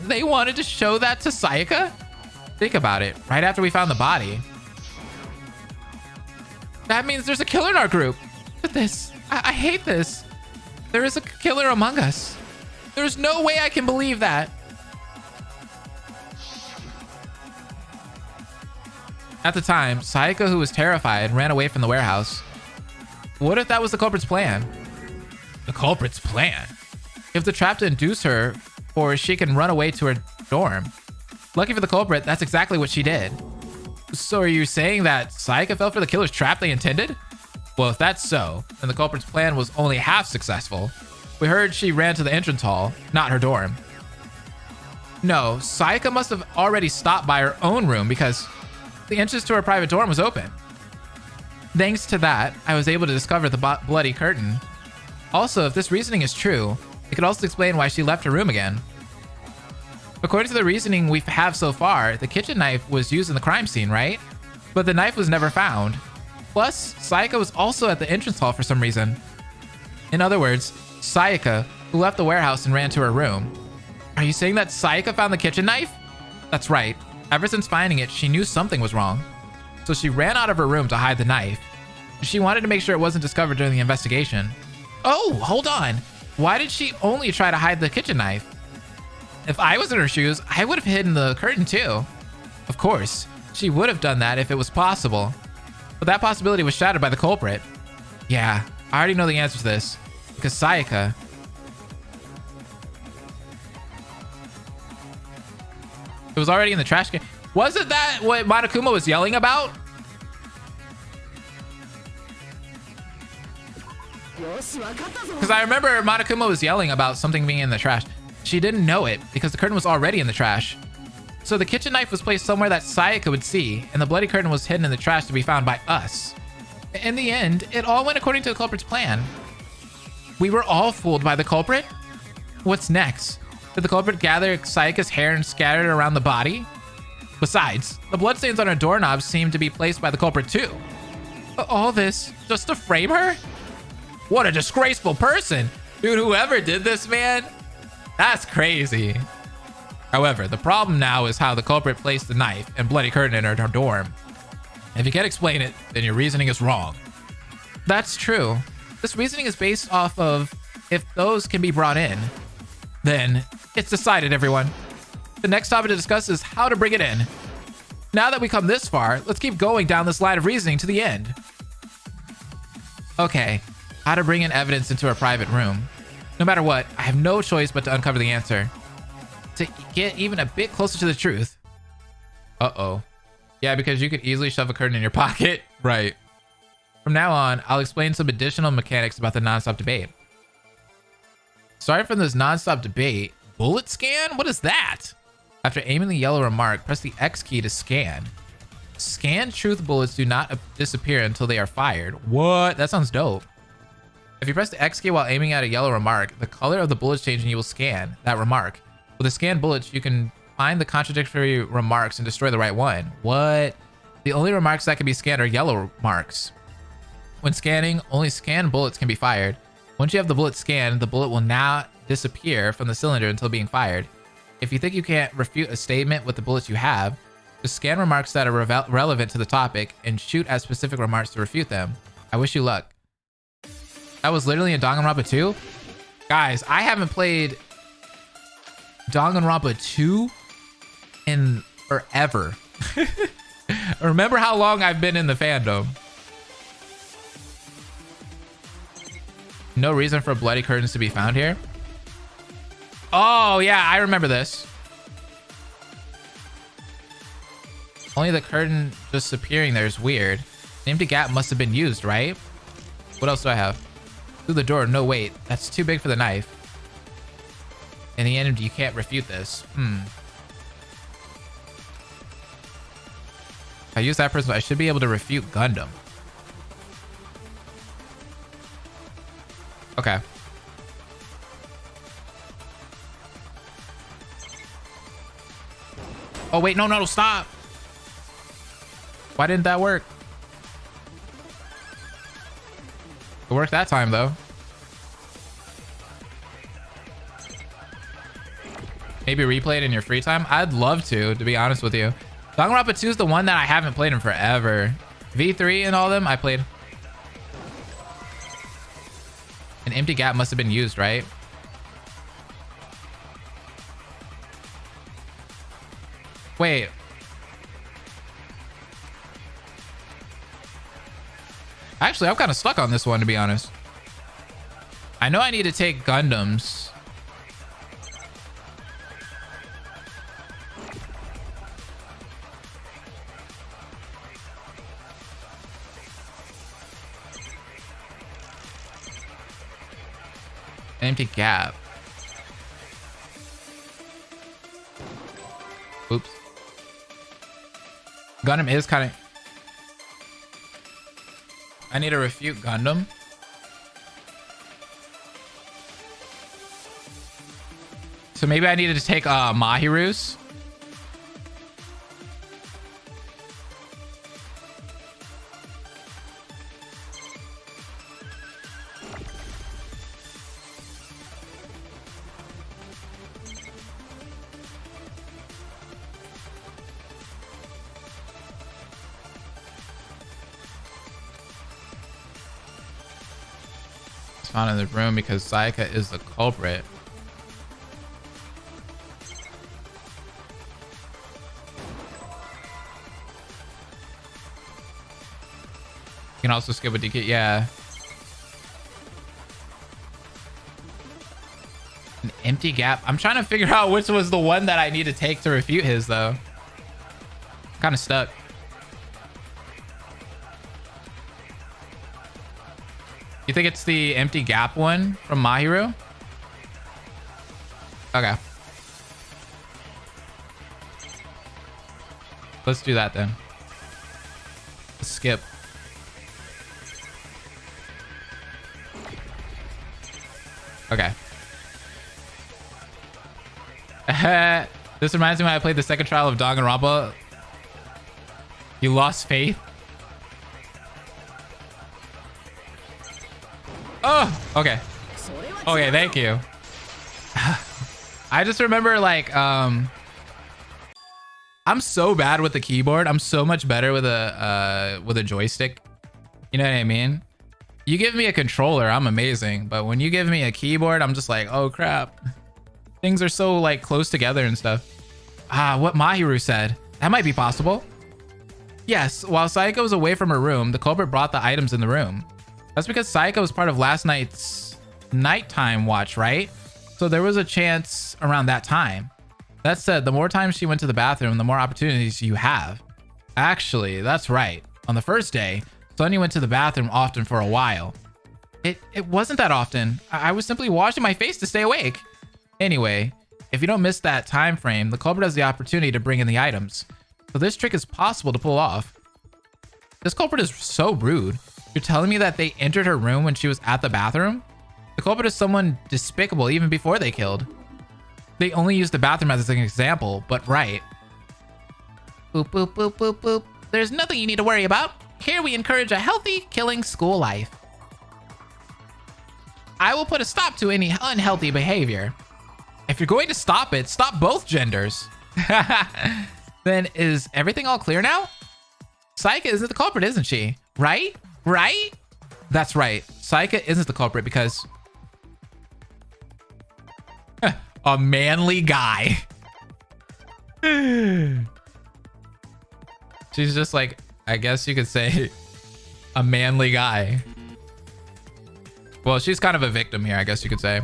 Speaker 1: They wanted to show that to Sayaka? Think about it. Right after we found the body. That means there's a killer in our group. Look at this. I hate this. There is a killer among us. There's no way I can believe that. At the time, Sayaka, who was terrified, ran away from the warehouse. What if that was the culprit's plan? The culprit's plan? If the trap to induce her, or she can run away to her dorm. Lucky for the culprit, that's exactly what she did. So are you saying that Sayaka fell for the killer's trap they intended? Well, if that's so, then the culprit's plan was only half successful. We heard she ran to the entrance hall, not her dorm. No, Sayaka must have already stopped by her own room because the entrance to her private dorm was open. Thanks to that, I was able to discover the bloody curtain. Also, if this reasoning is true, it could also explain why she left her room again. According to the reasoning we have so far, the kitchen knife was used in the crime scene, right? But the knife was never found. Plus, Sayaka was also at the entrance hall for some reason. In other words, Sayaka, who left the warehouse and ran to her room. Are you saying that Sayaka found the kitchen knife? That's right. Ever since finding it, she knew something was wrong. So she ran out of her room to hide the knife. She wanted to make sure it wasn't discovered during the investigation. Oh, hold on. Why did she only try to hide the kitchen knife? If I was in her shoes, I would have hidden the curtain too. Of course, she would have done that if it was possible. But that possibility was shattered by the culprit. Yeah, I already know the answer to this. Because Sayaka... It was already in the trash can. Wasn't that what Monokuma was yelling about? Because I remember Monokuma was yelling about something being in the trash. She didn't know it because the curtain was already in the trash. So the kitchen knife was placed somewhere that Sayaka would see, and the bloody curtain was hidden in the trash to be found by us. In the end, it all went according to the culprit's plan. We were all fooled by the culprit? What's next? Did the culprit gather Sayaka's hair and scatter it around the body? Besides, the bloodstains on her doorknobs seem to be placed by the culprit too. All this just to frame her? What a disgraceful person! Dude, whoever did this, man, that's crazy. However, the problem now is how the culprit placed the knife and bloody curtain in her dorm. If you can't explain it, then your reasoning is wrong. That's true. This reasoning is based off of if those can be brought in. Then it's decided, everyone. The next topic to discuss is how to bring it in. Now that we come this far, let's keep going down this line of reasoning to the end. Okay, how to bring in evidence into a private room. No matter what, I have no choice but to uncover the answer. To get even a bit closer to the truth. Uh-oh. Yeah, because you could easily shove a curtain in your pocket. Right. From now on, I'll explain some additional mechanics about the non-stop debate. Starting from this non-stop debate, bullet scan? What is that? After aiming the yellow remark, press the X key to scan. Scan truth bullets do not disappear until they are fired. What? That sounds dope. If you press the X key while aiming at a yellow remark, the color of the bullets change and you will scan that remark. With the scanned bullets, you can find the contradictory remarks and destroy the right one. What? The only remarks that can be scanned are yellow marks. When scanning, only scanned bullets can be fired. Once you have the bullet scanned, the bullet will not disappear from the cylinder until being fired. If you think you can't refute a statement with the bullets you have, just scan remarks that are relevant to the topic and shoot at specific remarks to refute them. I wish you luck. That was literally in Danganronpa 2? Guys, I haven't played Danganronpa 2 in forever. Remember how long I've been in the fandom. No reason for bloody curtains to be found here. Oh, yeah, I remember this. Only the curtain just appearing there is weird. An empty gap must have been used, right? What else do I have? Through the door. No, wait. That's too big for the knife. In the end, you can't refute this. If I use that person, I should be able to refute Gundam. Okay. Oh, wait. No, stop. Why didn't that work? It worked that time, though. Maybe replay it in your free time? I'd love to be honest with you. Danganronpa 2 is the one that I haven't played in forever. V3 and all of them, I played. An empty gap must have been used, right? Wait. Actually, I'm kind of stuck on this one, to be honest. I know I need to take Gundams. An empty gap. Oops. Gundam is kind of... I need to refute Gundam. So maybe I needed to take Mahiru's. Found in the room because Sayaka is the culprit. You can also skip a DK. Yeah. An empty gap. I'm trying to figure out which was the one that I need to take to refute his, though. Kind of stuck. You think it's the empty gap one from Mahiru? Okay. Let's do that then. Let's skip. Okay. This reminds me when I played the second trial of Danganronpa. You lost faith. Oh, okay. Okay, thank you. I just remember like I'm so bad with the keyboard. I'm so much better with a joystick. You know what I mean? You give me a controller, I'm amazing, but when you give me a keyboard, I'm just like, oh crap. Things are so like close together and stuff. What Mahiru said. That might be possible. Yes, while Sayaka was away from her room, the culprit brought the items in the room. That's because Sayaka was part of last night's nighttime watch, right? So there was a chance around that time. That said, the more times she went to the bathroom, the more opportunities you have. Actually, that's right. On the first day, Sunny went to the bathroom often for a while. It wasn't that often. I was simply washing my face to stay awake. Anyway, if you don't miss that time frame, the culprit has the opportunity to bring in the items. So this trick is possible to pull off. This culprit is so rude. You're telling me that they entered her room when she was at the bathroom? The culprit is someone despicable even before they killed. They only used the bathroom as an example, but right. Boop, boop, boop, boop, boop. There's nothing you need to worry about. Here we encourage a healthy killing school life. I will put a stop to any unhealthy behavior. If you're going to stop it, stop both genders. Then is everything all clear now? Sayaka isn't the culprit, isn't she? Right? Right? That's right. Sayaka isn't the culprit because... a manly guy. She's just like, I guess you could say, a manly guy. Well, she's kind of a victim here, I guess you could say.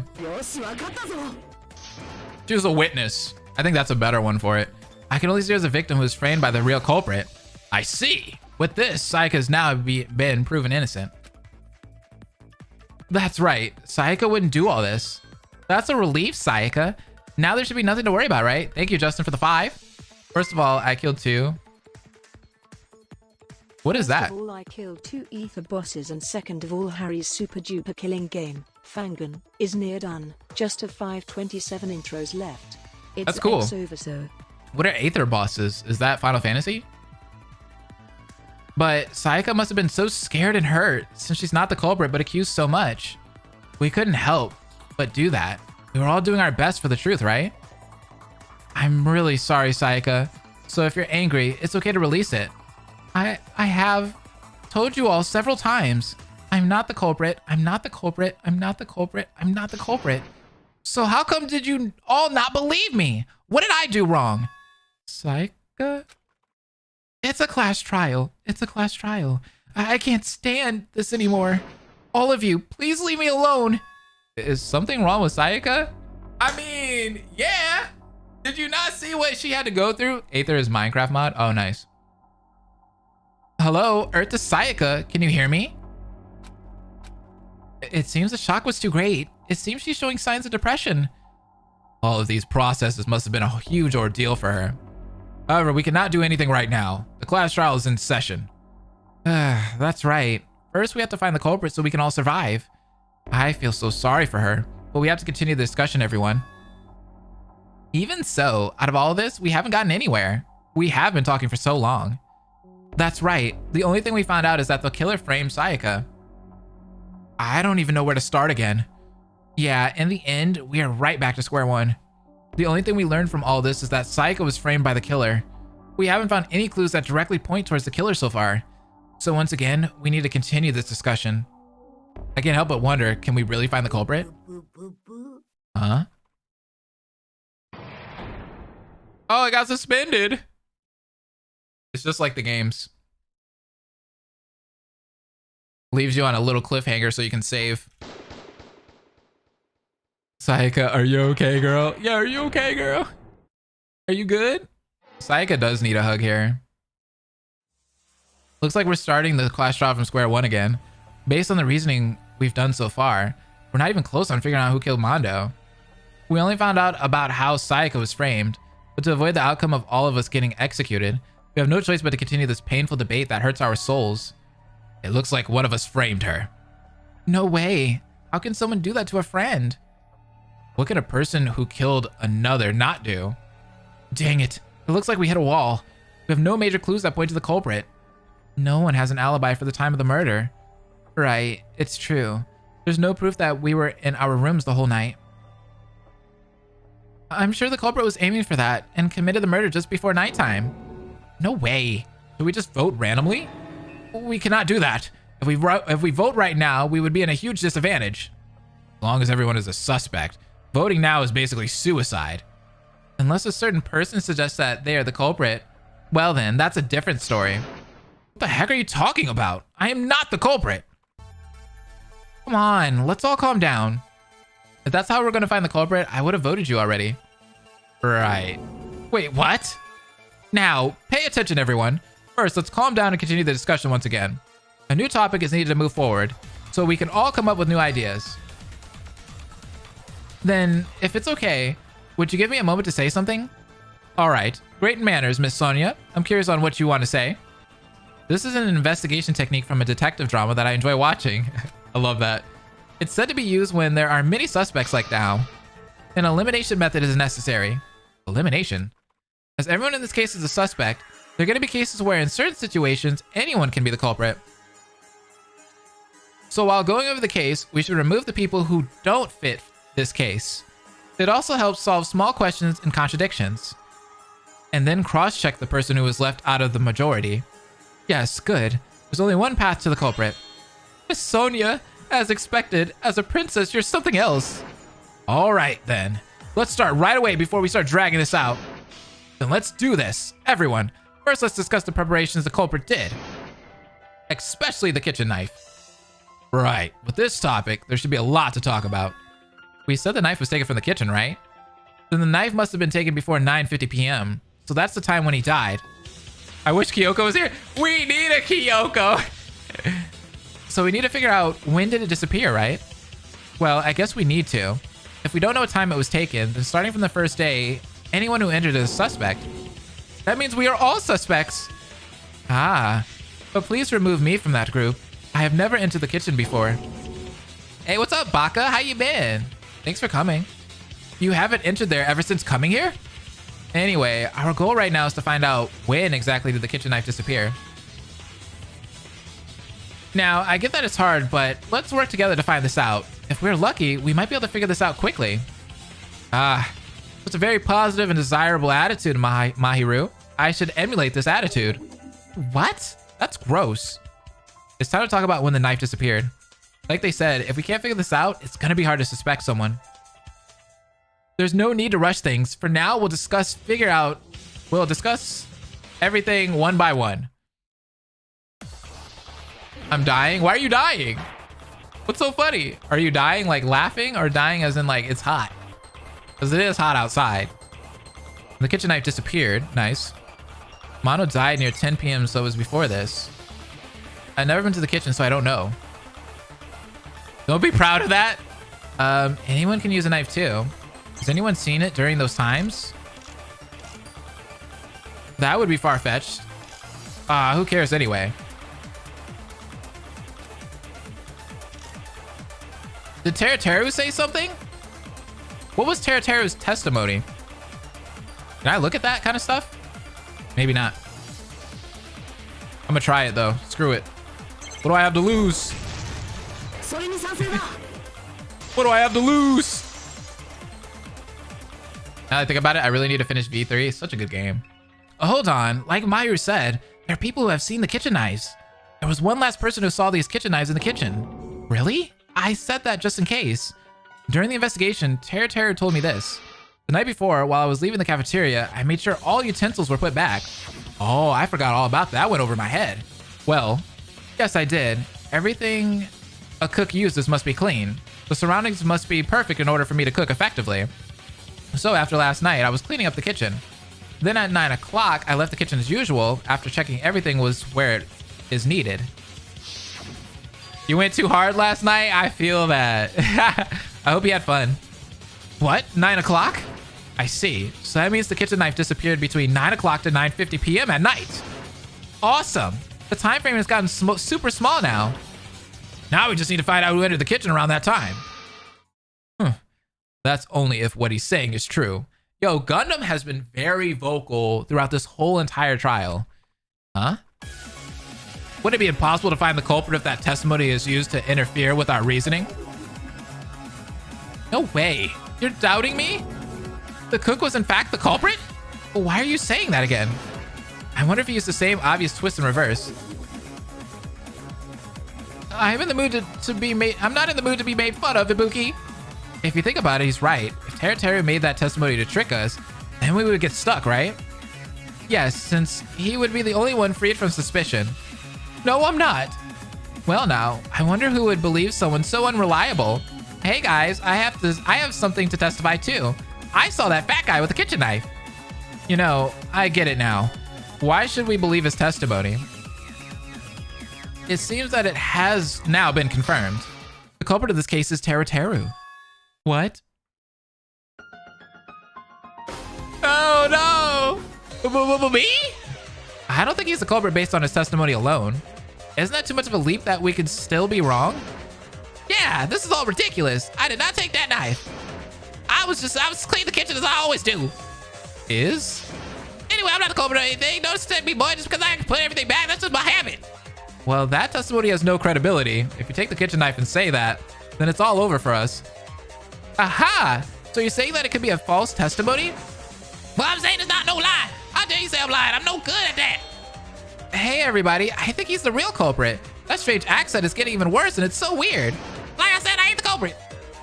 Speaker 1: She was a witness. I think that's a better one for it. I can only see her as a victim who was framed by the real culprit. I see. With this, Sayaka has now been proven innocent. That's right. Sayaka wouldn't do all this. That's a relief, Sayaka. Now there should be nothing to worry about, right? Thank you, Justin, for the 5. First of all, I killed 2. What is that?
Speaker 2: First of all, I killed 2 ether bosses, and second of all, Harry's super duper killing game, Fangame, is near done. Just have 527 intros left. It's
Speaker 1: That's cool.
Speaker 2: Over, so.
Speaker 1: What are Aether bosses? Is that Final Fantasy? But Sayaka must have been so scared and hurt since she's not the culprit but accused so much. We couldn't help but do that. We were all doing our best for the truth, right? I'm really sorry, Sayaka. So if you're angry, it's okay to release it. I have told you all several times. I'm not the culprit. I'm not the culprit. I'm not the culprit. I'm not the culprit. So how come did you all not believe me? What did I do wrong? Sayaka? It's a class trial. It's a class trial. I can't stand this anymore. All of you, please leave me alone. Is something wrong with Sayaka? I mean, yeah. Did you not see what she had to go through? Aether is Minecraft mod? Oh, nice. Hello, Earth to Sayaka. Can you hear me? It seems the shock was too great. It seems she's showing signs of depression. All of these processes must have been a huge ordeal for her. However, we cannot do anything right now. The class trial is in session. That's right. First, we have to find the culprit so we can all survive. I feel so sorry for her, but we have to continue the discussion, everyone. Even so, out of all of this, we haven't gotten anywhere. We have been talking for so long. That's right. The only thing we found out is that the killer framed Sayaka. I don't even know where to start again. Yeah, in the end, we are right back to square one. The only thing we learned from all this is that Sayaka was framed by the killer. We haven't found any clues that directly point towards the killer so far. So once again, we need to continue this discussion. I can't help but wonder, can we really find the culprit? Huh? Oh, I got suspended. It's just like the games. Leaves you on a little cliffhanger so you can save. Sayaka, are you okay, girl? Yeah, are you okay, girl? Are you good? Sayaka does need a hug here. Looks like we're starting the class trial from square one again. Based on the reasoning we've done so far, we're not even close on figuring out who killed Mondo. We only found out about how Sayaka was framed, but to avoid the outcome of all of us getting executed, we have no choice but to continue this painful debate that hurts our souls. It looks like one of us framed her. No way. How can someone do that to a friend? What can a person who killed another not do? Dang it. It looks like we hit a wall. We have no major clues that point to the culprit. No one has an alibi for the time of the murder. Right, it's true. There's no proof that we were in our rooms the whole night. I'm sure the culprit was aiming for that and committed the murder just before nighttime. No way. Do we just vote randomly? We cannot do that. If we vote right now, we would be in a huge disadvantage. As long as everyone is a suspect, voting now is basically suicide. Unless a certain person suggests that they are the culprit, well then, that's a different story. What the heck are you talking about? I am not the culprit. Come on, let's all calm down. If that's how we're gonna find the culprit, I would have voted you already. Right. Wait, what? Now, pay attention everyone. First, let's calm down and continue the discussion once again. A new topic is needed to move forward, so we can all come up with new ideas. Then, if it's okay, would you give me a moment to say something? Alright, great manners, Miss Sonia. I'm curious on what you want to say. This is an investigation technique from a detective drama that I enjoy watching. I love that. It's said to be used when there are many suspects like now. An elimination method is necessary. Elimination? As everyone in this case is a suspect, there are going to be cases where in certain situations, anyone can be the culprit. So while going over the case, we should remove the people who don't fit this case. It also helps solve small questions and contradictions. And then cross-check the person who was left out of the majority. Yes, good. There's only one path to the culprit. Miss Sonia, as expected, as a princess, you're something else. Alright then. Let's start right away before we start dragging this out. Then let's do this. Everyone, first let's discuss the preparations the culprit did. Especially the kitchen knife. Right, with this topic, there should be a lot to talk about. We said the knife was taken from the kitchen, right? Then the knife must have been taken before 9:50 p.m. So that's the time when he died. I wish Kyoko was here. We need a Kyoko. So we need to figure out when did it disappear, right? Well, I guess we need to. If we don't know what time it was taken, then starting from the first day, anyone who entered is a suspect. That means we are all suspects. Ah, but please remove me from that group. I have never entered the kitchen before. Hey, what's up, Baka? How you been? Thanks for coming. You haven't entered there ever since coming here? Anyway, our goal right now is to find out when exactly did the kitchen knife disappear. Now, I get that it's hard, but let's work together to find this out. If we're lucky, we might be able to figure this out quickly. It's a very positive and desirable attitude, Mahiru. I should emulate this attitude. What? That's gross. It's time to talk about when the knife disappeared. Like they said, if we can't figure this out, it's gonna be hard to suspect someone. There's no need to rush things. For now, we'll discuss everything one by one. I'm dying? Why are you dying? What's so funny? Are you dying like laughing or dying as in like it's hot? Because it is hot outside. The kitchen knife disappeared. Nice. Mono died near 10 p.m. so it was before this. I've never been to the kitchen so I don't know. Don't be proud of that. Anyone can use a knife too. Has anyone seen it during those times? That would be far-fetched. Who cares anyway? Did Teruteru say something? What was Teruteru's testimony? Can I look at that kind of stuff? Maybe not. I'm gonna try it though. Screw it. What do I have to lose? What do I have to lose? Now that I think about it, I really need to finish V3. It's such a good game. Oh, hold on. Like Mayu said, there are people who have seen the kitchen knives. There was one last person who saw these kitchen knives in the kitchen. Really? I said that just in case. During the investigation, Teruteru told me this. The night before, while I was leaving the cafeteria, I made sure all utensils were put back. Oh, I forgot all about that. That went over my head. Well, yes, I did. Everything a cook uses must be clean. The surroundings must be perfect in order for me to cook effectively. So after last night, I was cleaning up the kitchen. Then at 9 o'clock, I left the kitchen as usual after checking everything was where it is needed. You went too hard last night? I feel that. I hope you had fun. What? 9 o'clock? I see. So that means the kitchen knife disappeared between 9 o'clock to 9:50 p.m. at night. Awesome. The time frame has gotten super small now. Now we just need to find out who entered the kitchen around that time. That's only if what he's saying is true. Yo, Gundam has been very vocal throughout this whole entire trial. Huh? Would it be impossible to find the culprit if that testimony is used to interfere with our reasoning? No way. You're doubting me? The cook was in fact the culprit? Well, why are you saying that again? I wonder if he used the same obvious twist in reverse. I'm in the mood to be made. I'm not in the mood to be made fun of, Ibuki. If you think about it, he's right. If Teruteru made that testimony to trick us, then we would get stuck, right? Yes, since he would be the only one freed from suspicion. No, I'm not. Well, now, I wonder who would believe someone so unreliable. Hey guys, I have something to testify too. I saw that fat guy with the kitchen knife. You know, I get it now. Why should we believe his testimony? It seems that it has now been confirmed. The culprit of this case is Teruteru. What? Oh no! Me? I don't think he's the culprit based on his testimony alone. Isn't that too much of a leap that we could still be wrong? Yeah, this is all ridiculous. I did not take that knife. I was cleaning the kitchen as I always do. Is? Anyway, I'm not the culprit or anything. Don't take me, boy, just because I can put everything back. That's just my habit. Well, that testimony has no credibility. If you take the kitchen knife and say that, then it's all over for us. Aha! So you're saying that it could be a false testimony? Well, I'm saying it's not no lie. How dare you say I'm lying? I'm no good at that. Hey, everybody. I think he's the real culprit. That strange accent is getting even worse, and it's so weird. Like I said, I ain't the culprit.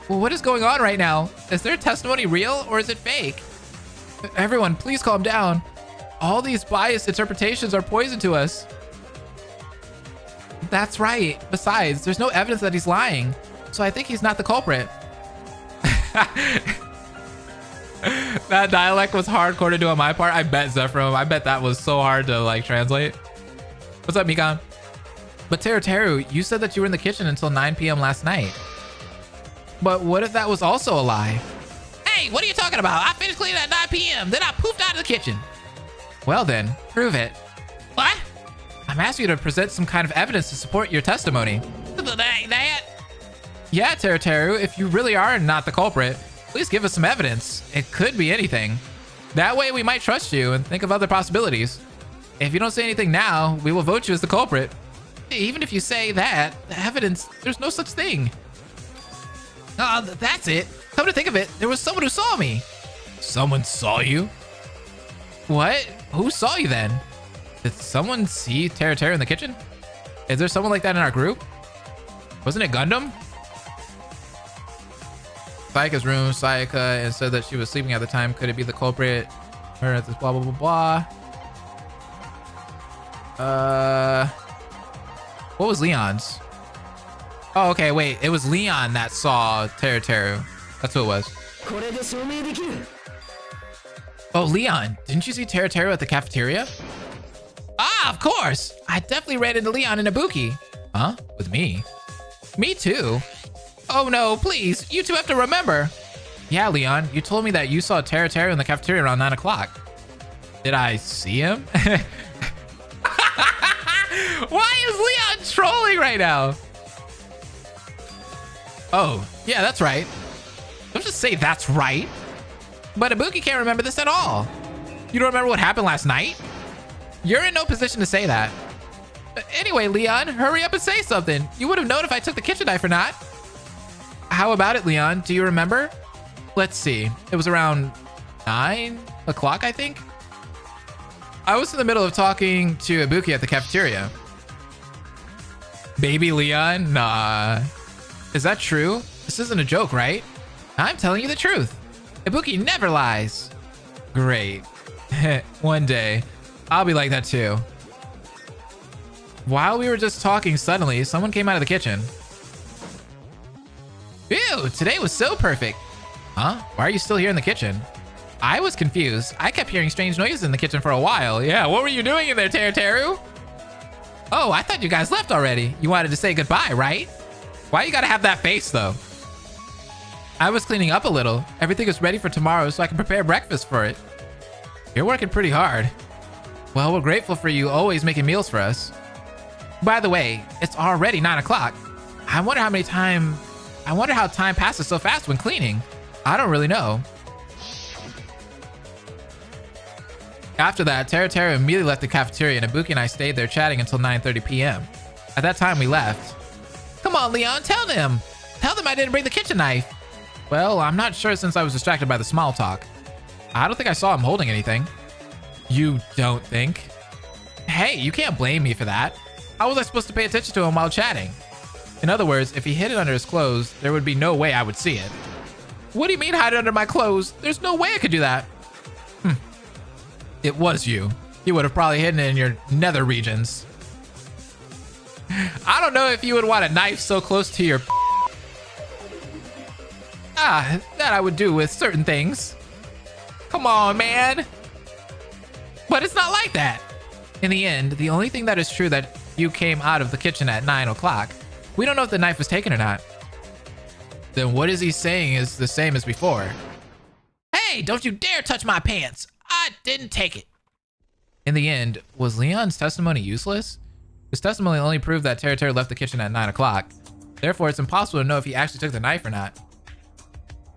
Speaker 1: Well, what is going on right now? Is their testimony real, or is it fake? Everyone, please calm down. All these biased interpretations are poison to us. That's right. Besides, there's no evidence that he's lying, so I think he's not the culprit. That dialect was hardcore to do on my part. I bet Zephyrum. I bet that was so hard to like translate. What's up, Mikan? But Teruteru, you said that you were in the kitchen until 9 p.m. last night. But what if that was also a lie? Hey, what are you talking about? I finished cleaning at 9 p.m. Then I poofed out of the kitchen. Well then, prove it. What? I'm asking you to present some kind of evidence to support your testimony. That? Yeah, Teruteru, if you really are not the culprit, please give us some evidence. It could be anything. That way we might trust you and think of other possibilities. If you don't say anything now, we will vote you as the culprit. Even if you say that, the evidence, there's no such thing. That's it. Come to think of it, there was someone who saw me. Someone saw you? What? Who saw you then? Did someone see Teruteru in the kitchen? Is there someone like that in our group? Wasn't it Gundam? Sayaka's room, Sayaka, and said that she was sleeping at the time. Could it be the culprit? Her at this blah, blah, blah, blah. What was Leon's? Oh, okay, wait. It was Leon that saw Teruteru. That's who it was. Oh, Leon. Didn't you see Teruteru at the cafeteria? Ah, of course. I definitely ran into Leon and Ibuki. Huh? With me? Me too. Oh no, please. You two have to remember. Yeah, Leon. You told me that you saw Teruteru in the cafeteria around 9 o'clock. Did I see him? Why is Leon trolling right now? Oh, yeah, that's right. Don't just say that's right. But Ibuki can't remember this at all. You don't remember what happened last night? You're in no position to say that. Anyway, Leon, hurry up and say something. You would have known if I took the kitchen knife or not. How about it, Leon? Do you remember? Let's see. It was around 9 o'clock, I think. I was in the middle of talking to Ibuki at the cafeteria. Baby Leon? Nah. Is that true? This isn't a joke, right? I'm telling you the truth. Ibuki never lies. Great. One day, I'll be like that too. While we were just talking, suddenly, someone came out of the kitchen. Ew, today was so perfect. Huh? Why are you still here in the kitchen? I was confused. I kept hearing strange noises in the kitchen for a while. Yeah, what were you doing in there, Teruteru? Oh, I thought you guys left already. You wanted to say goodbye, right? Why you gotta have that face, though? I was cleaning up a little. Everything is ready for tomorrow so I can prepare breakfast for it. You're working pretty hard. Well, we're grateful for you always making meals for us. By the way, it's already 9 o'clock. I wonder how time passes so fast when cleaning. I don't really know. After that, Teru immediately left the cafeteria and Ibuki and I stayed there chatting until 9:30 p.m. At that time, we left. Come on, Leon, tell them. Tell them I didn't bring the kitchen knife. Well, I'm not sure since I was distracted by the small talk. I don't think I saw him holding anything. You don't think? Hey, you can't blame me for that. How was I supposed to pay attention to him while chatting? In other words, if he hid it under his clothes, there would be no way I would see it. What do you mean hide it under my clothes? There's no way I could do that. It was you. You would have probably hidden it in your nether regions. I don't know if you would want a knife so close to your that I would do with certain things. Come on, man. But it's not like that. In the end, the only thing that is true that you came out of the kitchen at 9 o'clock. We don't know if the knife was taken or not. Then what is he saying is the same as before? Hey, don't you dare touch my pants. I didn't take it. In the end, was Leon's testimony useless? His testimony only proved that Teru left the kitchen at 9 o'clock. Therefore, it's impossible to know if he actually took the knife or not.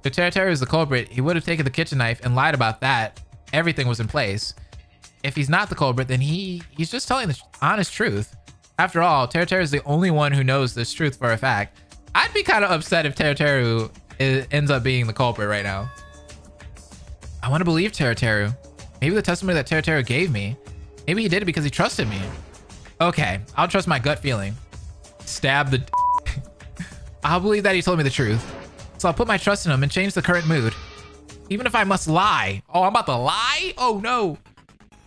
Speaker 1: If Teru is the culprit, he would have taken the kitchen knife and lied about that. Everything was in place. If he's not the culprit, then he's just telling the honest truth. After all, Teru is the only one who knows this truth for a fact. I'd be kind of upset if Teru ends up being the culprit right now. I want to believe Teru. Maybe the testimony that Teru gave me. Maybe he did it because he trusted me. Okay, I'll trust my gut feeling. Stab the I'll believe that he told me the truth. So I'll put my trust in him and change the current mood. Even if I must lie. Oh, I'm about to lie? Oh no.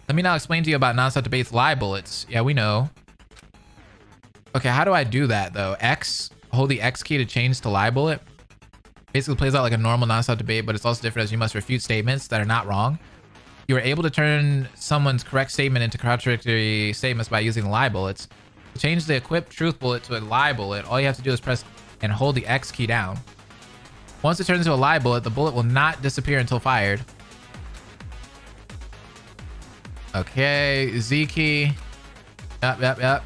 Speaker 1: Let me now explain to you about non-stop debates lie bullets. Yeah, we know. Okay, how do I do that though? X, hold the X key to change to lie bullet. Basically plays out like a normal non-stop debate, but it's also different as you must refute statements that are not wrong. You are able to turn someone's correct statement into contradictory statements by using lie bullets. To change the equipped truth bullet to a lie bullet, all you have to do is press and hold the X key down. Once it turns into a lie bullet, the bullet will not disappear until fired. Okay, Z key. Yep.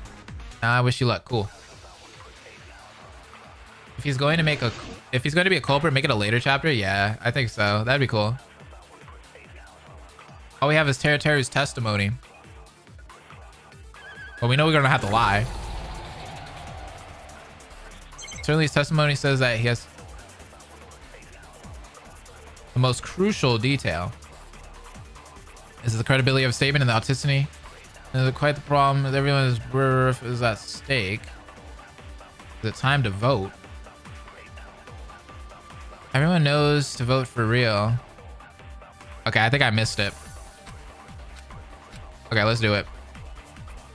Speaker 1: I wish you luck. Cool. If he's going to be a culprit, make it a later chapter. Yeah, I think so. That'd be cool. All we have is Teru's testimony. Well, we know we're gonna have to lie. Certainly, his testimony says that he has the most crucial detail. Is the credibility of a statement and the authenticity. And quite the problem with everyone's birth is at stake. Is it time to vote? Everyone knows to vote for real. Okay, I think I missed it. Okay, let's do it.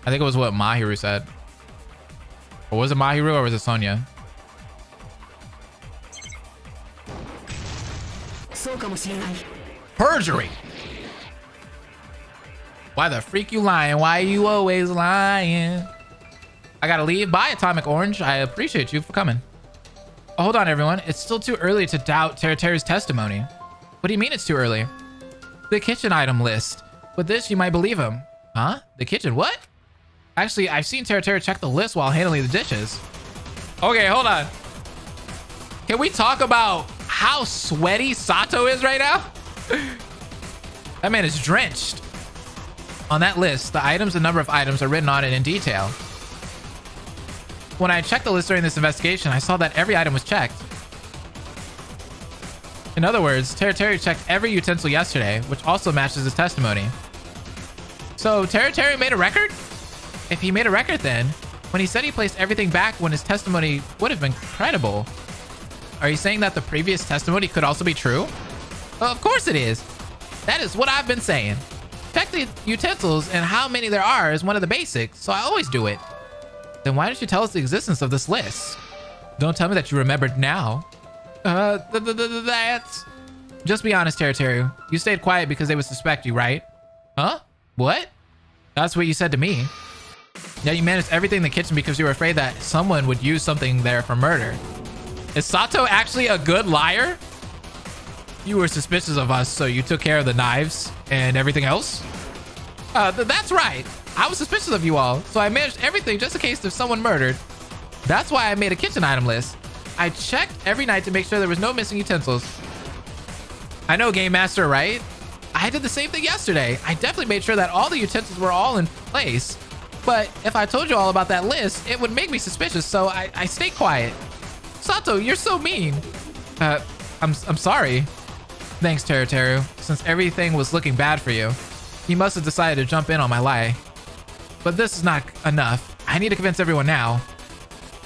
Speaker 1: I think it was what Mahiru said. Or was it Mahiru or was it Sonya? Perjury! Why the freak you lying? Why you always lying? I gotta leave. Bye, Atomic Orange. I appreciate you for coming. Oh, hold on, everyone. It's still too early to doubt Teru's testimony. What do you mean it's too early? The kitchen item list. With this, you might believe him. Huh? The kitchen? What? Actually, I've seen Teru check the list while handling the dishes. Okay, hold on. Can we talk about how sweaty Sato is right now? That man is drenched. On that list, the items and number of items are written on it in detail. When I checked the list during this investigation, I saw that every item was checked. In other words, Teru checked every utensil yesterday, which also matches his testimony. So Teru made a record? If he made a record then, when he said he placed everything back when his testimony would have been credible, are you saying that the previous testimony could also be true? Well, of course it is. That is what I've been saying. Check the utensils and how many there are is one of the basics, so I always do it. Then why don't you tell us the existence of this list? Don't tell me that you remembered now. That's... Just be honest, Teru. You stayed quiet because they would suspect you, right? Huh? What? That's what you said to me. Yeah, you managed everything in the kitchen because you were afraid that someone would use something there for murder. Is Sato actually a good liar? You were suspicious of us, so you took care of the knives and everything else? That's right. I was suspicious of you all, so I managed everything just in case there's someone murdered. That's why I made a kitchen item list. I checked every night to make sure there was no missing utensils. I know, Game Master, right? I did the same thing yesterday. I definitely made sure that all the utensils were all in place. But if I told you all about that list, it would make me suspicious, so I stayed quiet. Sato, you're so mean. I'm sorry. Thanks, Teru. Since everything was looking bad for you, you must have decided to jump in on my lie. But this is not enough. I need to convince everyone now.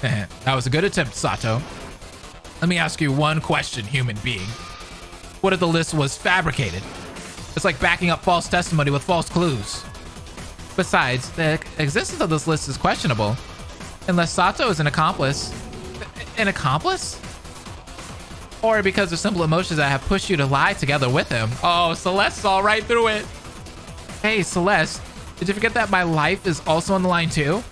Speaker 1: That was a good attempt, Sato. Let me ask you one question, human being. What if the list was fabricated? It's like backing up false testimony with false clues. Besides, the existence of this list is questionable. Unless Sato is an accomplice. An accomplice? Or because of simple emotions that have pushed you to lie together with him. Oh, Celeste saw right through it. Hey, Celeste, did you forget that my life is also on the line too?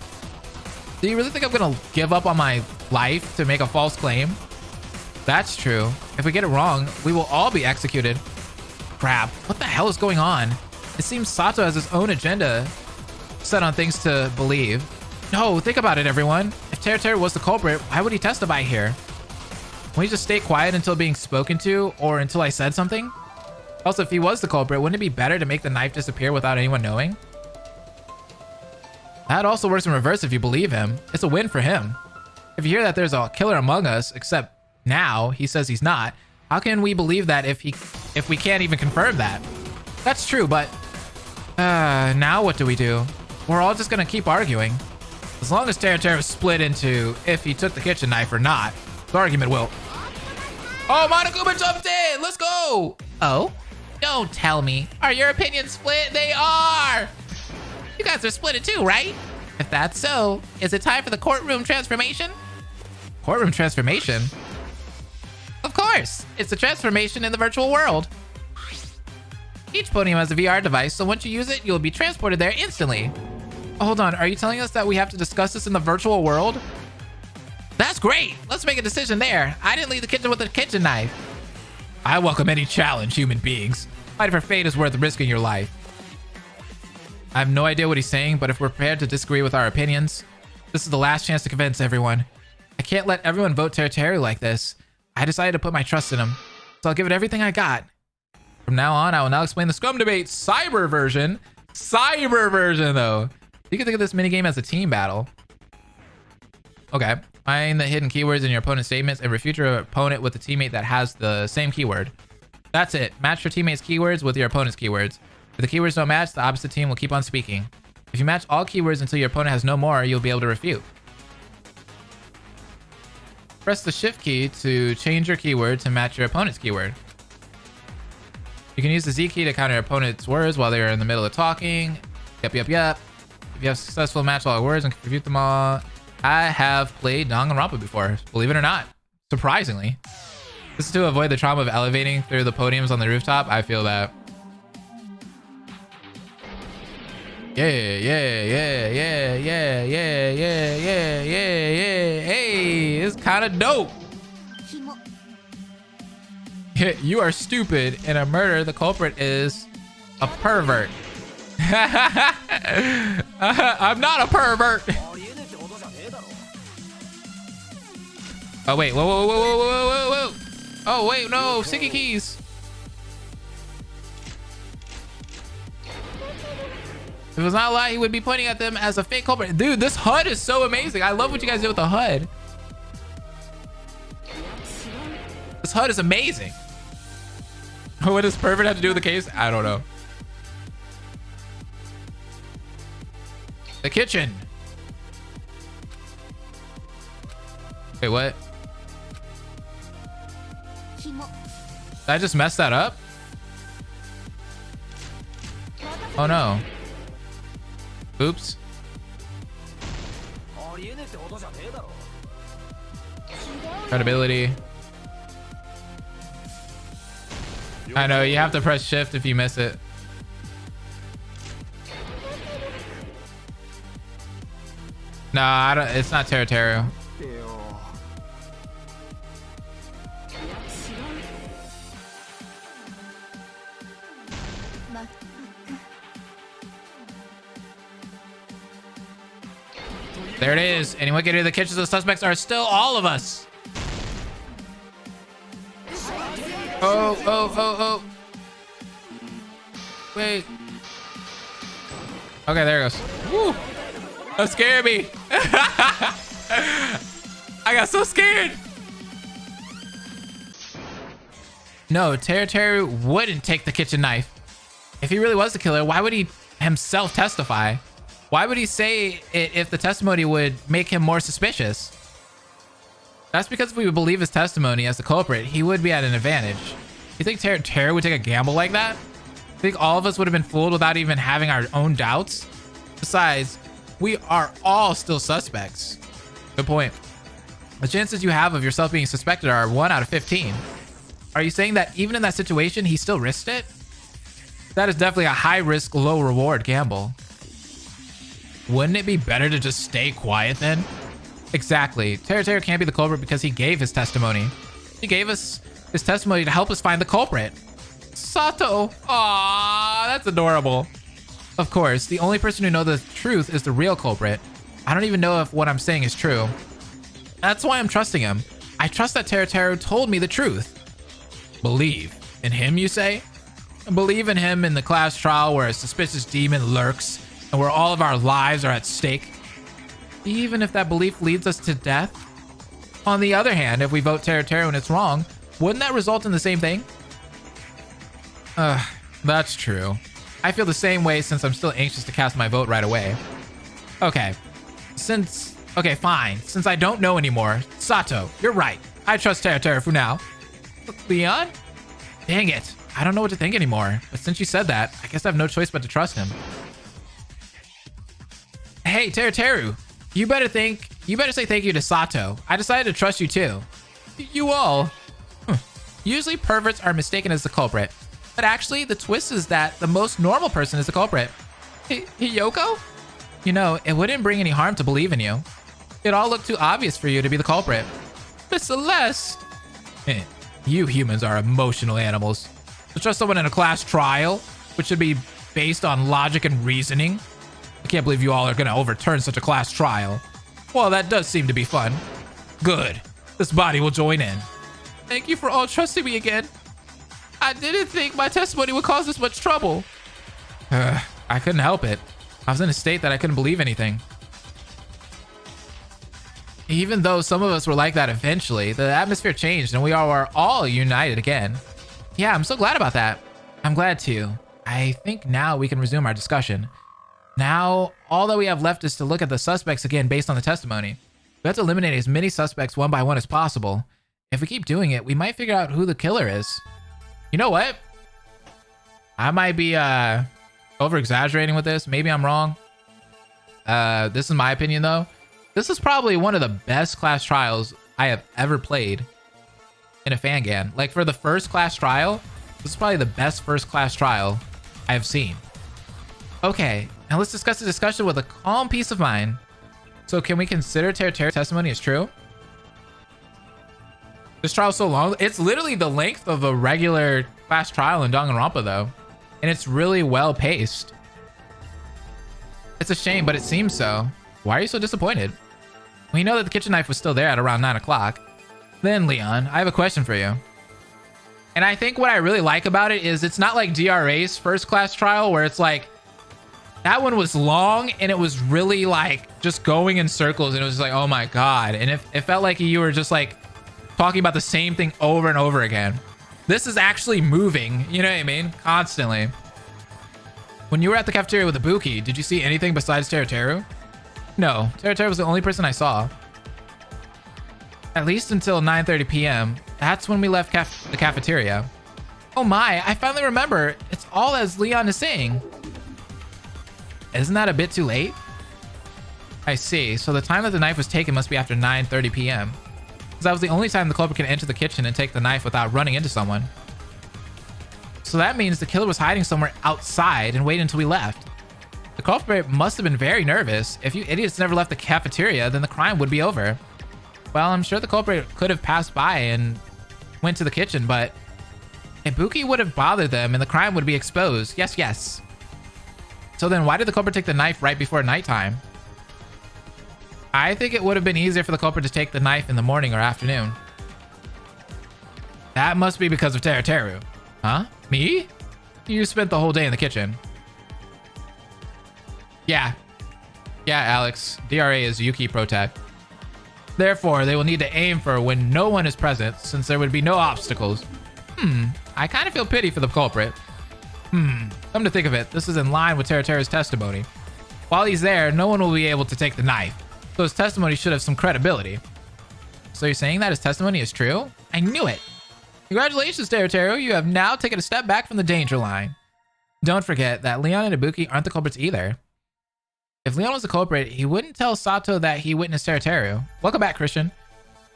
Speaker 1: Do you really think I'm gonna give up on my life to make a false claim? That's true. If we get it wrong, we will all be executed. Crap, what the hell is going on? It seems Sato has his own agenda set on things to believe. No, think about it, everyone. If Teru was the culprit, why would he testify here? Won't he just stay quiet until being spoken to or until I said something? Also, if he was the culprit, wouldn't it be better to make the knife disappear without anyone knowing? That also works in reverse if you believe him. It's a win for him. If you hear that there's a killer among us, except now he says he's not, how can we believe that if we can't even confirm that? That's true, but now what do we do? We're all just gonna keep arguing. As long as Teru is split into if he took the kitchen knife or not, the argument will. Oh, Monokuma jumped in! Let's go! Oh? Don't tell me. Are your opinions split? They are! You guys are split too, right? If that's so, is it time for the courtroom transformation? Courtroom transformation? Of course! It's the transformation in the virtual world. Each podium has a VR device, so once you use it, you'll be transported there instantly. Oh, hold on, are you telling us that we have to discuss this in the virtual world? That's great! Let's make a decision there. I didn't leave the kitchen with a kitchen knife. I welcome any challenge, human beings. Fight for fate is worth risking your life. I have no idea what he's saying, but if we're prepared to disagree with our opinions, this is the last chance to convince everyone. I can't let everyone vote Teru like this. I decided to put my trust in him, so I'll give it everything I got. From now on, I will now explain the Scrum Debate Cyber version. Cyber version, though. You can think of this minigame as a team battle. Okay. Find the hidden keywords in your opponent's statements and refute your opponent with a teammate that has the same keyword. That's it. Match your teammate's keywords with your opponent's keywords. If the keywords don't match, the opposite team will keep on speaking. If you match all keywords until your opponent has no more, you'll be able to refute. Press the shift key to change your keyword to match your opponent's keyword. You can use the Z key to counter your opponent's words while they are in the middle of talking. Yep. If you have successful match all words and can refute them all. I have played Danganronpa before, believe it or not. Surprisingly. This is to avoid the trauma of elevating through the podiums on the rooftop. I feel that. Yeah. Hey, it's kind of dope. You are stupid. In a murder, the culprit is a pervert. I'm not a pervert. Oh, wait. Whoa. Oh, wait, no. Sticky keys. If it was not a lie, he would be pointing at them as a fake culprit. Dude, this HUD is so amazing. I love what you guys did with the HUD. This HUD is amazing. What does pervert have to do with the case? I don't know. The kitchen. Wait, what? Did I just mess that up? Oh no. Oops. Credibility. I know, you have to press shift if you miss it. No, I don't. It's not Teru. There it is. Anyone get into the kitchens of the suspects are still all of us. Oh. Wait. Okay, there it goes. Woo. That scared me. I got so scared. No, Teru wouldn't take the kitchen knife. If he really was the killer, why would he himself testify? Why would he say it if the testimony would make him more suspicious? That's because if we would believe his testimony as the culprit, he would be at an advantage. You think Teru would take a gamble like that? You think all of us would have been fooled without even having our own doubts? Besides, we are all still suspects. Good point. The chances you have of yourself being suspected are 1 out of 15. Are you saying that even in that situation, he still risked it? That is definitely a high risk, low reward gamble. Wouldn't it be better to just stay quiet then? Exactly. Teru can't be the culprit because he gave his testimony. He gave us his testimony to help us find the culprit. Sato. Aww, that's adorable. Of course, the only person who knows the truth is the real culprit. I don't even know if what I'm saying is true. That's why I'm trusting him. I trust that Teru told me the truth. Believe in him, you say? Believe in him in the class trial where a suspicious demon lurks and where all of our lives are at stake. Even if that belief leads us to death? On the other hand, if we vote Teru and it's wrong, wouldn't that result in the same thing? That's true. I feel the same way since I'm still anxious to cast my vote right away. Okay, fine. Since I don't know anymore, Sato, you're right. I trust Teru for now. Leon? Dang it. I don't know what to think anymore. But since you said that, I guess I have no choice but to trust him. Hey, Teru. You better say thank you to Sato. I decided to trust you too. You all. Usually perverts are mistaken as the culprit. But actually, the twist is that the most normal person is the culprit. Hiyoko? You know, it wouldn't bring any harm to believe in you. It all looked too obvious for you to be the culprit. But Celeste. You humans are emotional animals. To trust someone in a class trial, which should be based on logic and reasoning. I can't believe you all are going to overturn such a class trial. Well, that does seem to be fun. Good. This body will join in. Thank you for all trusting me again. I didn't think my testimony would cause this much trouble. I couldn't help it. I was in a state that I couldn't believe anything. Even though some of us were like that eventually, the atmosphere changed and we are all united again. Yeah, I'm so glad about that. I'm glad too. I think now we can resume our discussion. Now, all that we have left is to look at the suspects again based on the testimony. We have to eliminate as many suspects one by one as possible. If we keep doing it, we might figure out who the killer is. You know what? I might be over-exaggerating with this. Maybe I'm wrong. This is my opinion though. This is probably one of the best class trials I have ever played in a fangame. Like for the first class trial, this is probably the best first class trial I have seen. Okay, now let's discuss the discussion with a calm peace of mind. So can we consider Teru's testimony as true? This trial is so long. It's literally the length of a regular class trial in Danganronpa though. And it's really well paced. It's a shame, but it seems so. Why are you so disappointed? We know that the kitchen knife was still there at around 9 o'clock. Then, Leon, I have a question for you. And I think what I really like about it is it's not like DRA's first class trial where it's like, that one was long and it was really like just going in circles and it was like, oh my God. And it felt like you were just like talking about the same thing over and over again. This is actually moving, you know what I mean? Constantly. When you were at the cafeteria with Ibuki, did you see anything besides Teru? No, Teru was the only person I saw. At least until 9:30 p.m. That's when we left the cafeteria. Oh my, I finally remember. It's all as Leon is saying. Isn't that a bit too late? I see. So the time that the knife was taken must be after 9:30 p.m. Because that was the only time the culprit can enter the kitchen and take the knife without running into someone. So that means the killer was hiding somewhere outside and waited until we left. The culprit must have been very nervous. If you idiots never left the cafeteria, then the crime would be over. Well, I'm sure the culprit could have passed by and went to the kitchen, but Ibuki would have bothered them and the crime would be exposed. Yes, yes. So then why did the culprit take the knife right before nighttime? I think it would have been easier for the culprit to take the knife in the morning or afternoon. That must be because of Teru. Huh? Me? You spent the whole day in the kitchen. Yeah. Yeah, Alex. DRA is Yuki Protect. Therefore, they will need to aim for when no one is present, since there would be no obstacles. I kind of feel pity for the culprit. Come to think of it, this is in line with Teru's testimony. While he's there, no one will be able to take the knife, so his testimony should have some credibility. So you're saying that his testimony is true? I knew it! Congratulations, Teru. You have now taken a step back from the danger line. Don't forget that Leon and Ibuki aren't the culprits either. If Leon was the culprit, he wouldn't tell Sato that he witnessed Teru. Welcome back, Christian.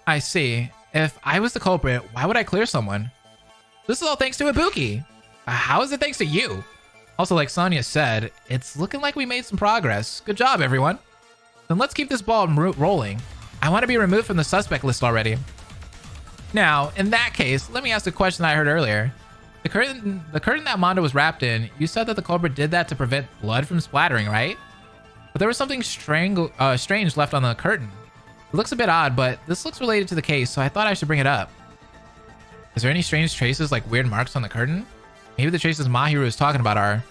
Speaker 1: I see. If I was the culprit, why would I clear someone? This is all thanks to Ibuki. How is it thanks to you? Also, like Sonya said, it's looking like we made some progress. Good job, everyone. Then let's keep this ball rolling. I want to be removed from the suspect list already. Now, in that case, let me ask a question I heard earlier. The curtain that Mondo was wrapped in, you said that the culprit did that to prevent blood from splattering, right? But there was something strange left on the curtain. It looks a bit odd, but this looks related to the case, so I thought I should bring it up. Is there any strange traces, like weird marks on the curtain? Maybe the traces Mahiru is talking about are...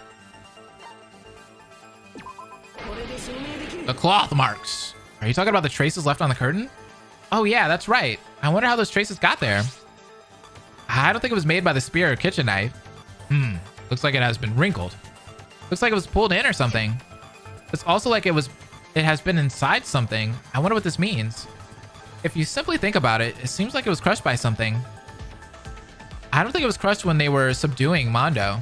Speaker 1: the cloth marks. Are you talking about the traces left on the curtain? Oh yeah, that's right. I wonder how those traces got there. I don't think it was made by the spear or kitchen knife. Looks like it has been wrinkled. Looks like it was pulled in or something. It's also like it has been inside something. I wonder what this means. If you simply think about it, it seems like it was crushed by something. I don't think it was crushed when they were subduing Mondo.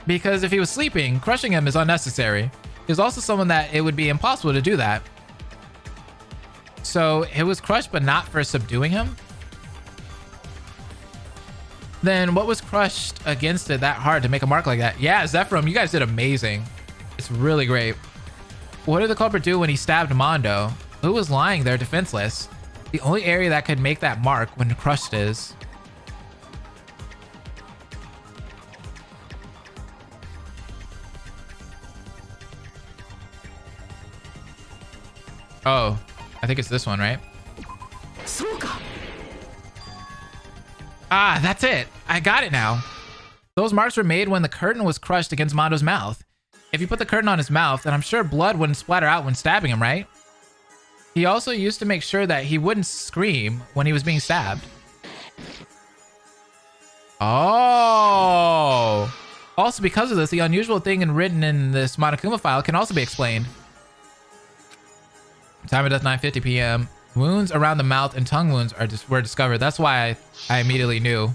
Speaker 1: Because if he was sleeping, crushing him is unnecessary. He was also someone that it would be impossible to do that. So it was crushed but not for subduing him? Then what was crushed against it that hard to make a mark like that? Yeah, Zephyrum, you guys did amazing. It's really great. What did the culprit do when he stabbed Mondo? Who was lying there defenseless? The only area that could make that mark when crushed is... oh, I think it's this one, right? Ah, that's it. I got it now. Those marks were made when the curtain was crushed against Mondo's mouth. If you put the curtain on his mouth, then I'm sure blood wouldn't splatter out when stabbing him, right? He also used to make sure that he wouldn't scream when he was being stabbed. Oh. Also, because of this, the unusual thing written in this Monokuma file can also be explained. Time of death 9:50 p.m. Wounds around the mouth and tongue wounds were discovered. That's why I immediately knew.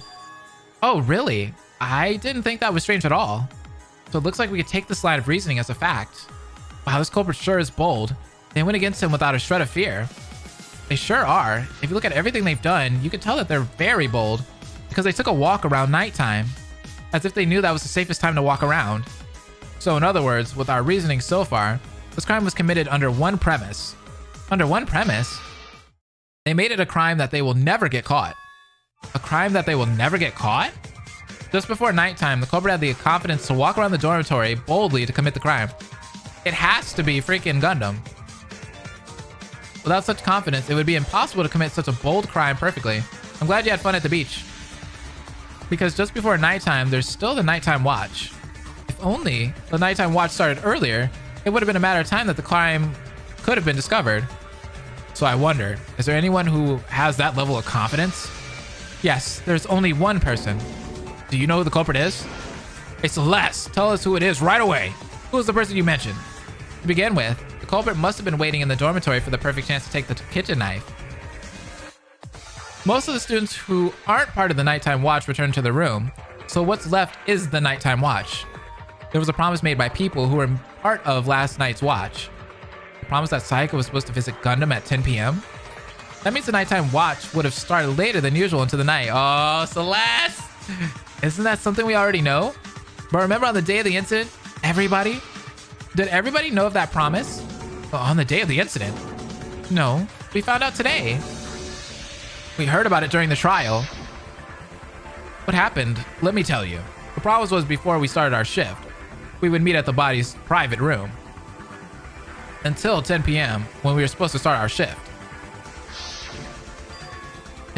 Speaker 1: Oh, really? I didn't think that was strange at all. So it looks like we could take this line of reasoning as a fact. Wow, this culprit sure is bold. They went against him without a shred of fear. They sure are. If you look at everything they've done, you can tell that they're very bold because they took a walk around nighttime as if they knew that was the safest time to walk around. So in other words, with our reasoning so far, this crime was committed under one premise. Under one premise? They made it a crime that they will never get caught. A crime that they will never get caught? Just before nighttime, the culprit had the confidence to walk around the dormitory boldly to commit the crime. It has to be freaking Gundam. Without such confidence, it would be impossible to commit such a bold crime perfectly. I'm glad you had fun at the beach. Because just before nighttime, there's still the nighttime watch. If only the nighttime watch started earlier, it would have been a matter of time that the crime could have been discovered. So I wonder, is there anyone who has that level of confidence? Yes, there's only one person. Do you know who the culprit is? Hey Celeste, tell us who it is right away. Who is the person you mentioned? To begin with, the culprit must have been waiting in the dormitory for the perfect chance to take the kitchen knife. Most of the students who aren't part of the nighttime watch returned to their room, so what's left is the nighttime watch. There was a promise made by people who were part of last night's watch. The promise that Sayaka was supposed to visit Gundam at 10 p.m. That means the nighttime watch would have started later than usual into the night. Oh, Celeste! Isn't that something we already know? But remember on the day of the incident, did everybody know of that promise? Well, on the day of the incident? No, we found out today. We heard about it during the trial. What happened? Let me tell you. The promise was before we started our shift, we would meet at the body's private room. Until 10 p.m. when we were supposed to start our shift.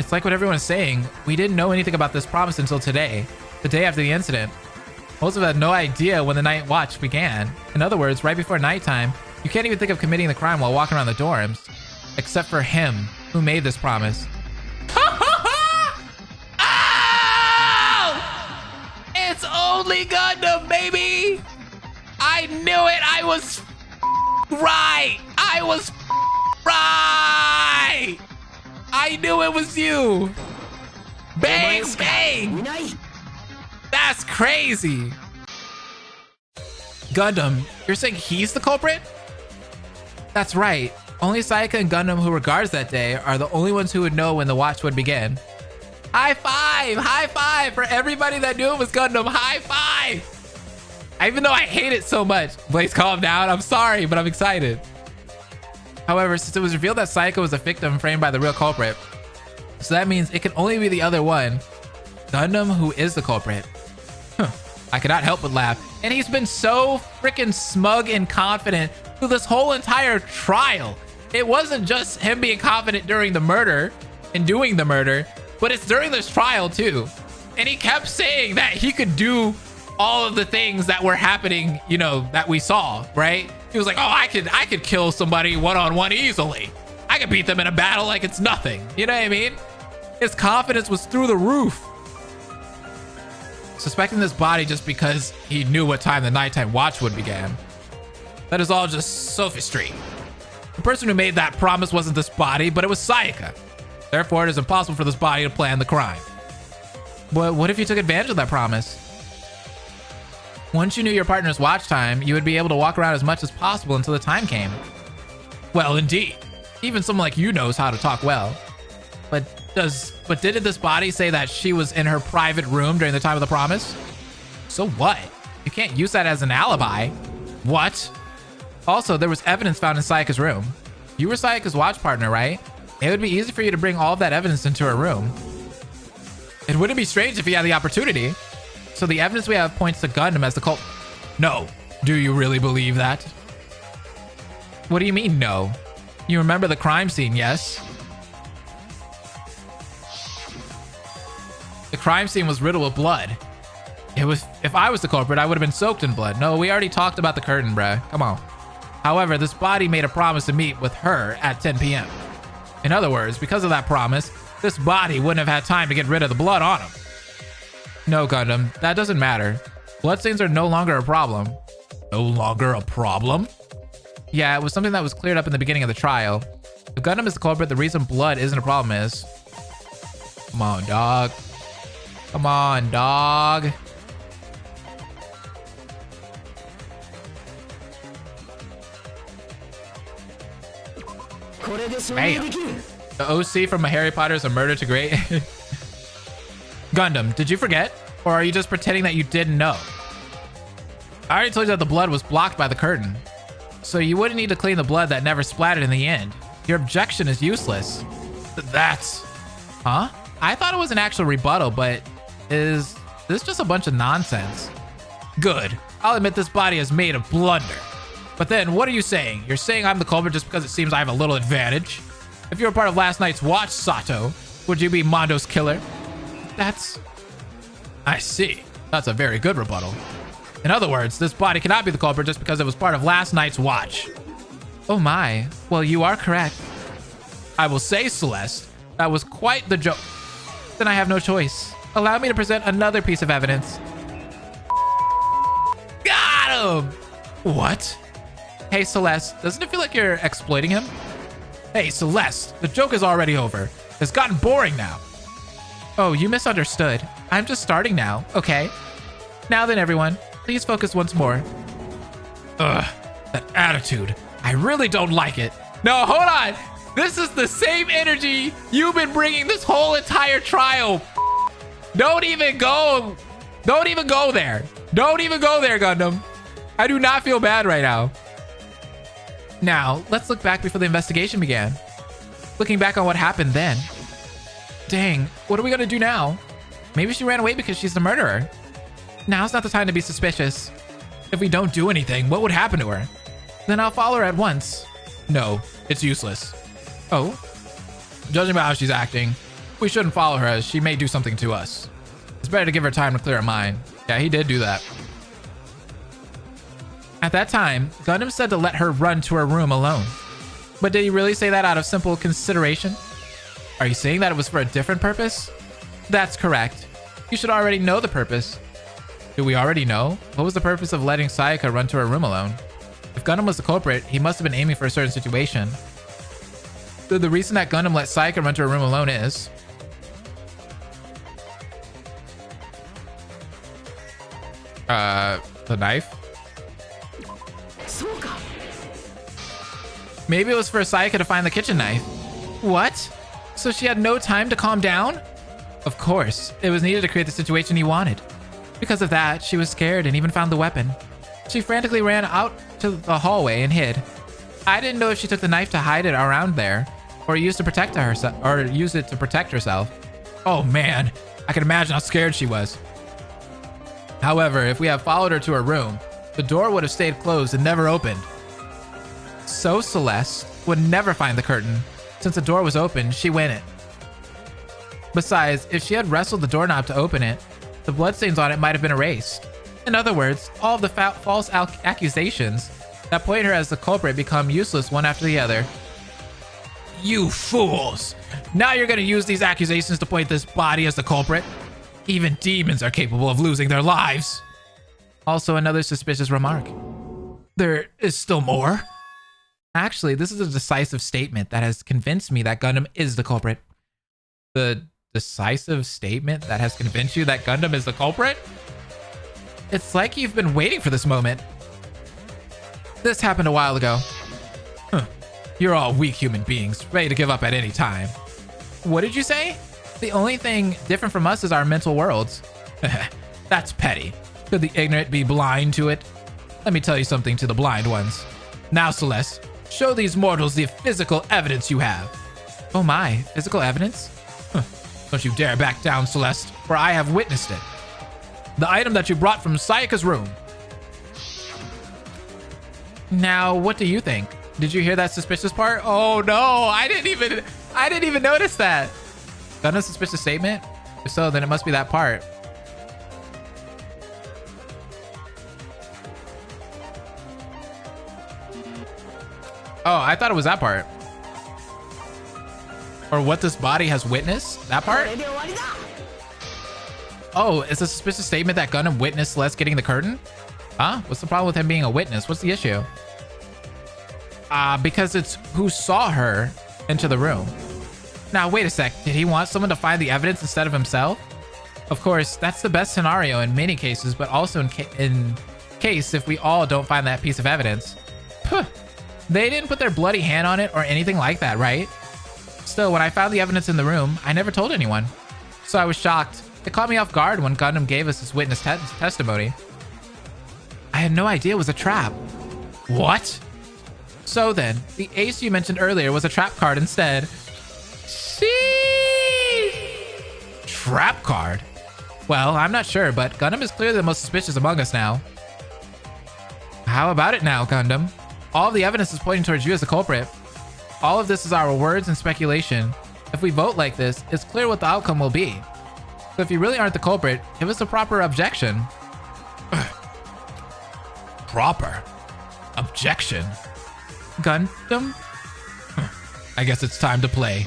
Speaker 1: It's like what everyone is saying. We didn't know anything about this promise until today, the day after the incident. Most of us had no idea when the night watch began. In other words, right before nighttime, you can't even think of committing the crime while walking around the dorms. Except for him, who made this promise. Oh! It's only Gundam, baby! I knew it! I was right! I was right! I knew it was you! Bang! Bang! That's crazy! Gundam, you're saying he's the culprit? That's right. Only Sayaka and Gundam who were guards that day are the only ones who would know when the watch would begin. High five! High five for everybody that knew it was Gundam! High five! Even though I hate it so much. Blaze, calm down. I'm sorry, but I'm excited. However, since it was revealed that Sayaka was a victim framed by the real culprit, so that means it can only be the other one, Gundam, who is the culprit. Huh. I cannot help but laugh. And he's been so freaking smug and confident through this whole entire trial. It wasn't just him being confident during the murder and doing the murder, but it's during this trial too. And he kept saying that he could do all of the things that were happening, you know, that we saw, right? He was like, oh, I could kill somebody one-on-one easily. I could beat them in a battle like it's nothing. You know what I mean? His confidence was through the roof. Suspecting this body just because he knew what time the nighttime watch would begin. That is all just sophistry. The person who made that promise wasn't this body, but it was Sayaka. Therefore, it is impossible for this body to plan the crime. But what if you took advantage of that promise? Once you knew your partner's watch time, you would be able to walk around as much as possible until the time came. Well, indeed. Even someone like you knows how to talk well. But didn't this body say that she was in her private room during the time of the promise? So what? You can't use that as an alibi. What? Also, there was evidence found in Sayaka's room. You were Sayaka's watch partner, right? It would be easy for you to bring all of that evidence into her room. It wouldn't be strange if you had the opportunity. So the evidence we have points to Gundam as the cult. No. Do you really believe that? What do you mean, no? You remember the crime scene, yes? The crime scene was riddled with blood. If I was the culprit, I would have been soaked in blood. No, we already talked about the curtain, bruh. Come on. However, this body made a promise to meet with her at 10 p.m. In other words, because of that promise, this body wouldn't have had time to get rid of the blood on him. No, Gundam, that doesn't matter. Bloodstains are no longer a problem. No longer a problem? Yeah, it was something that was cleared up in the beginning of the trial. If Gundam is the culprit, the reason blood isn't a problem is... Come on, dog. Come on, dog. Damn. The OC from Harry Potter is a murder to great. Gundam, did you forget? Or are you just pretending that you didn't know? I already told you that the blood was blocked by the curtain. So you wouldn't need to clean the blood that never splattered in the end. Your objection is useless. That's... Huh? I thought it was an actual rebuttal, but is this just a bunch of nonsense? Good. I'll admit this body is made of blunder. But then, what are you saying? You're saying I'm the culprit just because it seems I have a little advantage? If you were part of last night's watch, Sato, would you be Mondo's killer? That's... I see. That's a very good rebuttal. In other words, this body cannot be the culprit just because it was part of last night's watch. Oh my. Well, you are correct. I will say, Celeste, that was quite the joke. Then I have no choice. Allow me to present another piece of evidence. Got him! What? Hey, Celeste, doesn't it feel like you're exploiting him? Hey, Celeste, the joke is already over. It's gotten boring now. Oh, you misunderstood. I'm just starting now, okay? Now then, everyone, please focus once more. Ugh, that attitude. I really don't like it. No, hold on. This is the same energy you've been bringing this whole entire trial. Don't even go. Don't even go there. Don't even go there, Gundam. I do not feel bad right now. Now, let's look back before the investigation began. Looking back on what happened then. Dang, what are we gonna do now? Maybe she ran away because she's the murderer. Now's not the time to be suspicious. If we don't do anything, what would happen to her? Then I'll follow her at once. No, it's useless. Oh? Judging by how she's acting, We shouldn't follow her as she may do something to us. It's better to give her time to clear her mind. Yeah, he did do that. At that time, Gundam said to let her run to her room alone. But did he really say that out of simple consideration? Are you saying that it was for a different purpose? That's correct. You should already know the purpose. Do we already know? What was the purpose of letting Sayaka run to her room alone? If Gundam was the culprit, he must have been aiming for a certain situation. So the reason that Gundam let Sayaka run to her room alone is... the knife? Maybe it was for Sayaka to find the kitchen knife. What? So she had no time to calm down? Of course, it was needed to create the situation he wanted. Because of that, she was scared and even found the weapon. She frantically ran out to the hallway and hid. I didn't know if she took the knife to hide it around there, or used it to protect herself. Oh man, I can imagine how scared she was. However, if we had followed her to her room, the door would have stayed closed and never opened. So Celeste would never find the curtain. Since the door was open, she went in. Besides, if she had wrestled the doorknob to open it, the bloodstains on it might have been erased. In other words, all of the false accusations that point her as the culprit become useless one after the other. You fools! Now you're gonna use these accusations to point this body as the culprit? Even demons are capable of losing their lives. Also, another suspicious remark. There is still more? Actually, this is a decisive statement that has convinced me that Gundam is the culprit. The decisive statement that has convinced you that Gundam is the culprit? It's like you've been waiting for this moment. This happened a while ago. You're all weak human beings, ready to give up at any time. What did you say? The only thing different from us is our mental worlds. That's petty. Could the ignorant be blind to it? Let me tell you something to the blind ones. Now, Celeste, show these mortals the physical evidence you have. Oh my, physical evidence? Don't you dare back down, Celeste, for I have witnessed it. The item that you brought from Sayaka's room. Now, what do you think? Did you hear that suspicious part? Oh no, I didn't even notice that. Gundam's suspicious statement? If so, then it must be that part. Oh, I thought it was that part. Or what this body has witnessed? That part? Oh, it's a suspicious statement that Gundam witnessed Celeste getting the curtain? Huh? What's the problem with him being a witness? What's the issue? Because it's who saw her into the room. Now, wait a sec. Did he want someone to find the evidence instead of himself? Of course, that's the best scenario in many cases, but also in case if we all don't find that piece of evidence. Puh. They didn't put their bloody hand on it or anything like that, right? Still, when I found the evidence in the room, I never told anyone. So I was shocked. It caught me off guard when Gundam gave us his witness testimony. I had no idea it was a trap. What? So then, the ace you mentioned earlier was a trap card instead. Sheesh! Trap card? Well, I'm not sure, but Gundam is clearly the most suspicious among us now. How about it now, Gundam? All of the evidence is pointing towards you as the culprit. All of this is our words and speculation. If we vote like this, it's clear what the outcome will be. So if you really aren't the culprit, give us a proper objection. Proper objection? Gundam? I guess it's time to play.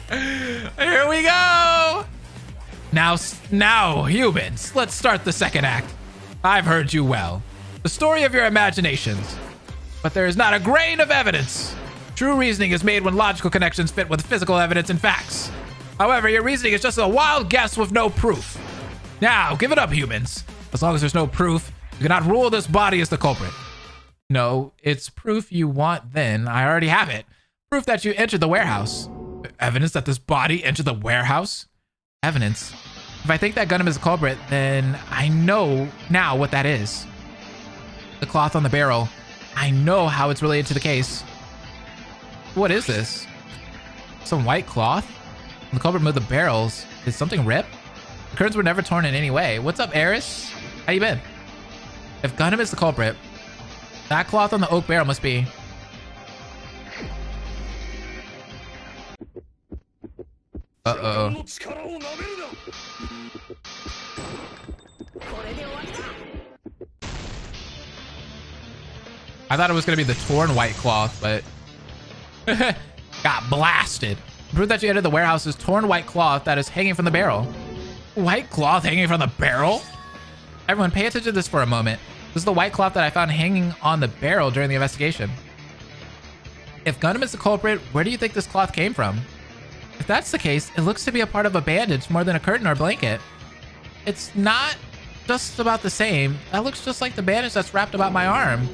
Speaker 1: Here we go! Now, humans, let's start the second act. I've heard you well. The story of your imaginations. But there is not a grain of evidence. True reasoning is made when logical connections fit with physical evidence and facts. However, your reasoning is just a wild guess with no proof. Now, give it up, humans. As long as there's no proof, you cannot rule this body as the culprit. No, it's proof you want then. I already have it. Proof that you entered the warehouse. Evidence that this body entered the warehouse? Evidence. If I think that Gundam is a culprit, then I know now what that is. The cloth on the barrel. I know how it's related to the case. What is this? Some white cloth? When the culprit moved the barrels, did something rip? The curtains were never torn in any way. What's up, Eris? How you been? If Gundam is the culprit, that cloth on the oak barrel must be... Uh-oh. I thought it was going to be the torn white cloth, but got blasted. Prove that you entered the warehouse's torn white cloth that is hanging from the barrel. White cloth hanging from the barrel? Everyone, pay attention to this for a moment. This is the white cloth that I found hanging on the barrel during the investigation. If Gundam is the culprit, where do you think this cloth came from? If that's the case, it looks to be a part of a bandage more than a curtain or blanket. It's not just about the same. That looks just like the bandage that's wrapped about my arm.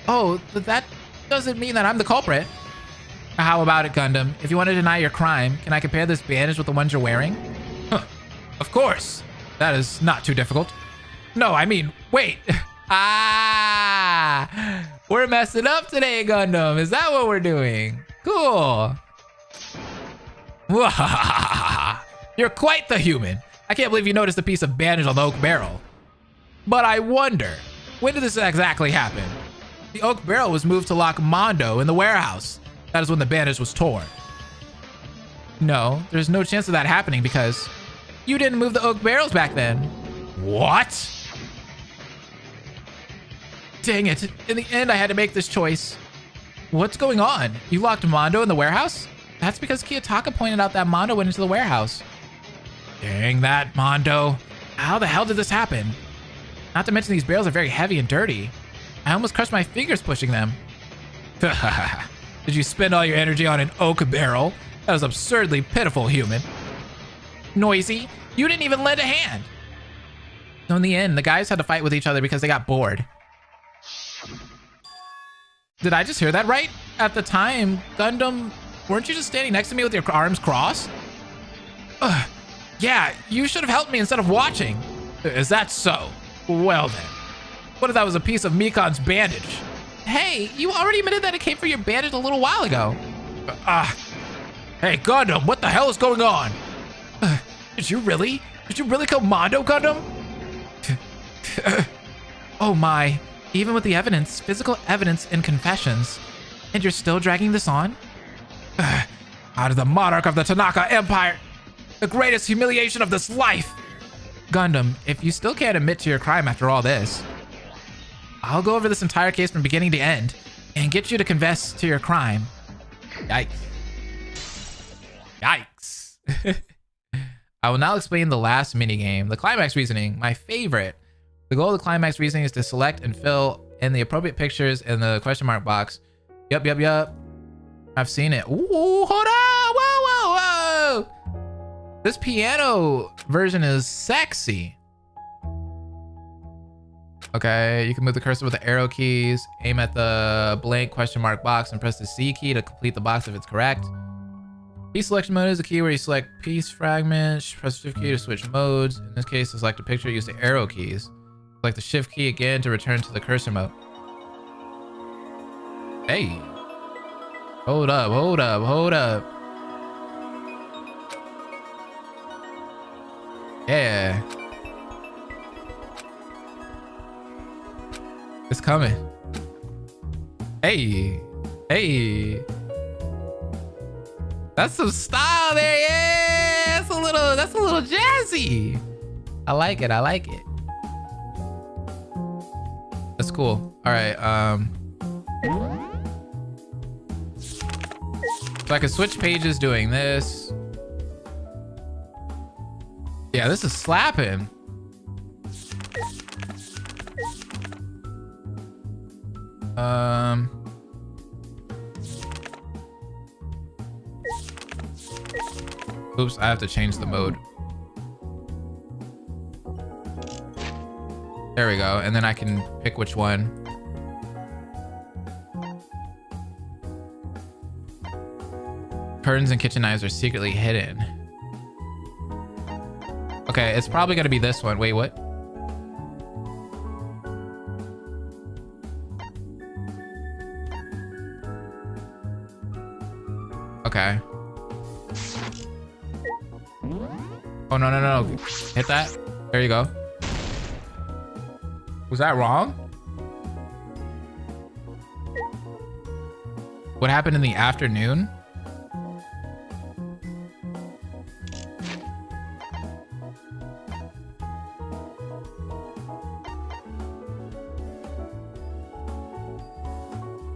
Speaker 1: Oh, but that doesn't mean that I'm the culprit. How about it, Gundam? If you want to deny your crime, can I compare this bandage with the ones you're wearing? Huh. Of course. That is not too difficult. No, I mean, wait. Ah, we're messing up today, Gundam. Is that what we're doing? Cool. You're quite the human. I can't believe you noticed the piece of bandage on the oak barrel. But I wonder, when did this exactly happen? The oak barrel was moved to lock Mondo in the warehouse. That is when the bandage was torn. No, there's no chance of that happening because you didn't move the oak barrels back then. What? Dang it. In the end, I had to make this choice. What's going on? You locked Mondo in the warehouse? That's because Kiyotaka pointed out that Mondo went into the warehouse. Dang that, Mondo. How the hell did this happen? Not to mention these barrels are very heavy and dirty. I almost crushed my fingers pushing them. Did you spend all your energy on an oak barrel? That was absurdly pitiful, human. Noisy, you didn't even lend a hand. So in the end, the guys had to fight with each other because they got bored. Did I just hear that right? At the time, Gundam, weren't you just standing next to me with your arms crossed? Ugh. Yeah, you should have helped me instead of watching. Is that so? Well then. What if that was a piece of Mikan's bandage? Hey, you already admitted that it came from your bandage a little while ago. Hey, Gundam, what the hell is going on? Did you really kill Mondo, Gundam? Oh my, even with the evidence, physical evidence and confessions, and you're still dragging this on? Out of the monarch of the Tanaka Empire, the greatest humiliation of this life. Gundam, if you still can't admit to your crime after all this, I'll go over this entire case from beginning to end and get you to confess to your crime. Yikes. Yikes. I will now explain the last minigame, the climax reasoning, my favorite. The goal of the climax reasoning is to select and fill in the appropriate pictures in the question mark box. Yup. I've seen it. Ooh, hold on. Whoa. This piano version is sexy. Okay, you can move the cursor with the arrow keys, aim at the blank question mark box, and press the C key to complete the box if it's correct. Piece selection mode is a key where you select piece fragments, press the shift key to switch modes. In this case, to select a picture, use the arrow keys. Select the shift key again to return to the cursor mode. Hey. Hold up. Yeah. It's coming. Hey. That's some style there, yeah. That's a little jazzy. I like it. That's cool. All right. So I can switch pages doing this. Yeah, this is slapping. Oops, I have to change the mode. There we go. And then I can pick which one. Curtains and kitchen knives are secretly hidden. Okay, it's probably gonna be this one. Wait, what? Okay. Oh, no. Hit that. There you go. Was that wrong? What happened in the afternoon?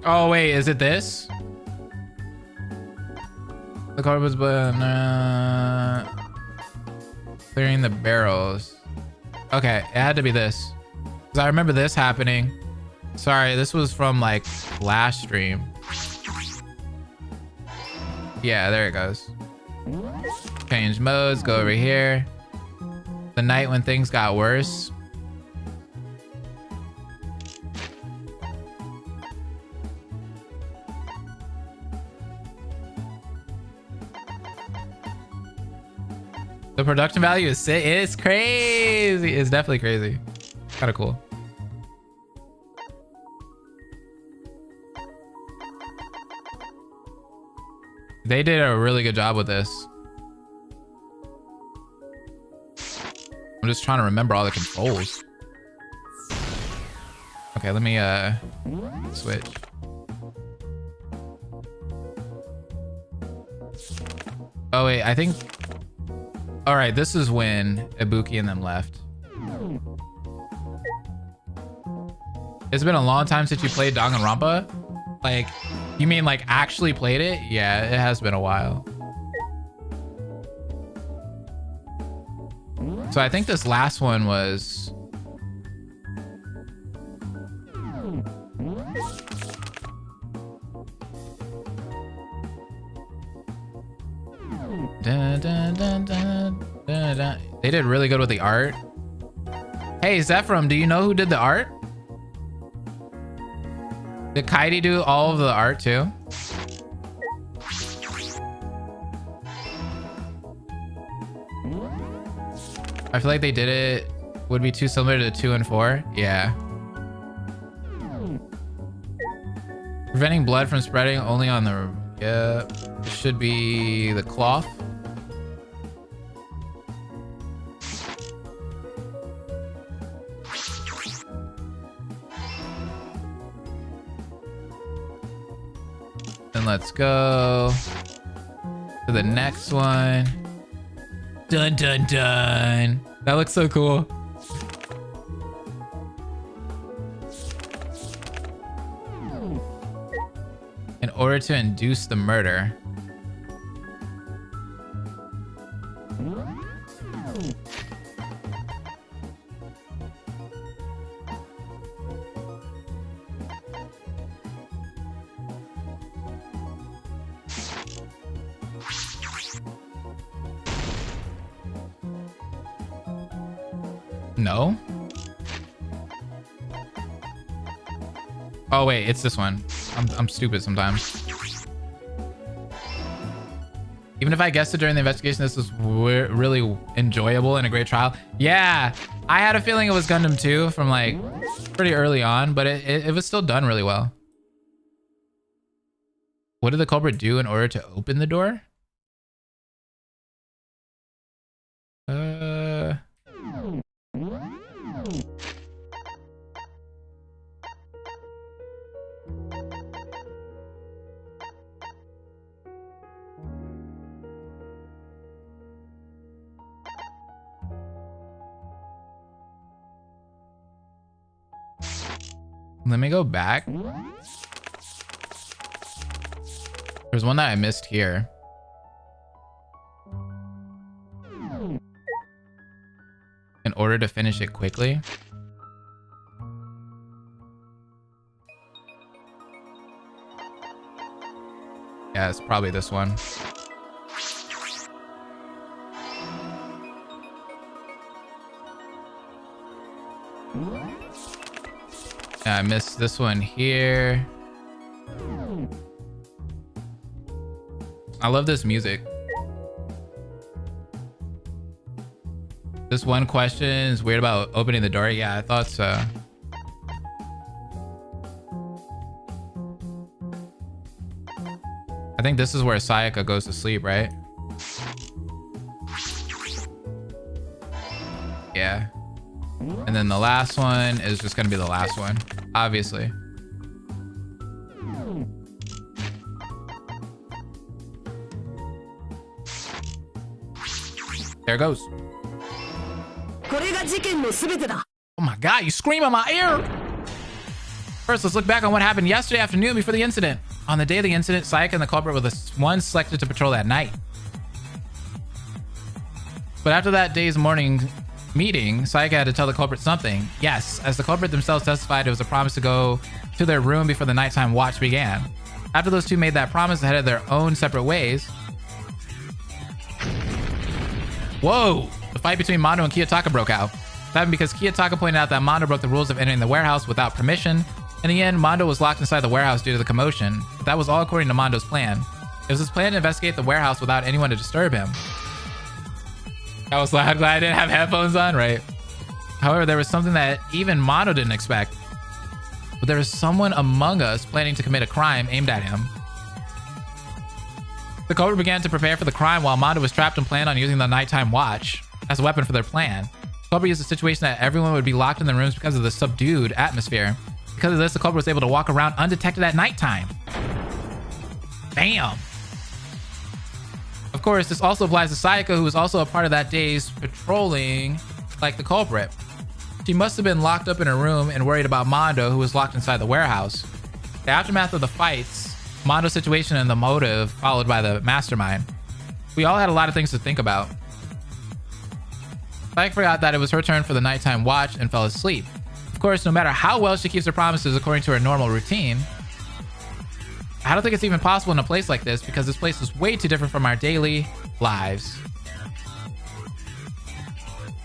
Speaker 1: Oh wait, is it this? The car was clearing the barrels. Okay, it had to be this. Because I remember this happening. Sorry, this was from like last stream. Yeah, there it goes. Change modes, go over here. The night when things got worse. The production value is sick. It's crazy. It's definitely crazy. Kind of cool. They did a really good job with this. I'm just trying to remember all the controls. Okay, let me switch. Oh wait, I think. All right, this is when Ibuki and them left. It's been a long time since you played Danganronpa. Like, you mean like actually played it? Yeah, it has been a while. So I think this last one was. Dun, dun, dun, dun, dun, dun. They did really good with the art. Hey, Zephram, do you know who did the art? Did Keidy do all of the art too? I feel like they did it would be too similar to 2 and 4. Yeah. Preventing blood from spreading only on the, yeah, it should be the cloth. Then let's go to the next one. Dun dun dun. That looks so cool. In order to induce the murder. No. Oh wait, it's this one. I'm stupid sometimes. Even if I guessed it during the investigation, this was really enjoyable and a great trial. Yeah, I had a feeling it was Gundam 2 from like pretty early on, but it was still done really well. What did the culprit do in order to open the door? Let me go back. There's one that I missed here. In order to finish it quickly. Yeah, it's probably this one. Yeah, I missed this one here. I love this music. This one question is weird about opening the door. Yeah, I thought so. I think this is where Sayaka goes to sleep, right? Yeah. And then the last one is just gonna be the last one, obviously. There it goes. Oh my god, you scream in my ear! First, let's look back on what happened yesterday afternoon before the incident. On the day of the incident, Sayaka and the culprit were the ones selected to patrol that night. But after that day's morning meeting, Sayaka had to tell the culprit something. Yes, as the culprit themselves testified, it was a promise to go to their room before the nighttime watch began. After those two made that promise and headed their own separate ways... Whoa! The fight between Mondo and Kiyotaka broke out. It happened because Kiyotaka pointed out that Mondo broke the rules of entering the warehouse without permission. In the end, Mondo was locked inside the warehouse due to the commotion. But that was all according to Mondo's plan. It was his plan to investigate the warehouse without anyone to disturb him. I was glad I didn't have headphones on, right? However, there was something that even Mondo didn't expect. But there was someone among us planning to commit a crime aimed at him. The culprit began to prepare for the crime while Mondo was trapped and planned on using the nighttime watch as a weapon for their plan. The culprit used a situation that everyone would be locked in their rooms because of the subdued atmosphere. Because of this, the culprit was able to walk around undetected at nighttime. Damn. Of course, this also applies to Sayaka, who was also a part of that day's patrolling like the culprit. She must have been locked up in her room and worried about Mondo, who was locked inside the warehouse. The aftermath of the fights, Mondo's situation and the motive followed by the mastermind. We all had a lot of things to think about. Sayaka forgot that it was her turn for the nighttime watch and fell asleep. Of course, no matter how well she keeps her promises according to her normal routine, I don't think it's even possible in a place like this because this place is way too different from our daily lives.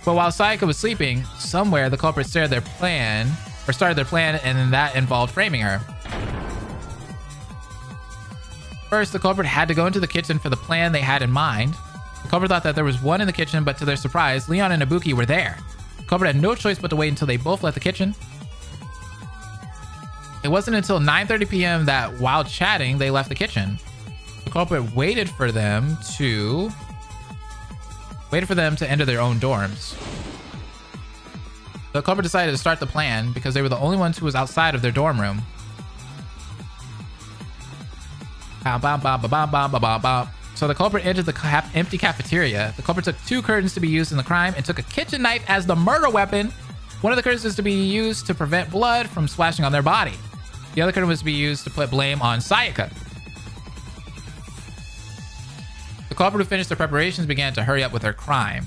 Speaker 1: But while Sayaka was sleeping, somewhere the culprit started their plan, and then that involved framing her. First, the culprit had to go into the kitchen for the plan they had in mind. The culprit thought that there was one in the kitchen, but to their surprise, Leon and Ibuki were there. The culprit had no choice but to wait until they both left the kitchen. It wasn't until 9:30 p.m. that while chatting, they left the kitchen. The culprit waited for them to enter their own dorms. The culprit decided to start the plan because they were the only ones who was outside of their dorm room. So the culprit entered the empty cafeteria. The culprit took 2 curtains to be used in the crime and took a kitchen knife as the murder weapon. One of the curtains was to be used to prevent blood from splashing on their body. The other curtain was to be used to put blame on Sayaka. The culprit who finished their preparations began to hurry up with their crime.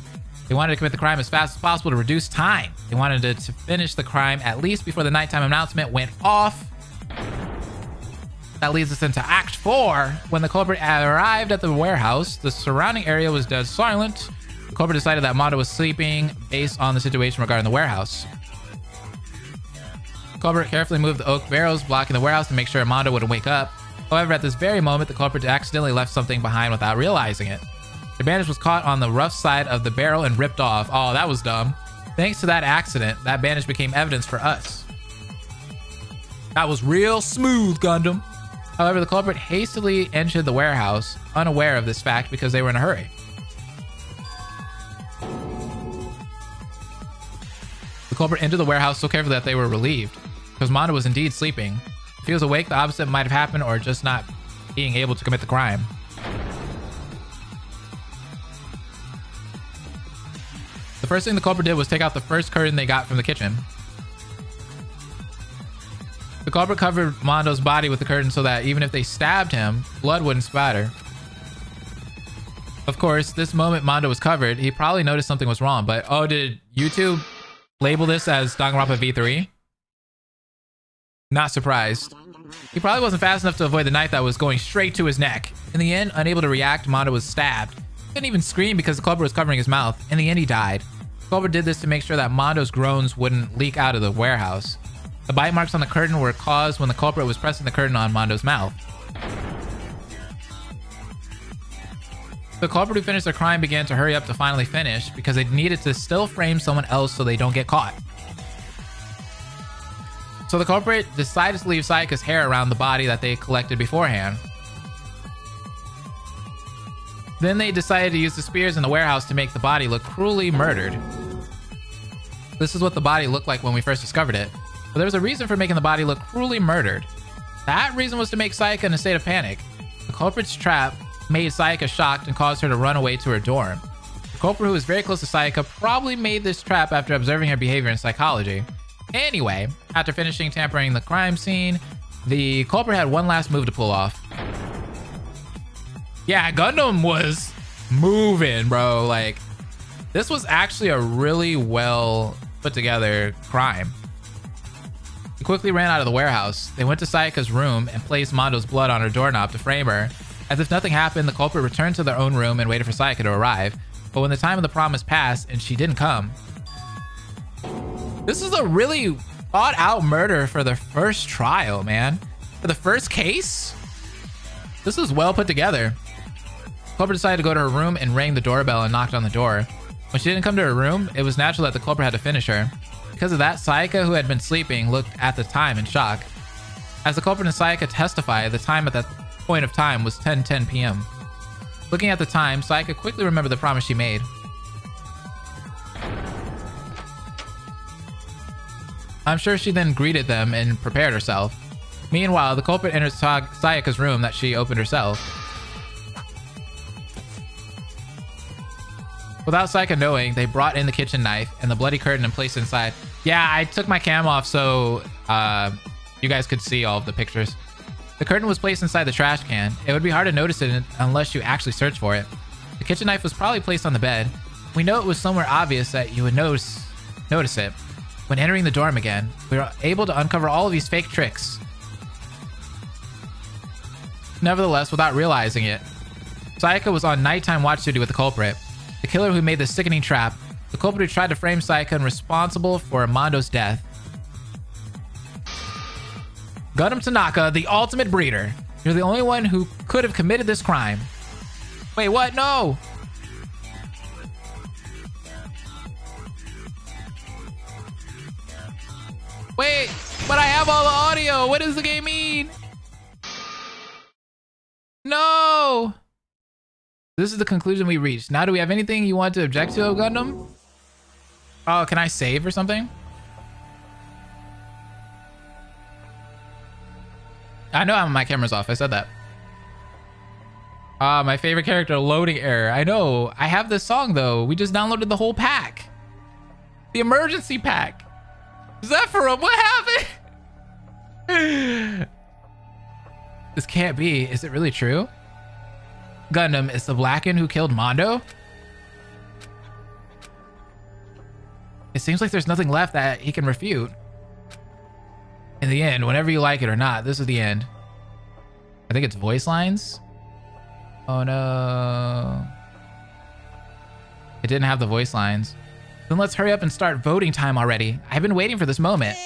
Speaker 1: They wanted to commit the crime as fast as possible to reduce time. They wanted to finish the crime at least before the nighttime announcement went off. That leads us into Act 4. When the culprit arrived at the warehouse, the surrounding area was dead silent. The culprit decided that Mondo was sleeping based on the situation regarding the warehouse. The culprit carefully moved the oak barrels blocking the warehouse to make sure Mondo wouldn't wake up. However, at this very moment, the culprit accidentally left something behind without realizing it. The bandage was caught on the rough side of the barrel and ripped off. Oh, that was dumb. Thanks to that accident, that bandage became evidence for us. That was real smooth, Gundam. However, the culprit hastily entered the warehouse, unaware of this fact because they were in a hurry. The culprit entered the warehouse so carefully that they were relieved, because Mondo was indeed sleeping. If he was awake, the opposite might have happened, or just not being able to commit the crime. The first thing the culprit did was take out the first curtain they got from the kitchen. The culprit covered Mondo's body with the curtain so that even if they stabbed him, blood wouldn't spatter. Of course, this moment Mondo was covered, he probably noticed something was wrong, but oh, did YouTube label this as Danganronpa V3? Not surprised. He probably wasn't fast enough to avoid the knife that was going straight to his neck. In the end, unable to react, Mondo was stabbed. He couldn't even scream because the culprit was covering his mouth. In the end, he died. The culprit did this to make sure that Mondo's groans wouldn't leak out of the warehouse. The bite marks on the curtain were caused when the culprit was pressing the curtain on Mondo's mouth. The culprit who finished their crime began to hurry up to finally finish because they needed to still frame someone else so they don't get caught. So the culprit decided to leave Sayaka's hair around the body that they collected beforehand. Then they decided to use the spears in the warehouse to make the body look cruelly murdered. This is what the body looked like when we first discovered it. But there was a reason for making the body look cruelly murdered. That reason was to make Sayaka in a state of panic. The culprit's trap made Sayaka shocked and caused her to run away to her dorm. The culprit, who was very close to Sayaka, probably made this trap after observing her behavior in psychology. Anyway, after finishing tampering the crime scene, the culprit had one last move to pull off. Yeah, Gundam was moving, bro. Like, this was actually a really well put together crime. He quickly ran out of the warehouse. They went to Sayaka's room and placed Mondo's blood on her doorknob to frame her. As if nothing happened, the culprit returned to their own room and waited for Sayaka to arrive. But when the time of the promise passed and she didn't come, this is a really thought out murder for the first trial, man. For the first case, this is well put together. Culprit decided to go to her room and rang the doorbell and knocked on the door. When she didn't come to her room, it was natural that the culprit had to finish her. Because of that, Sayaka, who had been sleeping, looked at the time in shock. As the culprit and Sayaka testify, the time at that point of time was 10:10 p.m. Looking at the time, Sayaka quickly remembered the promise she made. I'm sure she then greeted them and prepared herself. Meanwhile, the culprit entered Sayaka's room that she opened herself. Without Sayaka knowing, they brought in the kitchen knife and the bloody curtain and placed it inside. Yeah, I took my cam off so you guys could see all of the pictures. The curtain was placed inside the trash can. It would be hard to notice it unless you actually search for it. The kitchen knife was probably placed on the bed. We know it was somewhere obvious that you would notice it. When entering the dorm again, we were able to uncover all of these fake tricks. Nevertheless, without realizing it, Sayaka was on nighttime watch duty with the culprit. The killer who made the sickening trap, the culprit who tried to frame Sayaka and responsible for Mondo's death. Gundam Tanaka, the ultimate breeder. You're the only one who could have committed this crime. Wait, what? No! Wait, but I have all the audio. What does the game mean? No! This is the conclusion we reached. Now, do we have anything you want to object to, Gundam? Oh, can I save or something? I know my camera's off. I said that. My favorite character, loading error. I know. I have this song, though. We just downloaded the whole pack. The emergency pack. Zephyr, what happened? This can't be. Is it really true? Gundam, is the Blackened who killed Mondo? It seems like there's nothing left that he can refute. In the end, whenever you like it or not, this is the end. I think it's voice lines. Oh no. It didn't have the voice lines. Then let's hurry up and start voting time already. I've been waiting for this moment.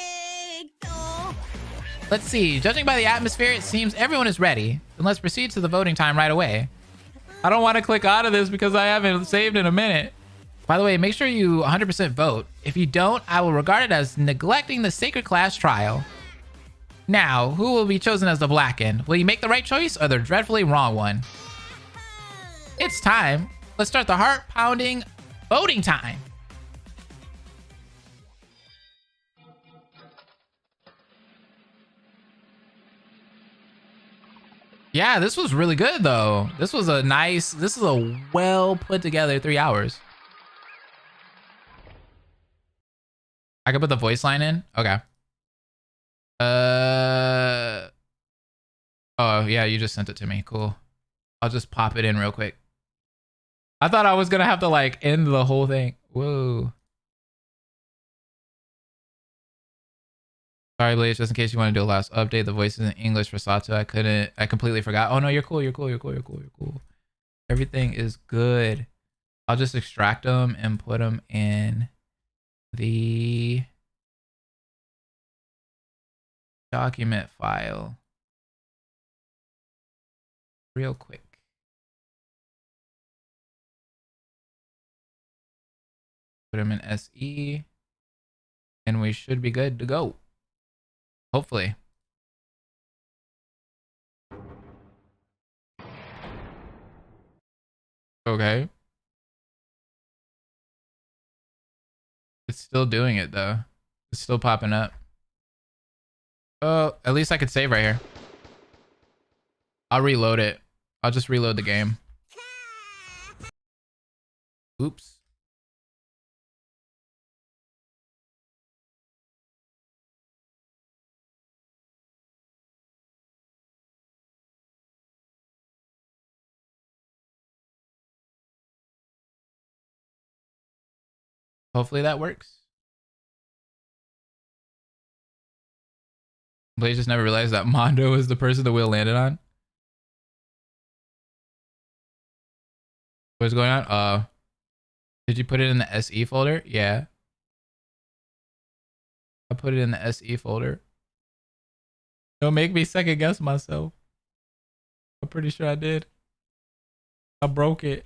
Speaker 1: Let's see. Judging by the atmosphere, it seems everyone is ready. Then let's proceed to the voting time right away. I don't want to click out of this because I haven't saved in a minute. By the way, make sure you 100% vote. If you don't, I will regard it as neglecting the sacred class trial. Now, who will be chosen as the Blackened? Will you make the right choice or the dreadfully wrong one? It's time. Let's start the heart-pounding voting time. Yeah, this was really good though. This is a well put together 3 hours. I could put the voice line in. Okay. Oh yeah, you just sent it to me. Cool. I'll just pop it in real quick. I thought I was gonna have to like end the whole thing. Whoa. Sorry, Blaze, just in case you want to do a last update, the voice is in English for Sato. I completely forgot. Oh no, you're cool. You're cool. You're cool. You're cool. You're cool. Everything is good. I'll just extract them and put them in the document file real quick. Put them in SE and we should be good to go. Hopefully. Okay. It's still doing it though. It's still popping up. Oh, at least I could save right here. I'll reload it. I'll just reload the game. Oops. Hopefully that works. Blaze just never realized that Mondo is the person the wheel landed on. What's going on? Did you put it in the SE folder? Yeah. I put it in the SE folder. Don't make me second guess myself. I'm pretty sure I did. I broke it.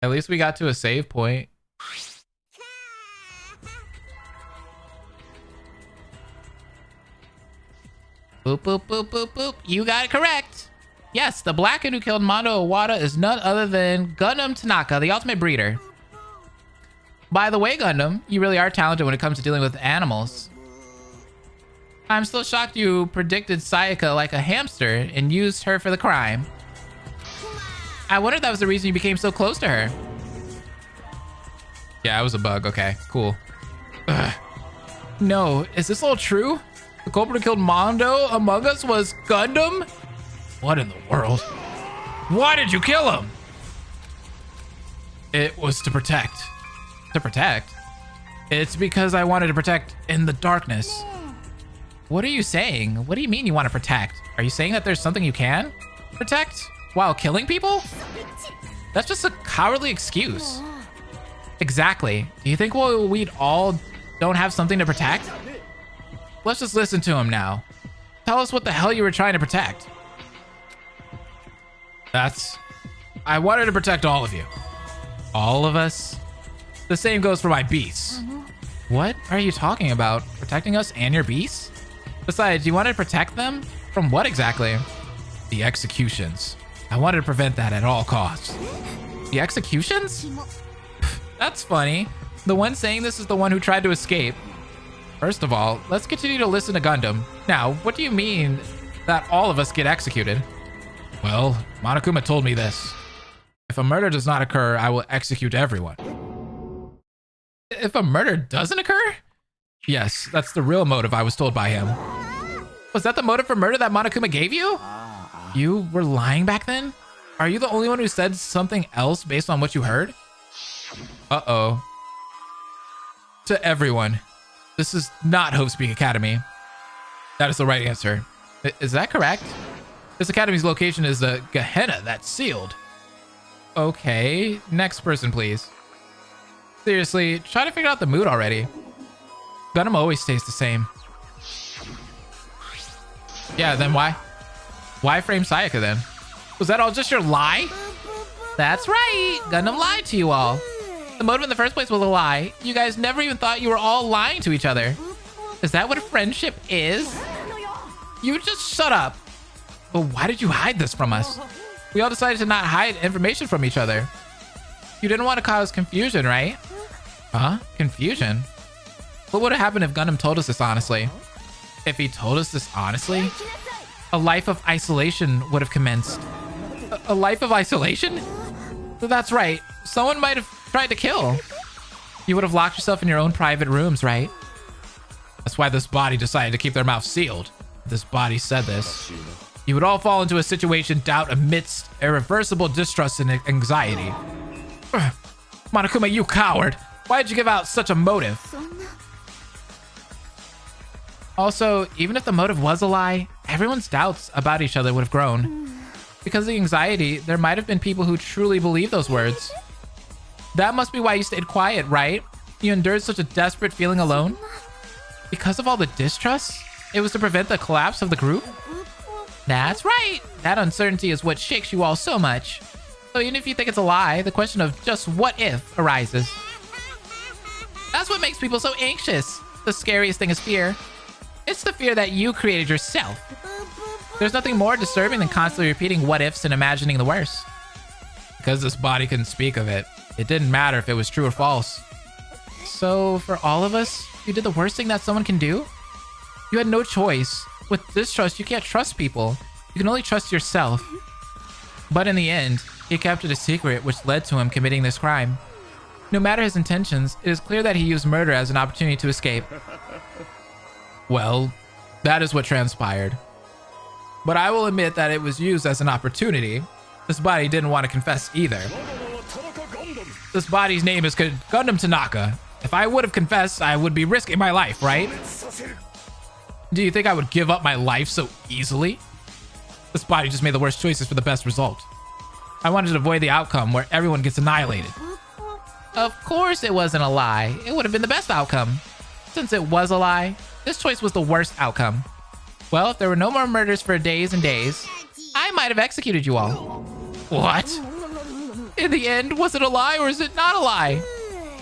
Speaker 1: At least we got to a save point. Boop, boop, boop, boop, boop. You got it correct. Yes, the Blacken who killed Mondo Owada is none other than Gundam Tanaka, the ultimate breeder. By the way, Gundam, you really are talented when it comes to dealing with animals. I'm still shocked you predicted Sayaka like a hamster and used her for the crime. I wonder if that was the reason you became so close to her. Yeah, I was a bug. Okay, cool. Ugh. No, is this all true? The culprit who killed Mondo among us was Gundam? What in the world? Why did you kill him? It was to protect. To protect? It's because I wanted to protect in the darkness. What are you saying? What do you mean you want to protect? Are you saying that there's something you can protect while killing people? That's just a cowardly excuse. Exactly. Do you think we'd all don't have something to protect? Let's just listen to him now. Tell us what the hell you were trying to protect. I wanted to protect all of you. All of us? The same goes for my beasts. What are you talking about? Protecting us and your beasts? Besides, you wanted to protect them? From what exactly? The executions. I wanted to prevent that at all costs. The executions? That's funny. The one saying this is the one who tried to escape. First of all, let's continue to listen to Gundam. Now, what do you mean that all of us get executed? Well, Monokuma told me this. If a murder does not occur, I will execute everyone. If a murder doesn't occur? Yes, that's the real motive I was told by him. Was that the motive for murder that Monokuma gave you? You were lying back then? Are you the only one who said something else based on what you heard? Uh-oh. To everyone, this is not Hopespeak Academy. That is the right answer. Is that correct? This academy's location is the Gehenna that's sealed. Okay, next person, please. Seriously, try to figure out the mood already. Gundam always stays the same. Yeah, then why? Why frame Sayaka then? Was that all just your lie? That's right, Gundam lied to you all. The motive in the first place was a lie. You guys never even thought you were all lying to each other. Is that what friendship is? You just shut up. But why did you hide this from us? We all decided to not hide information from each other. You didn't want to cause confusion, right? Huh? Confusion? What would have happened if Gundam told us this honestly? If he told us this honestly? A life of isolation would have commenced. A life of isolation? That's right. Someone might have tried to kill. You would have locked yourself in your own private rooms, right? That's why this body decided to keep their mouth sealed. This body said this. You would all fall into a situation doubt amidst irreversible distrust and anxiety. Ugh. Monokuma, you coward! Why did you give out such a motive? Also, even if the motive was a lie, everyone's doubts about each other would have grown. Because of the anxiety, there might have been people who truly believe those words. That must be why you stayed quiet, right? You endured such a desperate feeling alone? Because of all the distrust? It was to prevent the collapse of the group? That's right! That uncertainty is what shakes you all so much. So even if you think it's a lie, the question of just what if arises. That's what makes people so anxious. The scariest thing is fear. It's the fear that you created yourself. There's nothing more disturbing than constantly repeating what ifs and imagining the worst. Because this body couldn't speak of it, it didn't matter if it was true or false. So for all of us, you did the worst thing that someone can do? You had no choice. With distrust, you can't trust people. You can only trust yourself. But in the end, he kept it a secret, which led to him committing this crime. No matter his intentions, it is clear that he used murder as an opportunity to escape. Well, that is what transpired. But I will admit that it was used as an opportunity. This body didn't want to confess either. This body's name is Gundam Tanaka. If I would have confessed, I would be risking my life, right? Do you think I would give up my life so easily? This body just made the worst choices for the best result. I wanted to avoid the outcome where everyone gets annihilated. Of course it wasn't a lie. It would have been the best outcome. Since it was a lie, this choice was the worst outcome. Well, if there were no more murders for days and days, I might have executed you all. What? In the end, was it a lie or is it not a lie?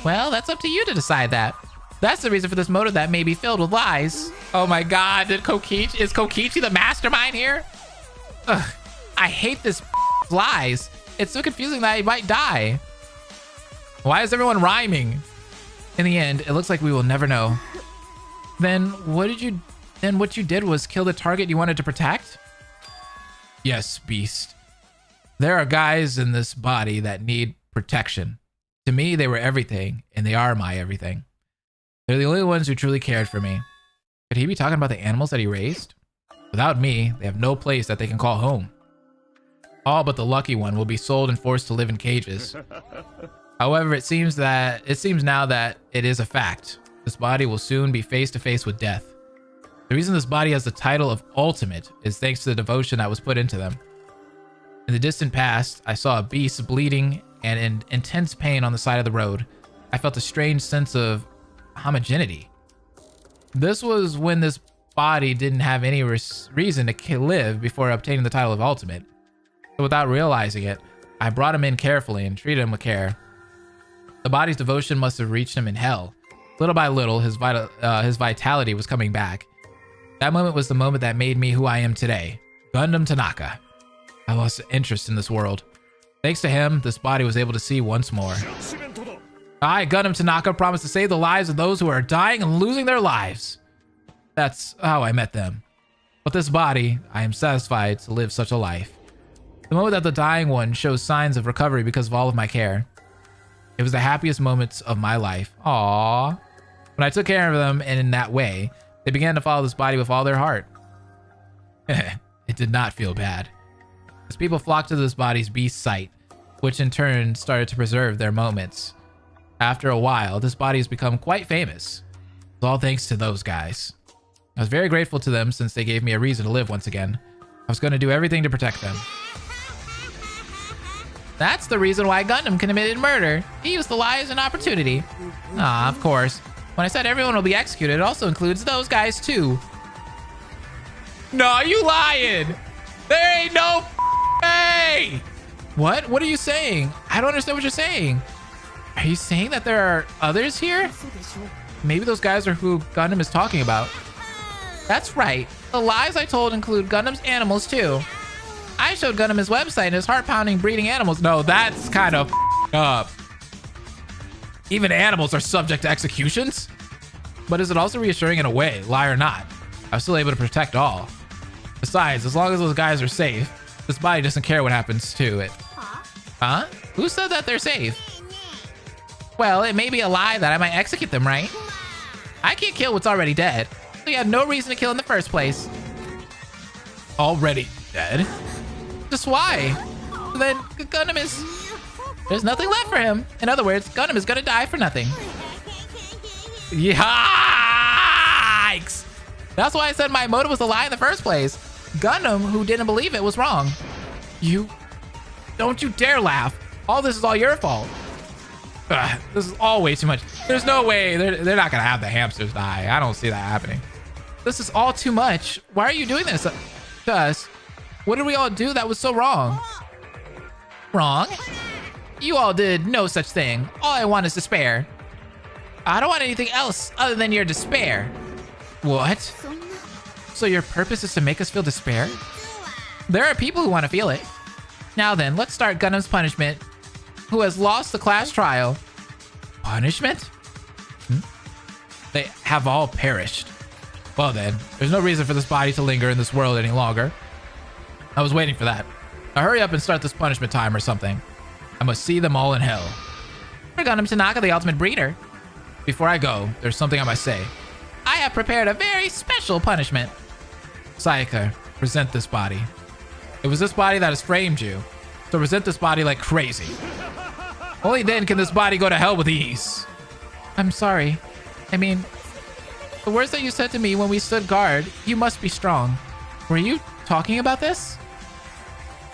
Speaker 1: Well, that's up to you to decide that. That's the reason for this motive that may be filled with lies. Oh my god, is Kokichi the mastermind here? Ugh, I hate this lies. It's so confusing that I might die. Why is everyone rhyming? In the end, it looks like we will never know. Then what you did was kill the target you wanted to protect? Yes, Beast. There are guys in this body that need protection. To me, they were everything, and they are my everything. They're the only ones who truly cared for me. Could he be talking about the animals that he raised? Without me, they have no place that they can call home. All but the lucky one will be sold and forced to live in cages. However, it seems now that it is a fact. This body will soon be face to face with death. The reason this body has the title of Ultimate is thanks to the devotion that was put into them. In the distant past, I saw a beast bleeding and in intense pain on the side of the road. I felt a strange sense of homogeneity. This was when this body didn't have any reason to live before obtaining the title of Ultimate. So without realizing it, I brought him in carefully and treated him with care. The body's devotion must have reached him in hell. Little by little, his vitality was coming back. That moment was the moment that made me who I am today, Gundam Tanaka. I lost interest in this world. Thanks to him, this body was able to see once more. I, Gundam Tanaka, promise to save the lives of those who are dying and losing their lives. That's how I met them. With this body, I am satisfied to live such a life. The moment that the dying one shows signs of recovery because of all of my care. It was the happiest moments of my life. Aww. When I took care of them and in that way, they began to follow this body with all their heart. It did not feel bad. As people flocked to this body's beast site, which in turn started to preserve their moments. After a while, this body has become quite famous. It's all thanks to those guys. I was very grateful to them since they gave me a reason to live once again. I was going to do everything to protect them. That's the reason why Gundam committed murder. He used the lie as an opportunity. Ah, of course. When I said everyone will be executed, it also includes those guys too. No, you lying! There ain't no way! What? What are you saying? I don't understand what you're saying. Are you saying that there are others here? Maybe those guys are who Gundam is talking about. That's right. The lies I told include Gundam's animals too. I showed Gundam his website and his heart-pounding breeding animals. No, that's kind of up. Even animals are subject to executions? But is it also reassuring in a way, lie or not? I was still able to protect all. Besides, as long as those guys are safe, this body doesn't care what happens to it. Huh? Who said that they're safe? Well, it may be a lie that I might execute them, right? I can't kill what's already dead. So you had no reason to kill in the first place. Already dead? Just why? Then Gundam is... There's nothing left for him. In other words, Gundam is gonna die for nothing. Yikes! That's why I said my motive was a lie in the first place. Gundam, who didn't believe it, was wrong. You... Don't you dare laugh. All this is all your fault. Ugh, this is all way too much. There's no way. They're not gonna have the hamsters die. I don't see that happening. This is all too much. Why are you doing this to us? What did we all do that was so wrong? Wrong? You all did no such thing. All I want is despair. I don't want anything else other than your despair. What? So your purpose is to make us feel despair? There are people who want to feel it. Now then, let's start Gundam's punishment. Who has lost the class trial? Punishment? They have all perished. Well then, there's no reason for this body to linger in this world any longer. I was waiting for that. Now hurry up and start this punishment time or something. I must see them all in hell. For Gundam Tanaka, the ultimate breeder. Before I go, there's something I must say. I have prepared a very special punishment. Sayaka, present this body. It was this body that has framed you, so present this body like crazy. Only then can this body go to hell with ease. I'm sorry. I mean, the words that you said to me when we stood guard, you must be strong. Were you talking about this?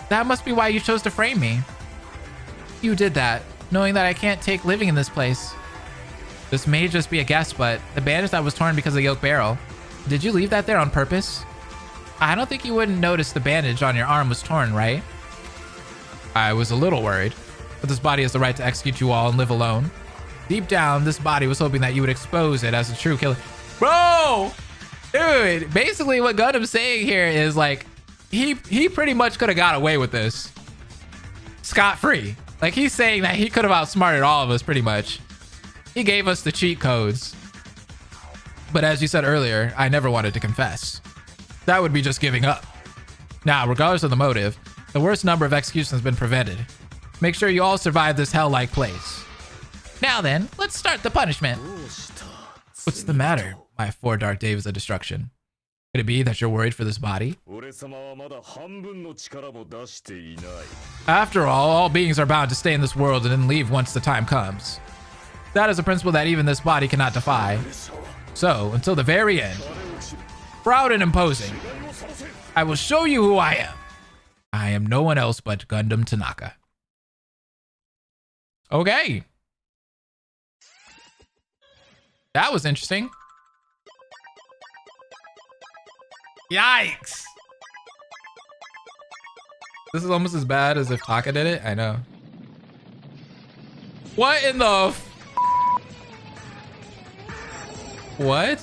Speaker 1: That must be why you chose to frame me. You did that, knowing that I can't take living in this place. This may just be a guess, but the bandage that was torn because of the oak barrel, did you leave that there on purpose? I don't think you wouldn't notice the bandage on your arm was torn, right? I was a little worried, but this body has the right to execute you all and live alone. Deep down, this body was hoping that you would expose it as a true killer. Bro! Dude, basically what Gundam's saying here is like, he pretty much could have got away with this scot-free. Like, he's saying that he could have outsmarted all of us pretty much. He gave us the cheat codes. But as you said earlier, I never wanted to confess. That would be just giving up. Now, regardless of the motive, the worst number of executions has been prevented. Make sure you all survive this hell-like place. Now then, let's start the punishment. What's the matter, my 4 dark days of destruction? Could it be that you're worried for this body? After all beings are bound to stay in this world and then leave once the time comes. That is a principle that even this body cannot defy. So, until the very end, proud and imposing, I will show you who I am. I am no one else but Gundam Tanaka. Okay. That was interesting. Yikes. This is almost as bad as if Taka did it. I know. What in the what?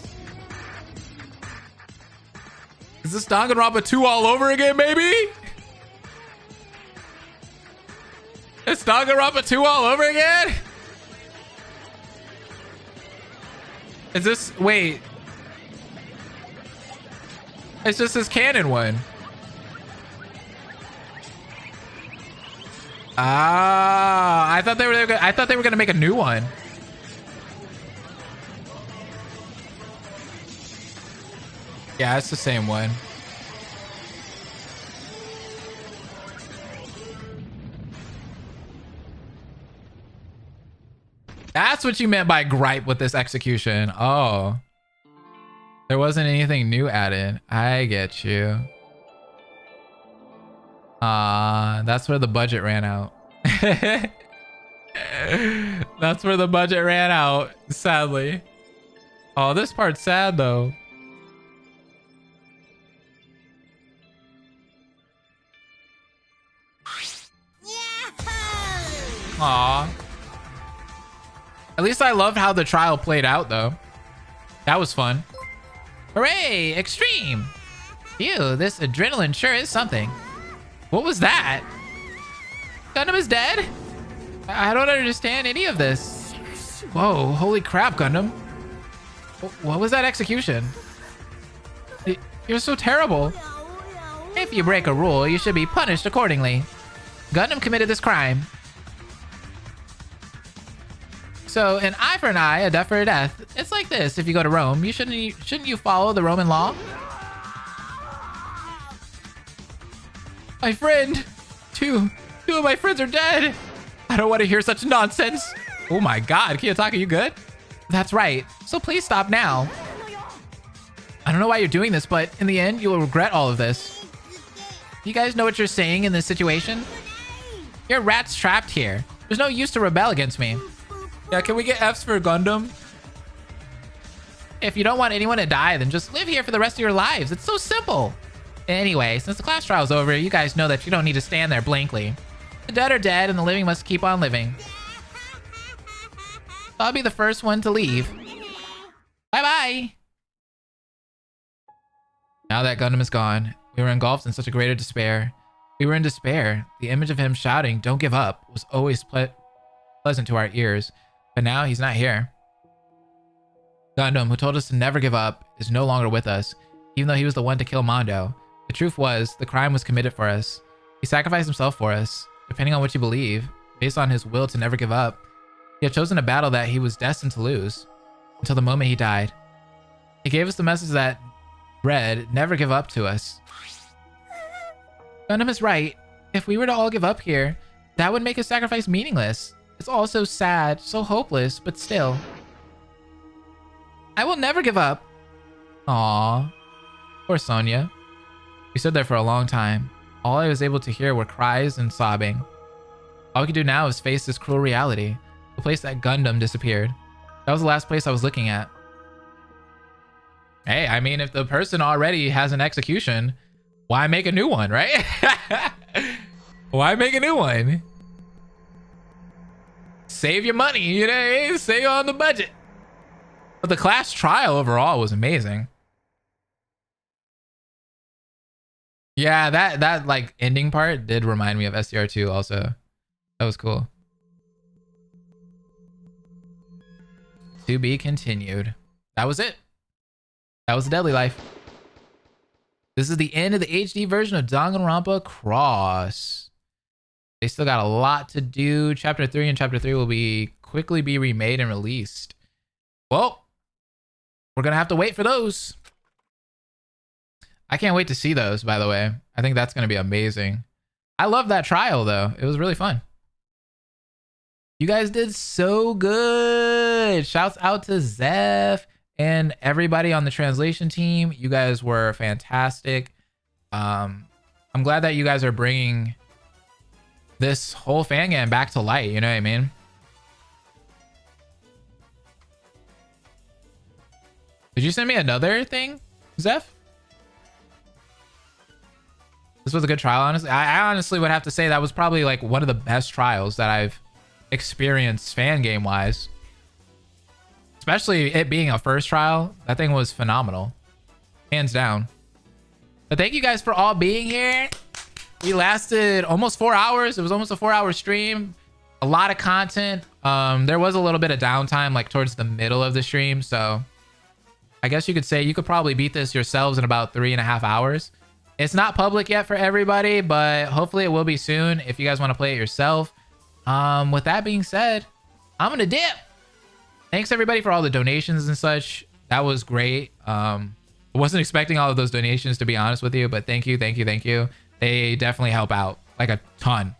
Speaker 1: Is this Danganronpa 2 all over again, maybe? It's Danganronpa 2 all over again? Is this, wait. It's just this canon one. Ah, I thought they were gonna make a new one. Yeah, it's the same one. That's what you meant by gripe with this execution. Oh. There wasn't anything new added. I get you. That's where the budget ran out. That's where the budget ran out, sadly. Oh, this part's sad though. Aw. At least I loved how the trial played out though. That was fun. Hooray! Extreme! Phew, this adrenaline sure is something. What was that? Gundam is dead? I don't understand any of this. Whoa, holy crap, Gundam. What was that execution? You're so terrible. If you break a rule, you should be punished accordingly. Gundam committed this crime. So, an eye for an eye, a death for a death. It's like this. If you go to Rome, shouldn't you follow the Roman law? My friend! Two of my friends are dead! I don't want to hear such nonsense! Oh my god, Kiyotaka, you good? That's right. So please stop now. I don't know why you're doing this, but in the end, you will regret all of this. You guys know what you're saying in this situation? You're rats trapped here. There's no use to rebel against me. Yeah, can we get Fs for Gundam? If you don't want anyone to die, then just live here for the rest of your lives. It's so simple. Anyway, since the class trial's over, you guys know that you don't need to stand there blankly. The dead are dead, and the living must keep on living. I'll be the first one to leave. Bye-bye. Now that Gundam is gone, we were engulfed in such a greater despair. We were in despair. The image of him shouting, "Don't give up," was always pleasant to our ears. But now he's not here. Gundam, who told us to never give up, is no longer with us, even though he was the one to kill Mondo. The truth was, the crime was committed for us. He sacrificed himself for us. Depending on what you believe, based on his will to never give up, he had chosen a battle that he was destined to lose, until the moment he died. He gave us the message that read, "Never give up" to us. Gundam is right. If we were to all give up here, that would make his sacrifice meaningless. It's all so sad, so hopeless, but still. I will never give up. Aww. Poor Sonia. We stood there for a long time. All I was able to hear were cries and sobbing. All we could do now is face this cruel reality. The place that Gundam disappeared. That was the last place I was looking at. Hey, I mean, if the person already has an execution, why make a new one, right? Why make a new one? Save your money, you know, save on the budget. But the class trial overall was amazing. Yeah, that like ending part did remind me of SDR2 also. That was cool. To be continued. That was it. That was the Deadly Life. This is the end of the HD version of Danganronpa Chroxx. They still got a lot to do. Chapter 3 and Chapter 3 will quickly be remade and released. Well, we're going to have to wait for those. I can't wait to see those, by the way. I think that's going to be amazing. I love that trial, though. It was really fun. You guys did so good. Shouts out to Zeph and everybody on the translation team. You guys were fantastic. I'm glad that you guys are bringing this whole fangame back to light. You know what I mean? Did you send me another thing, Zeph? This was a good trial, honestly. I honestly would have to say that was probably like one of the best trials that I've experienced fangame wise. Especially it being a first trial. That thing was phenomenal. Hands down. But thank you guys for all being here. We lasted almost 4 hours. It was almost a 4-hour stream. A lot of content. There was a little bit of downtime like towards the middle of the stream. So I guess you could say you could probably beat this yourselves in about 3.5 hours. It's not public yet for everybody, but hopefully it will be soon if you guys want to play it yourself. With that being said, I'm gonna dip. Thanks everybody for all the donations and such. That was great. I wasn't expecting all of those donations, to be honest with you, but thank you. They definitely help out like a ton.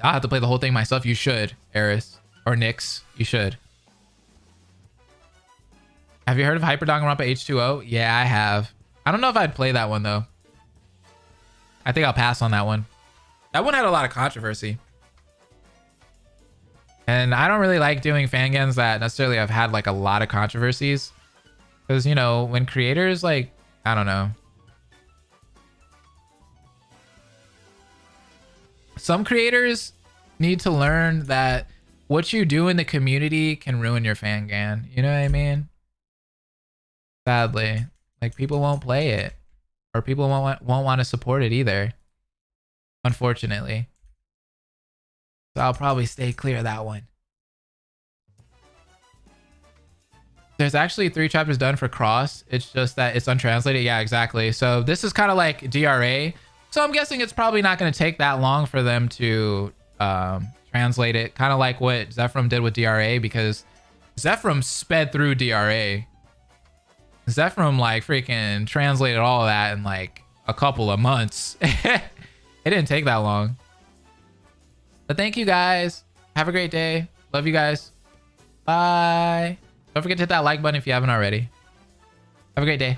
Speaker 1: I'll have to play the whole thing myself. You should, Eris or Nyx. You should. Have you heard of Hyper Danganronpa H2O? Yeah, I have. I don't know if I'd play that one though. I think I'll pass on that one. That one had a lot of controversy. And I don't really like doing fangames that necessarily have had like a lot of controversies. Because, you know, when creators like, I don't know. Some creators need to learn that what you do in the community can ruin your fangame. You know what I mean? Sadly. Like, people won't play it. Or people won't want to support it either. Unfortunately. So I'll probably stay clear of that one. There's actually 3 chapters done for Cross. It's just that it's untranslated. Yeah, exactly. So this is kind of like DRA. So I'm guessing it's probably not going to take that long for them to translate it. Kind of like what Zephram did with DRA, because Zephram sped through DRA. Zephram like freaking translated all of that in like a couple of months. It didn't take that long. But thank you guys. Have a great day. Love you guys. Bye. Don't forget to hit that like button if you haven't already. Have a great day.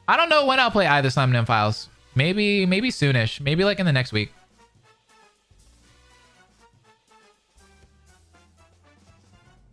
Speaker 1: I don't know when I'll play either Slam Files. Maybe soonish. Maybe like in the next week.